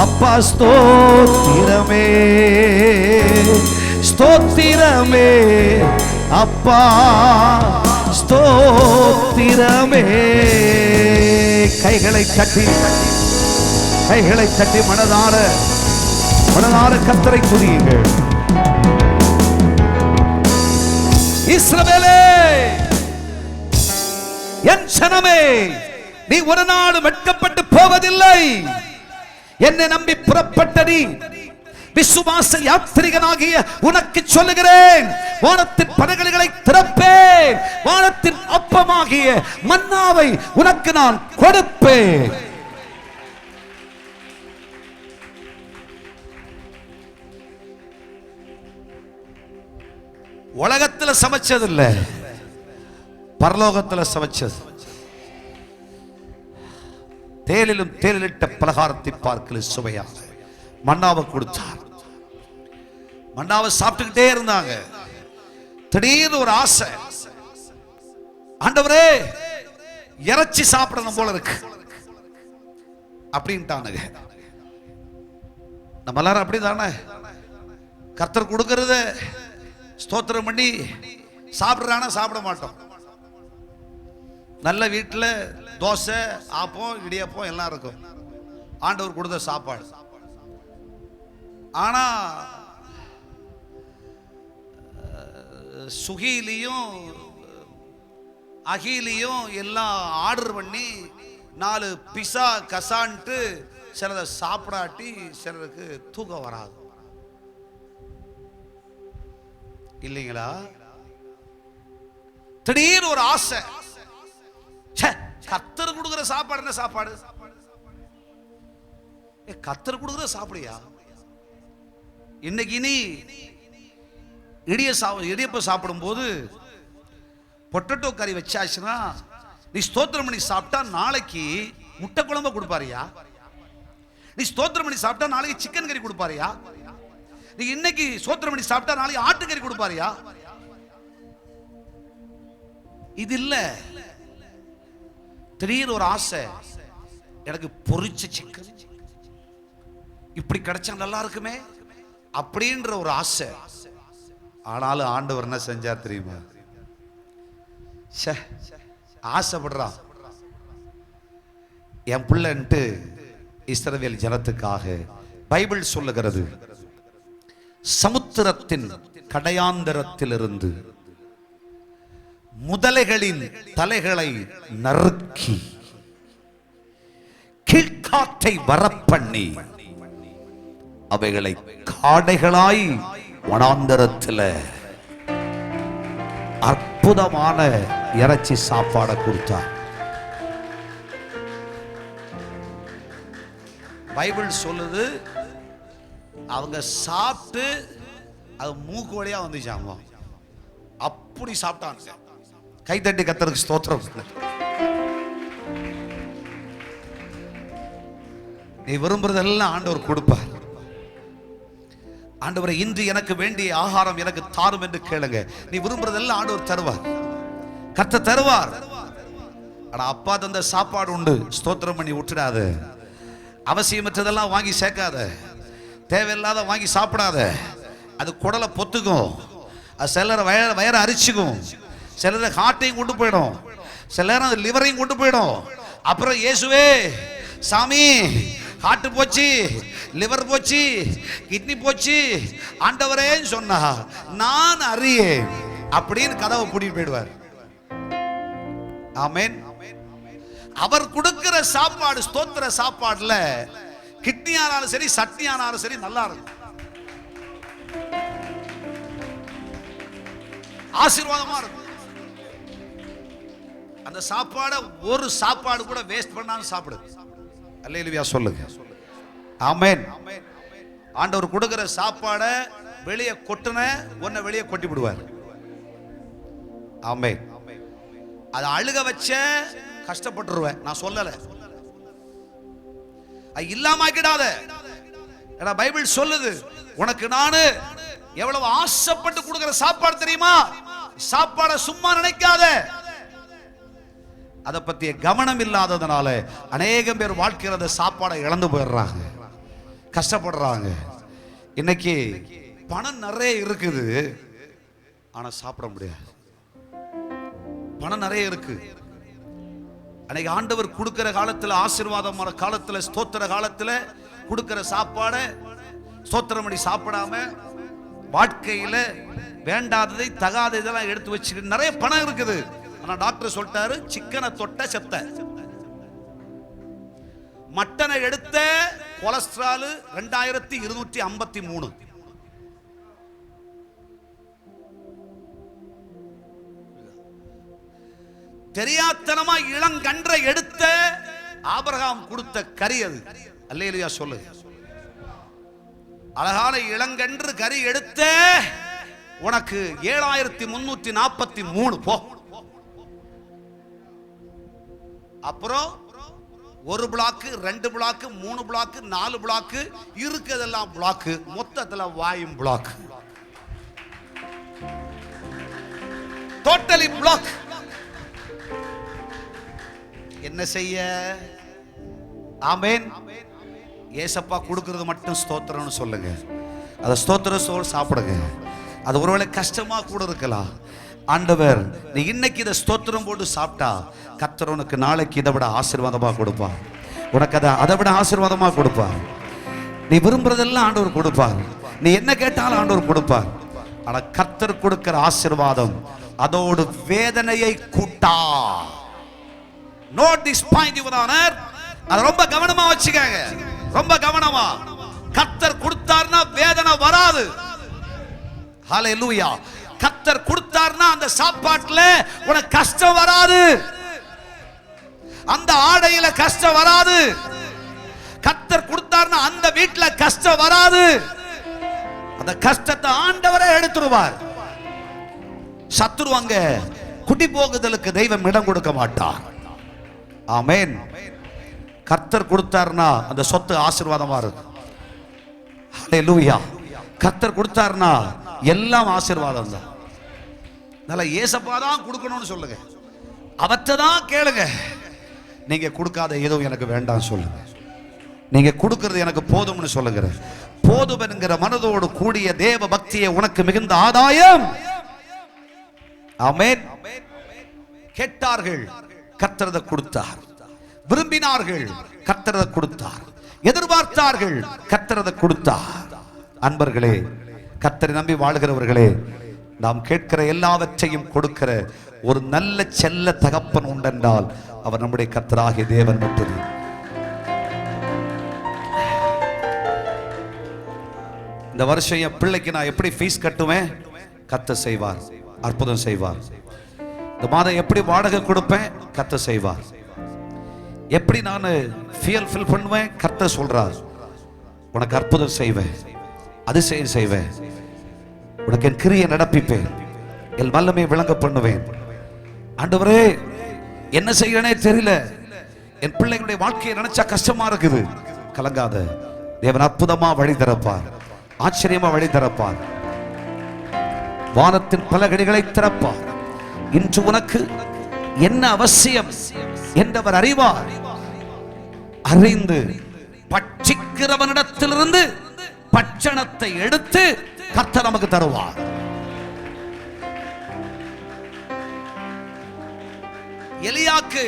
அப்பா ஸ்தோத்திரமே, ஸ்தோத்திரமே அப்பா ஸ்தோத்திரமே. கைகளை தட்டி, கைகளை தட்டி மனதார மனதார கர்த்தரை துதியுங்கள். இஸ்ரவேலே என் ஜனமே, நீ ஒரு நாள் வெட்கப்பட்டு போவதில்லை. என்னை நம்பி புறப்பட்ட நீ விசுவாச யாத்ரிகனாகிய உனக்கு சொல்லுகிறேன், வானத்தின் பலகைகளை திறப்பேன், வானத்தின் அப்பமாகிய மன்னாவை உனக்கு நான் கொடுப்பேன். சமைச்சது இல்ல, பரலோகத்துல சமைச்சது. தேனிலும் தேனிலிட்ட பலகாரத்தை பார்க்கல சுவையாக மன்னாவை கொடுத்தார். மன்னாவை சாப்பிட்டுக்கிட்டே இருந்தாங்க. திடீர்னு ஒரு ஆசை, ஆண்டவரே இறைச்சி சாப்பிடணும் போல இருக்கு அப்படின்ட்டானுங்க. நம்ம எல்லாரும் அப்படிதானே, கர்த்தர் கொடுக்கறத ஸ்தோத்திரம் பண்ணி சாப்பிடுறானா சாப்பிட மாட்டோம். நல்ல வீட்டில் தோசை, ஆப்பம், இடியப்பம் எல்லாம் இருக்கும், ஆண்டவர் கொடுத்த சாப்பாடு. ஆனா சுகிலையும் அகிலையும் எல்லாம் ஆர்டர் பண்ணி 4 பிஸா கசான்ட்டு சிலதை சாப்பிடாட்டி சிலருக்கு தூக்கம் வராது இல்லைங்களா? திடீர்னு ஒரு ஆசை, கர்த்தர் கொடுக்கிற சாப்பாடு என்ன சாப்பாடு? கர்த்தர் கொடுக்கிற சாப்பிடுயா. இன்னைக்கு நீ இடியப்ப சாப்பிடும் போது பொட்டேட்டோ கறி வச்சாச்சுன்னா நீ ஸ்தோத்திரம் பண்ணி சாப்பிட்டா நாளைக்கு முட்டை குழம்பு கொடுப்பாரியா? நீ ஸ்தோத்திரம் பண்ணி சாப்பிட்டா நாளைக்கு சிக்கன் கறி கொடுப்பாரியா? நீ இன்னைக்கு ஸ்தோத்திரம் பண்ணி சாப்பிட்டா நாளைக்கு ஆட்டுக்கறி கொடுப்பாரியா? இது இல்ல. திடீர்னு ஒரு ஆசை, எனக்கு பொரிச்ச சிக்கன் இப்படி கிடைச்சா நல்லா இருக்குமே அப்படின்ற ஒரு ஆசை. ஆனாலும் ஆண்டவர் என்ன செஞ்சார் தெரியுமா? ஆசைப்படுறா என் பிள்ளைன்ட்டு இஸ்ரவேல் ஜனத்துக்காக பைபிள் சொல்லுகிறது, சமுத்திரத்தின் கடையாந்தரத்திலிருந்து முதலைகளின் தலைகளை நறுக்கி கீழ்காற்றை வரப்பண்ணி அவைகளை காடைகளாய் வனாந்தரத்தில் அற்புதமான இறைச்சி சாப்பாடை கொடுத்தார். பைபிள் சொல்லுது, அவங்க சாப்பிட்டு அது மூக்கு வழியா வந்துச்சாங்க. அப்படி சாப்பிட்டாங்க. கைத்தட்டி கர்த்தருக்கு ஸ்தோத்திரம். நீ விரும்புறதெல்லாம் ஆண்டவர் கொடுப்பார். ஆண்டவரை இன்று எனக்கு வேண்டிய ஆகாரம் எனக்கு தாரும் என்று கேளுங்க. நீ விரும்புறதெல்லாம் ஆண்டவர் தருவார், கர்த்தர் தருவார். ஆனா அப்பா தந்த சாப்பாடு உண்டு, ஸ்தோத்திரம் பண்ணி விட்டுடாத. அவசியமற்றதெல்லாம் வாங்கி சேர்க்காத, தேவையில்லாத வாங்கி சாப்பிடாத. அது குடலை பொத்துக்கும், அது சிலரை வயரை அரிச்சுக்கும், சிலரை ஹார்ட்டையும் கொண்டு போயிடும், சில நேரம் அது லிவரையும் கொண்டு போயிடும். அப்புறம் இயேசுவே சாமி ஹார்ட் போச்சு, லிவர் போச்சு, கிட்னி போச்சு, ஆண்டவரேன்னு சொன்னா நான் அறியேன் அப்படின்னு கதவை பூட்டிட்டு போயிடுவார். ஆமென். அவர் கொடுக்கிற சாப்பாடு, ஸ்தோத்திர சாப்பாடுல கிட்னி ஆனாலும் சரி, சட்னி ஆனாலும் சரி நல்லா இருக்கும், ஆசீர்வாதமா இருக்கும். அந்த சாப்பாடை ஒரு சாப்பாடு கூட வேஸ்ட் பண்ணாம சாப்பிடு. அல்லேலூயா சொல்லுங்க. ஆமென். ஆண்டவர் கொடுக்கிற சாப்பாடை வெளியே கொட்டுன ஒன்ன வெளியே கொட்டி விடுவார். ஆமென். அது அழுக வச்ச கஷ்டப்பட்டுருவேன், நான் சொல்லல, அது இல்லாமக்கிடாத. ஏன்னா பைபிள் சொல்லுது, உனக்கு நானு எவ்வளவு ஆசைப்பட்டு கொடுக்கிற சாப்பாடு தெரியுமா? சாப்பாடை சும்மா நினைக்காத. அதை பத்திய கவனம் இல்லாததுனால அநேகம் பேர் வாழ்க்கையில சாப்பாடை இழந்து போயிடுறாங்க, கஷ்டப்படுறாங்க. இன்னைக்கு பணம் நிறைய இருக்குது, ஆனா சாப்பிட முடியாது. பணம் நிறைய இருக்கு. அன்னைக்கு ஆண்டவர் கொடுக்கிற காலத்துல, ஆசீர்வாதம் காலத்துல, ஸ்தோத்திர காலத்துல கொடுக்கிற சாப்பாடை ஸ்தோத்திரம் பண்ணி சாப்பிடாம வாழ்க்கையில வேண்டாததை தகாததெல்லாம் எடுத்து வச்சுக்கிட்டு நிறைய பணம் இருக்குது. ஆனா டாக்டர் சொல்லிட்டாரு, சிக்கனை தொட்ட செத்த, மட்டனை எடுத்த கொலஸ்ட்ரால் 2253. தெரியாத்தனமா இளங்கன்றை எடுத்த ஆபிரகாம் கொடுத்த கறி அது. அல்லேலூயா சொல்லு. அழகான இளங்கன்று கறி எடுத்த உனக்கு 7343 போ. அப்புறம் 1 பிளாக், 2 பிளாக், 3 பிளாக், 4 பிளாக் இருக்குதெல்லாம் பிளாக், மொத்தத்தில் வாயும் பிளாக், டோட்டலி பிளாக். என்ன செய்ய? ஆமென். ஏசப்பா கொடுக்கிறது மட்டும் ஸ்தோத்திரம்னு சொல்லுங்க. அதை ஸ்தோத்திர சோறு சாப்பிடுங்க. அது ஒருவேளை கஷ்டமா கூட இருக்கலாம். ஆண்டவர், நீ இன்னைக்கு இதை ஸ்தோத்திரம் போட்டு சாப்பிட்டா கர்த்தர் உனக்கு நாளைக்கு இதை விட ஆசீர்வாதமா கொடுப்பார். உனக்கு அதை விட ஆசீர்வாதமா கொடுப்பார். நீ விரும்புறதெல்லாம் ஆண்டவர் கொடுப்பார். நீ என்ன கேட்டாலும் ஆண்டவர் கொடுப்பார். ஆனா கர்த்தர் கொடுக்கிற ஆசீர்வாதம் அதோடு வேதனையை கூட்டா. Note this point, your honor. அது ரொம்ப கவனமா வச்சுக்கங்க, ரொம்ப கவனமா. கர்த்தர் கொடுத்தார்னா வேதனை வராது. ஹல்லேலூயா. கர்த்தர் கொடுத்தார்னா அந்த சாப்பாட்டுல உனக்கு கஷ்டம் வராது, அந்த ஆடையில கஷ்டம் வராது. கர்த்தர் கொடுத்தார்னா அந்த வீட்டுல கஷ்டம் வராது. அந்த கஷ்டத்தை ஆண்டவரே எடுத்துருவார். சத்துரு அங்க குடி போகுதலுக்கு தெய்வம் இடம் கொடுக்க மாட்டார். ஆமென். கர்த்தர் கொடுத்தார்னா அந்த சொத்து ஆசீர்வாதமா இருக்கும். ஹல்லேலூயா. கர்த்தர் கொடுத்தார்னா எல்லாம் ஆசீர்வாதம் தான். அதனால ஏசப்பா தான் கொடுக்கணும்னு சொல்லுங்க, அவற்றை தான் கேளுங்க. நீங்க கொடுக்காத எதுவும் எனக்கு வேண்டாம் சொல்லுங்க. நீங்க கொடுக்கிறது எனக்கு போதும்னு சொல்லுங்க. போதும் என்கிற மனதோடு கூடிய தேவ பக்தியை உனக்கு மிகுந்த ஆதாயம். ஆமென். கேட்டார்கள், கர்த்தர் கொடுத்தார். விரும்பினார்கள், கர்த்தர் கொடுத்தார். எதிர்பார்த்தார்கள், கர்த்தர் கொடுத்தார். அன்பர்களே, கர்த்தரை நம்பி வாழ்கிறவர்களே, நாம் கேட்கிற எல்லாவற்றையும் கொடுக்கிற ஒரு நல்ல செல்ல தகப்பன் உண்டென்றால் அவர் நம்முடைய கர்த்தராகிய தேவன் மட்டுமே. இந்த வருஷம் என் பிள்ளைக்கு நான் எப்படி ஃபீஸ் கட்டுவேன்? கர்த்தர் செய்வார், அற்புதம் செய்வார். இந்த மாதம் எப்படி வாடகை கொடுப்பேன்? கர்த்தர் செய்வார். எப்படி நான் ஃபியல் ஃபில் பண்ணுவேன்? கர்த்தர் சொல்றார், உனக்கு அற்புதம் செய்வேன், அதிசயம் செய்வேன், உனக்கு என் கிரியை நடப்பிப்பேன், என் வல்லமை விளங்க பண்ணுவேன். ஆண்டவரே, என்ன செய்யறனே தெரியல, என் பிள்ளைகளுடைய வாழ்க்கையை நினைச்சா கஷ்டமா இருக்குது. கலங்காத, தேவன் அற்புதமா வழி திறப்பார், ஆச்சரியமா வழி திறப்பார். வானத்தின் பல கடிகளை திறப்பார். இன்று உனக்கு என்ன அவசியம் என்றவர் அறிவார். அறிந்து பட்சிக்கிறவனிடத்திலிருந்து பட்சணத்தை எடுத்து கர்த்தர் நமக்கு தருவார். எலியாக்கு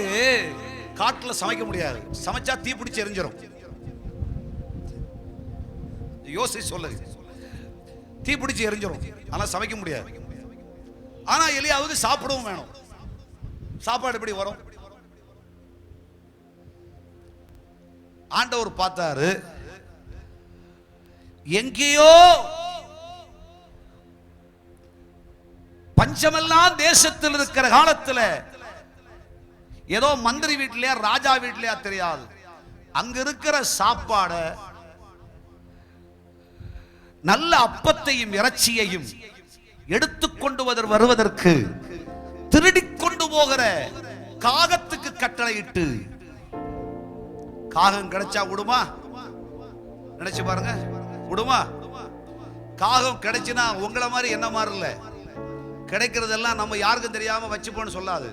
காட்டுல சமைக்க முடியாது, சமைச்சா தீ பிடிச்சு எரிஞ்சிடும். யோசி சொல்லு, தீ பிடிச்சு எரிஞ்சிடும், ஆனா சமைக்க முடியாது. ஆனா எலியாவுக்கு சாப்பிடவும் வேணும். சாப்பாடு எப்படி வரும்? ஆண்டவர் பார்த்தாரு, எங்கேயோ பஞ்சமெல்லாம் தேசத்தில் இருக்கிற காலத்துல ஏதோ மந்திரி வீட்டிலயா ராஜா வீட்டிலயா தெரியாது, அங்க இருக்கிற சாப்பாட நல்ல அப்பத்தையும் இறைச்சியையும் எடுத்துக்கொண்டு வருவதற்கு திருடிக் கொண்டு போகிற காகத்துக்கு கட்டளையிட்டு, காகம் கிடைச்சா விடுமா? நினைச்சு பாருங்க, விடுமா? காகம் கிடைச்சுனா உங்களை மாதிரி என்ன மாதிரி இல்ல, கிடைக்கிறதெல்லாம் நம்ம யாருக்கும் தெரியாம வச்சுப்போன்னு சொல்லாது.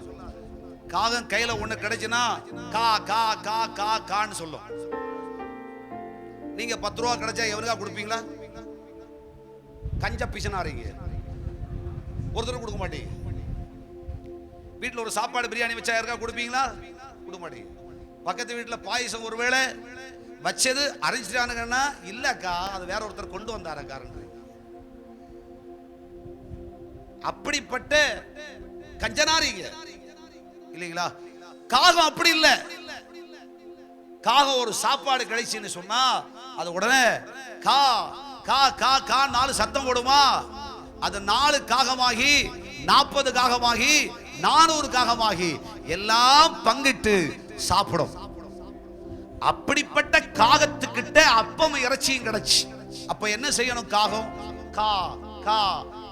காகம் கையில ஒண்ணு கிடைச்சுனா கா கா கா கா கான்னு சொல்லும். நீங்க 10 ரூபா கிடைச்சா எவருக்கா கொடுப்பீங்களா? கஞ்ச பிசனாரீங்க, ஒருத்தர் கொடுக்க மாட்டீங்க. வீட்டில் ஒரு சாப்பாடு பிரியாணி வச்சா யாருக்கா கொடுப்பீங்களா? கொடுக்க மாட்டீங்க. பக்கத்து வீட்டில் பாயசம் ஒருவேளை வச்சது அரைஞ்சிட்டானுங்கன்னா, இல்லக்கா அது வேற ஒருத்தர் கொண்டு வந்தாரக்காரன். அப்படிப்பட்ட கஞ்சனாரிங்க இல்லைங்களா? காகம் அப்படி இல்ல. காகம் ஒரு சாப்பாடு கிடைச்சுன்னு சொன்னா அது உடனே கா கா கா கா 4 சத்தம் போடுமா? அது 4 காகமாகி 40 காகமாகி 400 காகமாகி எல்லாம் பங்கிட்டு சாப்பிடும். அப்படிப்பட்ட காகத்துக்கிட்ட அப்பம் இறைச்சியும் கிடைச்சு. அப்ப என்ன செய்யணும்? காகம் கா கா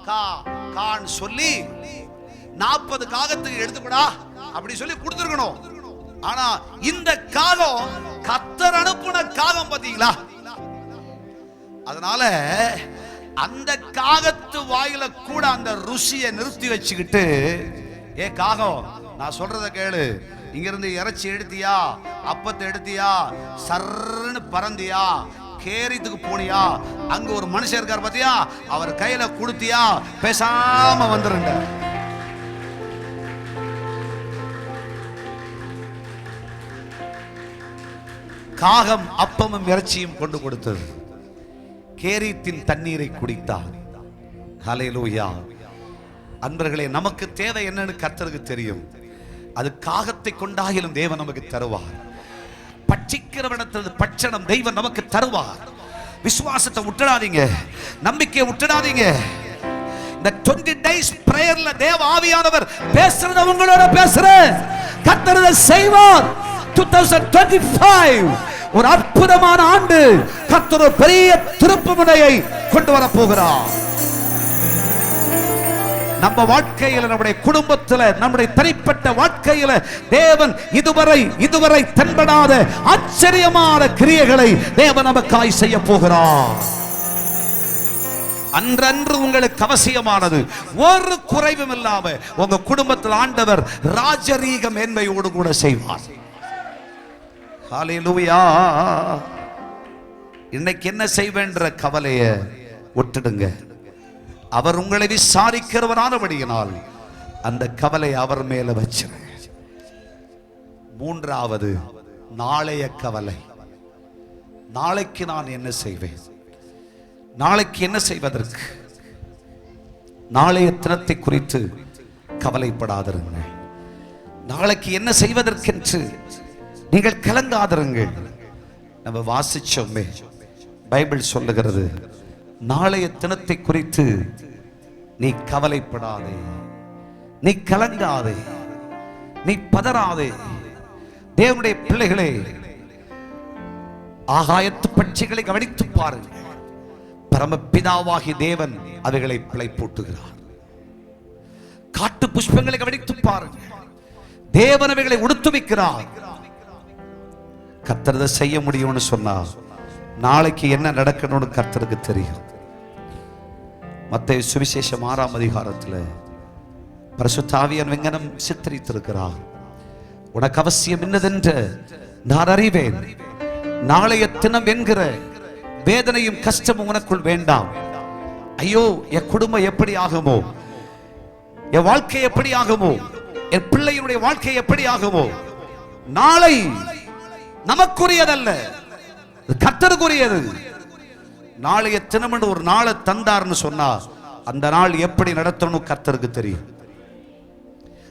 கா கான்னு சொல்லி 40 காகத்துக்கு எடுத்துக்கூடா அப்படி சொல்லி கொடுத்துருக்கணும். ஆனா இந்த காகம் கர்த்தர் அனுப்புன காகம் பாத்தீங்களா? அதனால அந்த காகத்து வாயில கூட அந்த ருசியை நிறுத்தி வச்சுக்கிட்டு, ஏ காகம் நான் சொல்றத கேளு, இங்க இருந்து இறைச்சி எடுத்தியா, அப்பத்தை எடுத்தியா, சர்ன்னு பறந்தியா, கேரித்துக்கு போனியா, அங்க ஒரு மனுஷன் இருக்கார் பாத்தியா, அவர் கையில கொடுத்தியா, பேசாம வந்துருங்க. காகம் அப்பமும் இறைச்சியும் கொண்டு கொடுத்தது, கேரித்தின் தண்ணீரை குடித்தார். ஹல்லேலூயா. அன்பர்களே, நமக்கு தேவை என்னன்னு கர்த்தருக்கு தெரியும். அது காகத்தை கொண்டாயிலும் தேவன் நமக்கு தருவார். பட்சிக்கிறவனது பட்சணம் தெய்வம் நமக்கு தருவார். விசுவாசத்தை விட்டுடாதீங்க, நம்பிக்கையை விட்டுடாதீங்க. இந்த 20 days பிரேயர்ல தேவ ஆவியானவர் பேசுறது உங்களோட பேசுற கர்த்தர் செய்வார். 2025 ஒரு அற்புதமான ஆண்டு. கர்த்தர் ஒரு பெரிய திருப்புமுனையை கொண்டு வர போகிறார். நம்ம வாழ்க்கையில, நம்முடைய குடும்பத்துல, நம்முடைய தனிப்பட்ட வாழ்க்கையில தேவன் இதுவரை தென்படாத ஆச்சரியமான கிரியைகளை தேவன் நமக்காய் செய்ய போகிறார். அன்றன்று உங்களுக்கு அவசியமானது ஒரு குறைவும் இல்லாம உங்க குடும்பத்தில் ஆண்டவர் ராஜரீக மேன்மையோடு கூட செய்வார். ஹல்லேலூயா. இன்னைக்கு என்ன செய்வேன்ற கவலையை விட்டுடுங்க. அவர் உங்களை விசாரிக்கிறவரானபடியினால் அந்த கவலை அவர் மேல வச்சிரு. மூன்றாவது, நாளைய கவலை. நாளைக்கு நான் என்ன செய்வேன், நாளைக்கு என்ன செய்வதற்கு, நாளைய தினத்தை குறித்து கவலைப்படாதிருங்க. நாளைக்கு என்ன செய்வதற்கென்று நீங்கள் கலங்காதிருங்கள். நம்ம வாசிச்சோமே, பைபிள் சொல்லுகிறது, நாளைய தினத்தை குறித்து நீ கவலைப்படாதே, நீ கலங்காதே, நீ பதறாதே. தேவனுடைய பிள்ளைகளே, ஆகாயத்து பட்சிகளை கவனித்து பாருங்கள். பரமபிதாவாகி தேவன் அவைகளை பிழைப்பூட்டுகிறார். காட்டு புஷ்பங்களை கவனித்து பாருங்கள், தேவன் அவைகளை உடுத்துவிக்கிறார். கர்த்தர் செய்ய முடியும்னு சொன்னா நாளைக்கு என்ன நடக்கணும்னு கர்த்தருக்கு தெரியும். மத்தேயு சுவிசேஷம் 6ஆம் அதிகாரத்தில் பரிசுத்த ஆவியானவர் வெங்கனம் சித்தரித்திருக்கிறார். உனக்கு அவசியம் என்னதென்று நான் அறிவேன். நாளைய தினம் என்கிற வேதனையும் கஷ்டமும் உனக்குள் வேண்டாம். ஐயோ, என் குடும்பம் எப்படி ஆகுமோ, என் வாழ்க்கை எப்படி ஆகுமோ, என் பிள்ளையுடைய வாழ்க்கை எப்படி ஆகுமோ. நாளை நமக்குரியதல்ல, கர்த்தருக்குரியது. நாளைய தினம் ஒரு நாளை தந்தார்னு சொன்னா அந்த நாள் எப்படி நடத்தணும் கர்த்தருக்கு தெரியும்.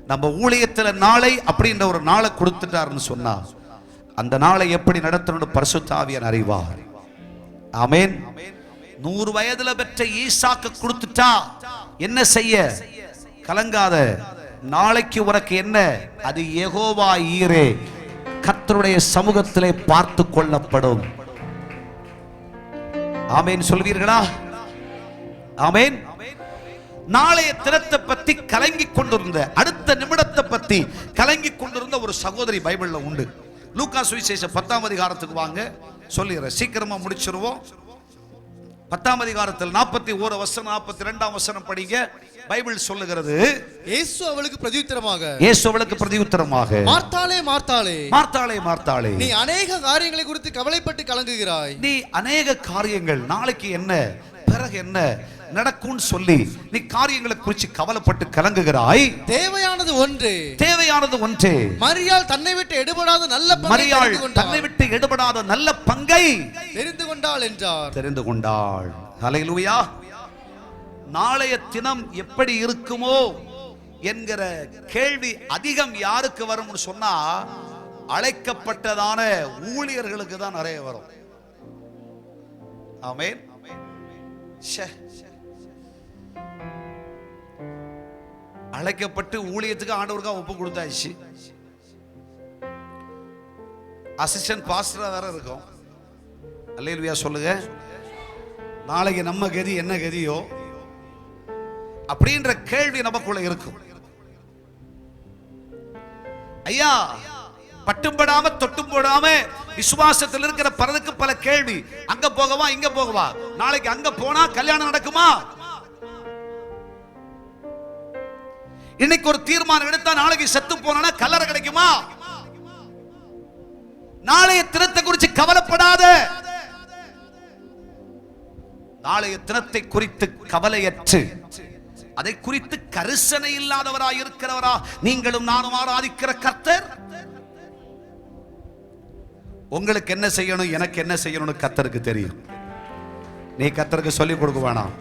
நம்ம ஊழியத்துல நாளை அப்படின்ற ஒரு நாளை கொடுத்துட்டாருன்னு சொன்னா அந்த நாளை எப்படி நடத்தணும் பரிசுத்த ஆவியானவர் அறிவார். ஆமென். 100 வயதுல பெற்ற ஈசாக்கு கொடுத்துட்டா என்ன செய்ய கலங்காத. நாளைக்கு உனக்கு என்ன, அது யெகோவா ஈரே, கர்த்தருடைய சமூகத்திலே பார்த்து கொள்ளப்படும். ஆமென் சொல்வீர்களா? ஆமென். நாளைய தினத்தை பத்தி கலங்கி கொண்டிருந்த, அடுத்த நிமிடத்தை பத்தி கலங்கி கொண்டிருந்த ஒரு சகோதரி பைபிள்ல உண்டு. லூக்கா சுவிசேஷம் 10ஆம் அதிகாரத்துக்கு வாங்க, சொல்லிடுறேன், சீக்கிரமா முடிச்சிருவோம். 10ஆம் அதிகாரத்தில் 41 வசனம் 42ஆம் வசனம் படிங்க. பைபிள் சொல்லுகிறது, இயேசு அவளுக்கு பிரதியுத்தரமாக, மார்த்தாளே மார்த்தாளே, மார்த்தாளே மார்த்தாளே, நீ அநேக காரியங்களை குறித்து கவலைப்பட்டு கலங்குகிறாய். நீ அநேக காரியங்கள், நாளைக்கு என்ன, பிறகு என்ன நடக்கும்னு சொல்லி நீ காரியங்களை குறித்து கவலைப்பட்டு கலங்குகிறாய். தேவையானது ஒன்றே, தேவையானது ஒன்றே. மரியாள் தன்னை விட்டு எடுபடாத நல்ல பங்கை தெரிந்து கொண்டாள் என்றார். தெரிந்து கொண்டாள். ஹல்லேலூயா. நாளைய தினம் எப்படி இருக்குமோ என்கிற கேள்வி அதிகம் யாருக்கு வரும்னு சொன்னா அழைக்கப்பட்டதான ஊழியர்களுக்கு தான் நிறைய வரும். ஆமென். அழைக்கப்பட்டு ஊழியத்துக்கு ஆண்டவருக்கா ஒப்பு கொடுத்தாச்சு. அசிஸ்டன்ட் பாஸ்டரா வேற இருக்கும். அல்லேலூயா சொல்லுங்க. நாளைக்கு நம்ம கதி என்ன கதியோ அப்படின்ற கேள்வி நமக்குள்ள இருக்கும். ஐயா, பட்டும் படாம தொட்டும் போடாம விசுவாசத்தில் இருக்கிற பலருக்கு பல கேள்வி. அங்க போகவா, இங்க போகவா, நாளைக்கு அங்க போனா கல்யாணம் நடக்குமா, இன்னைக்கு ஒரு தீர்மானம் எடுத்தா நாளைக்கு செத்து போனா கல்லறை கிடைக்குமா, நாளைய தினத்தை குறித்து கவலைப்படாத. நாளைய தினத்தை குறித்து கவலையற்று அதை குறித்து கரிசனை இல்லாதவராய் இருக்கிறவரா நீங்களும் நானும் ஆராதிக்கிற கர்த்தர். உங்களுக்கு என்ன செய்யணும், எனக்கு என்ன செய்யணும்னு கர்த்தருக்கு தெரியும். நீ கர்த்தருக்கு சொல்லிக் கொடுக்க வேணாம்.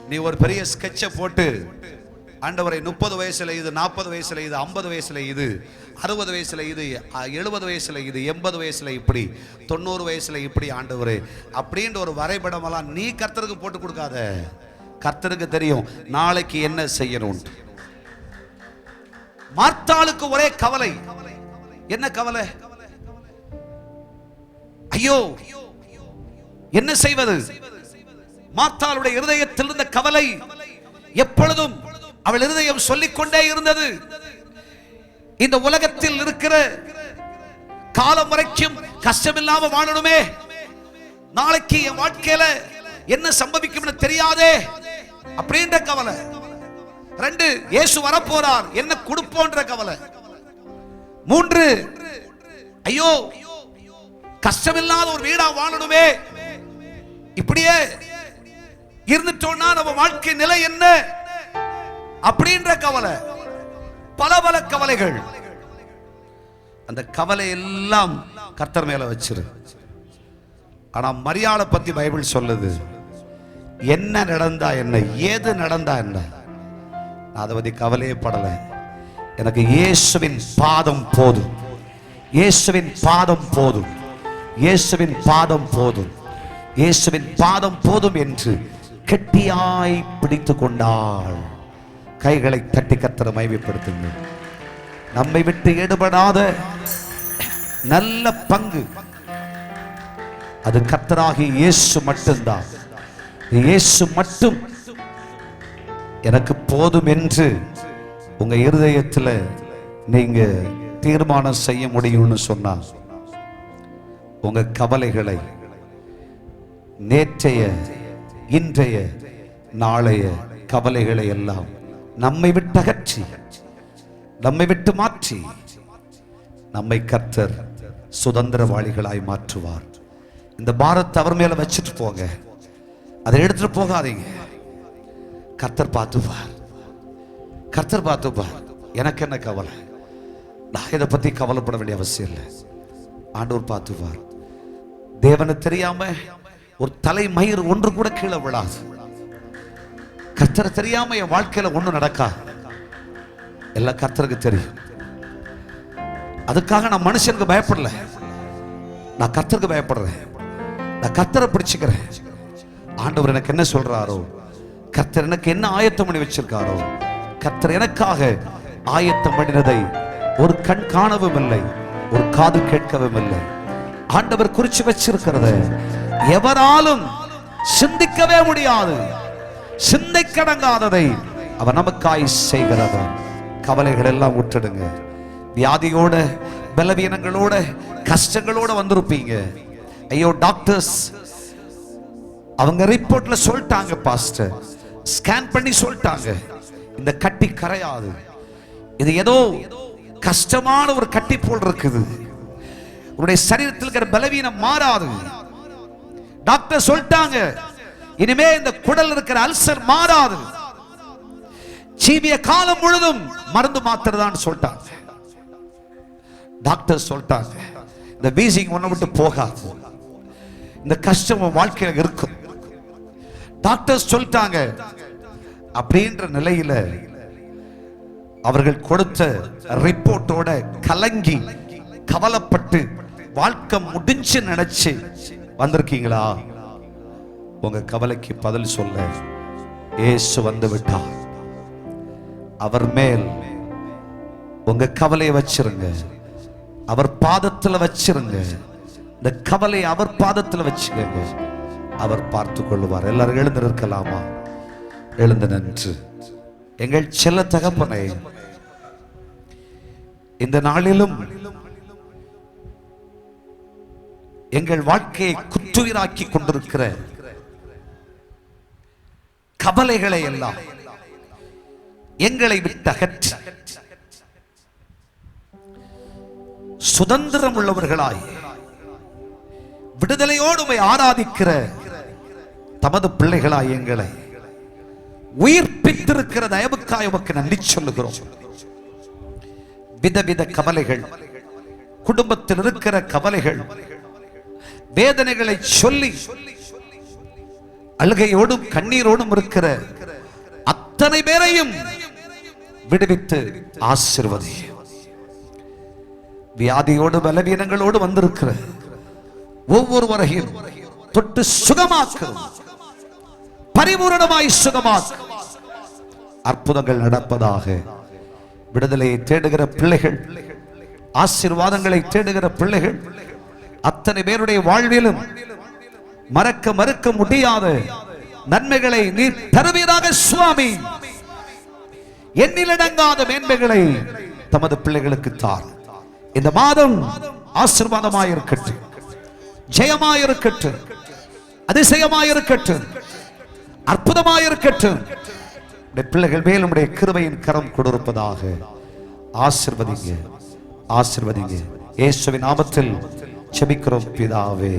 நீ ஒரு பெரிய ஸ்கெட்சை போட்டு ஆண்டவரை 30 வயசுல இது, 40 வயசுல இது, 50 வயசுல இது, 60 வயசுல இது, 70 வயசுல இது, 80 வயசுல இப்படி, 90 வயசுல இப்படி ஆண்டவரே அப்படின்ற ஒரு வரைபடம் எல்லாம் நீ கர்த்தருக்கு போட்டு கொடுக்காத. கர்த்தருக்கு தெரியும் நாளைக்கு என்ன செய்யணும். மார்த்தாளுக்கு ஒரே கவலை. என்ன கவலை? ஐயோ என்ன செய்வது? மார்த்தாளுடைய இருதயத்தில் இருந்த கவலை எப்பொழுதும் அவள் இருதயம் சொல்லிக்கொண்டே இருந்தது, இந்த உலகத்தில் இருக்கிற காலம் வரைக்கும் கஷ்டமில்லாம வாழணுமே, நாளைக்கு என் வாழ்க்கையில என்ன சம்பவிக்கும் தெரியாதே அப்படின்ற கவலை. 2, இயேசு வரப்போறார், என்ன கொடுப்போன்ற கவலை. 3, ஐயோ கஷ்டமில்லாத ஒரு வீடா வாழணுமே, இப்படியே இருந்துட்டோம்னா நம்ம வாழ்க்கை நிலை என்ன அப்படின்ற கவலை. பல பல கவலைகள். அந்த கவலை எல்லாம் கர்த்தர் மேல வச்சிரு. ஆனா மரியாளை பத்தி பைபிள் சொல்லுது, என்ன நடந்தா என்ன, ஏது நடந்தா என்ன, அதை பத்தி கவலையே படல. எனக்கு இயேசுவின் பாதம் போதும், இயேசுவின் பாதம் போதும், இயேசுவின் பாதம் போதும், இயேசுவின் பாதம் போதும் என்று கெட்டியாய் பிடித்து கொண்டாள். கைகளை தட்டி கர்த்தரை மகிமைப்படுத்துங்கள். நம்மை விட்டு எடுபடாத நல்ல பங்கு அது கர்த்தராகிய இயேசு மட்டும்தான். இயேசு மட்டும் எனக்கு போதும் என்று உங்க இருதயத்தில் நீங்க தீர்மானம் செய்ய முடியும்னு சொன்னா, உங்க கவலைகளை நேற்றைய இன்றைய நாளைய கவலைகளை எல்லாம் நம்மை விட்டு அகற்றி, நம்மை விட்டு மாற்றி, நம்மை கர்த்தர் சுதந்திரவாளிகளாய் மாற்றுவார். இந்த பாரத்தை அவர் மேல வச்சுட்டு போங்க, அதை எடுத்துட்டு போகாதீங்க. கர்த்தர் பார்த்துப்பார், கர்த்தர் பார்த்துப்பார். எனக்கு என்ன கவலை, நான் இதை பத்தி கவலைப்பட வேண்டிய அவசியம் இல்லை. ஆண்டவர் பார்த்துப்பார். தேவனை தெரியாம ஒரு தலை மயிர் ஒன்று கூட கீழே விழாது. கர்த்தரை தெரியாம என் வாழ்க்கையில ஒண்ணு நடக்கா, எல்லாம் கர்த்தருக்கு தெரியும். அதுக்காக நான் மனுஷனுக்கு பயப்படல, நான் கர்த்தருக்கு பயப்படுறேன். நான் கர்த்தரை பிடிச்சுக்கிறேன். ஆண்டவர் எனக்கு என்ன சொல்றாரோ, கர்த்தர் எனக்கு என்ன ஆயத்தம் பண்ணி வச்சிருக்காரோ, கர்த்தர் எனக்காக ஆயத்தம் பண்ணினதை ஒரு கண் காணவும் இல்லை, ஒரு காது கேட்கவும் இல்லை. ஆண்டவர் குறிச்சு வச்சிருக்கிறத எவராலும் சிந்திக்கவே முடியாது. சிந்தைக்கடங்காததை அவர் நமக்காய் செய்கிறவர். கவலைகள் எல்லாம் விட்டுடுங்க. வியாதியோட, பலவீனங்களோட, கஷ்டங்களோட வந்திருப்பீங்க. ஐயோ டாக்டர்ஸ் அவங்க ரிப்போர்ட்ல சொல்லிட்டாங்க, பாஸ்டர் ஸ்கேன் பண்ணி சொல்லிட்டாங்க, இந்த கட்டி கரையாது, இது ஏதோ கஷ்டமான ஒரு கட்டி போல் இருக்குது, உன்னுடைய சரீரத்தில் இருக்கிற பலவீனம் மாறாது. டாக்டர் சொல்லிட்டாங்க, இனிமே இந்த குடல் இருக்கிற அல்சர் மாறாது, ஜீவிய காலம் முழுதும் மருந்து மாத்திரதான் சொல்லிட்டாங்க. டாக்டர் சொல்லிட்டாங்க, இந்த வீசிங் ஒன்ன விட்டு போகாது, இந்த கஷ்டம் வாழ்க்கையில் இருக்கும். டாக்டர் சொல்லிட்டாங்க. அப்படின்ற நிலையில அவர்கள் கொடுத்த ரிப்போர்ட்டோட கலங்கி கவலைப்பட்டு வாழ்க்கை முடிஞ்சு நினைச்சு வந்திருக்கீங்களா? உங்க கவலைக்கு பதில் சொல்ல இயேசு வந்து விட்டார். அவர் மேல் உங்க கவலையை வச்சிருங்க, அவர் பாதத்துல வச்சிருங்க. இந்த கவலையை அவர் பாதத்துல வச்சுக்கங்க, அவர் பார்த்து கொள்ளுவார். எல்லாரும் எழுந்திருக்கலாமா? எழுந்து நின்று, எங்கள் செல்ல தகப்பனே, இந்த நாளிலும் எங்கள் வாழ்க்கையை குற்றுயிராக்கி கொண்டிருக்கிற கவலைகளை எல்லாம் எங்களை விட்டு அகற்றி சுதந்திரம் உள்ளவர்களாய் விடுதலையோடு ஆராதிக்கிற தமது பிள்ளைகளாய் எங்களை உயிர்ப்பித்திருக்கிற தயவுக்காய் உமக்கு நன்றி சொல்லுகிறோம். விதவித கவலைகள், குடும்பத்தில் இருக்கிற கவலைகள், வேதனைகளை சொல்லி அழுகையோடும் கண்ணீரோடும் இருக்கிற அத்தனை பேரையும் விடுவித்து ஆசீர்வதி. வியாதியோடு பலவீனங்களோடு வந்திருக்கிற ஒவ்வொருவரையும் தொட்டு சுகமாக்கும், பரிபூரணமாய் சுகமாக்கும். அற்புதங்கள் நடப்பதாக. விடுதலையை தேடுகிற பிள்ளைகள், ஆசீர்வாதங்களை தேடுகிற பிள்ளைகள் அத்தனை பேருடைய வாழ்விலும் மறக்க முடியாத நன்மைகளை நீர் தருவீராக சுவாமி. எண்ணிலடங்காத மேன்மைகளை தமது பிள்ளைகளுக்கு தார். இந்த மாதம் ஆசீர்வாதமாயிருக்கட்டும், ஜெயமாயிருக்கட்டும், அதிசயமாயிருக்கட்டும், அற்புதமாயிருக்கட்டும். பிள்ளைகள் மேல் உம்முடைய கிருபையின் கரம் கொடுப்பதாக. ஆசீர்வதிங்க, ஆசீர்வதிங்க. இயேசுவின் நாமத்தில் ஜெபிக்கிறோம் பிதாவே.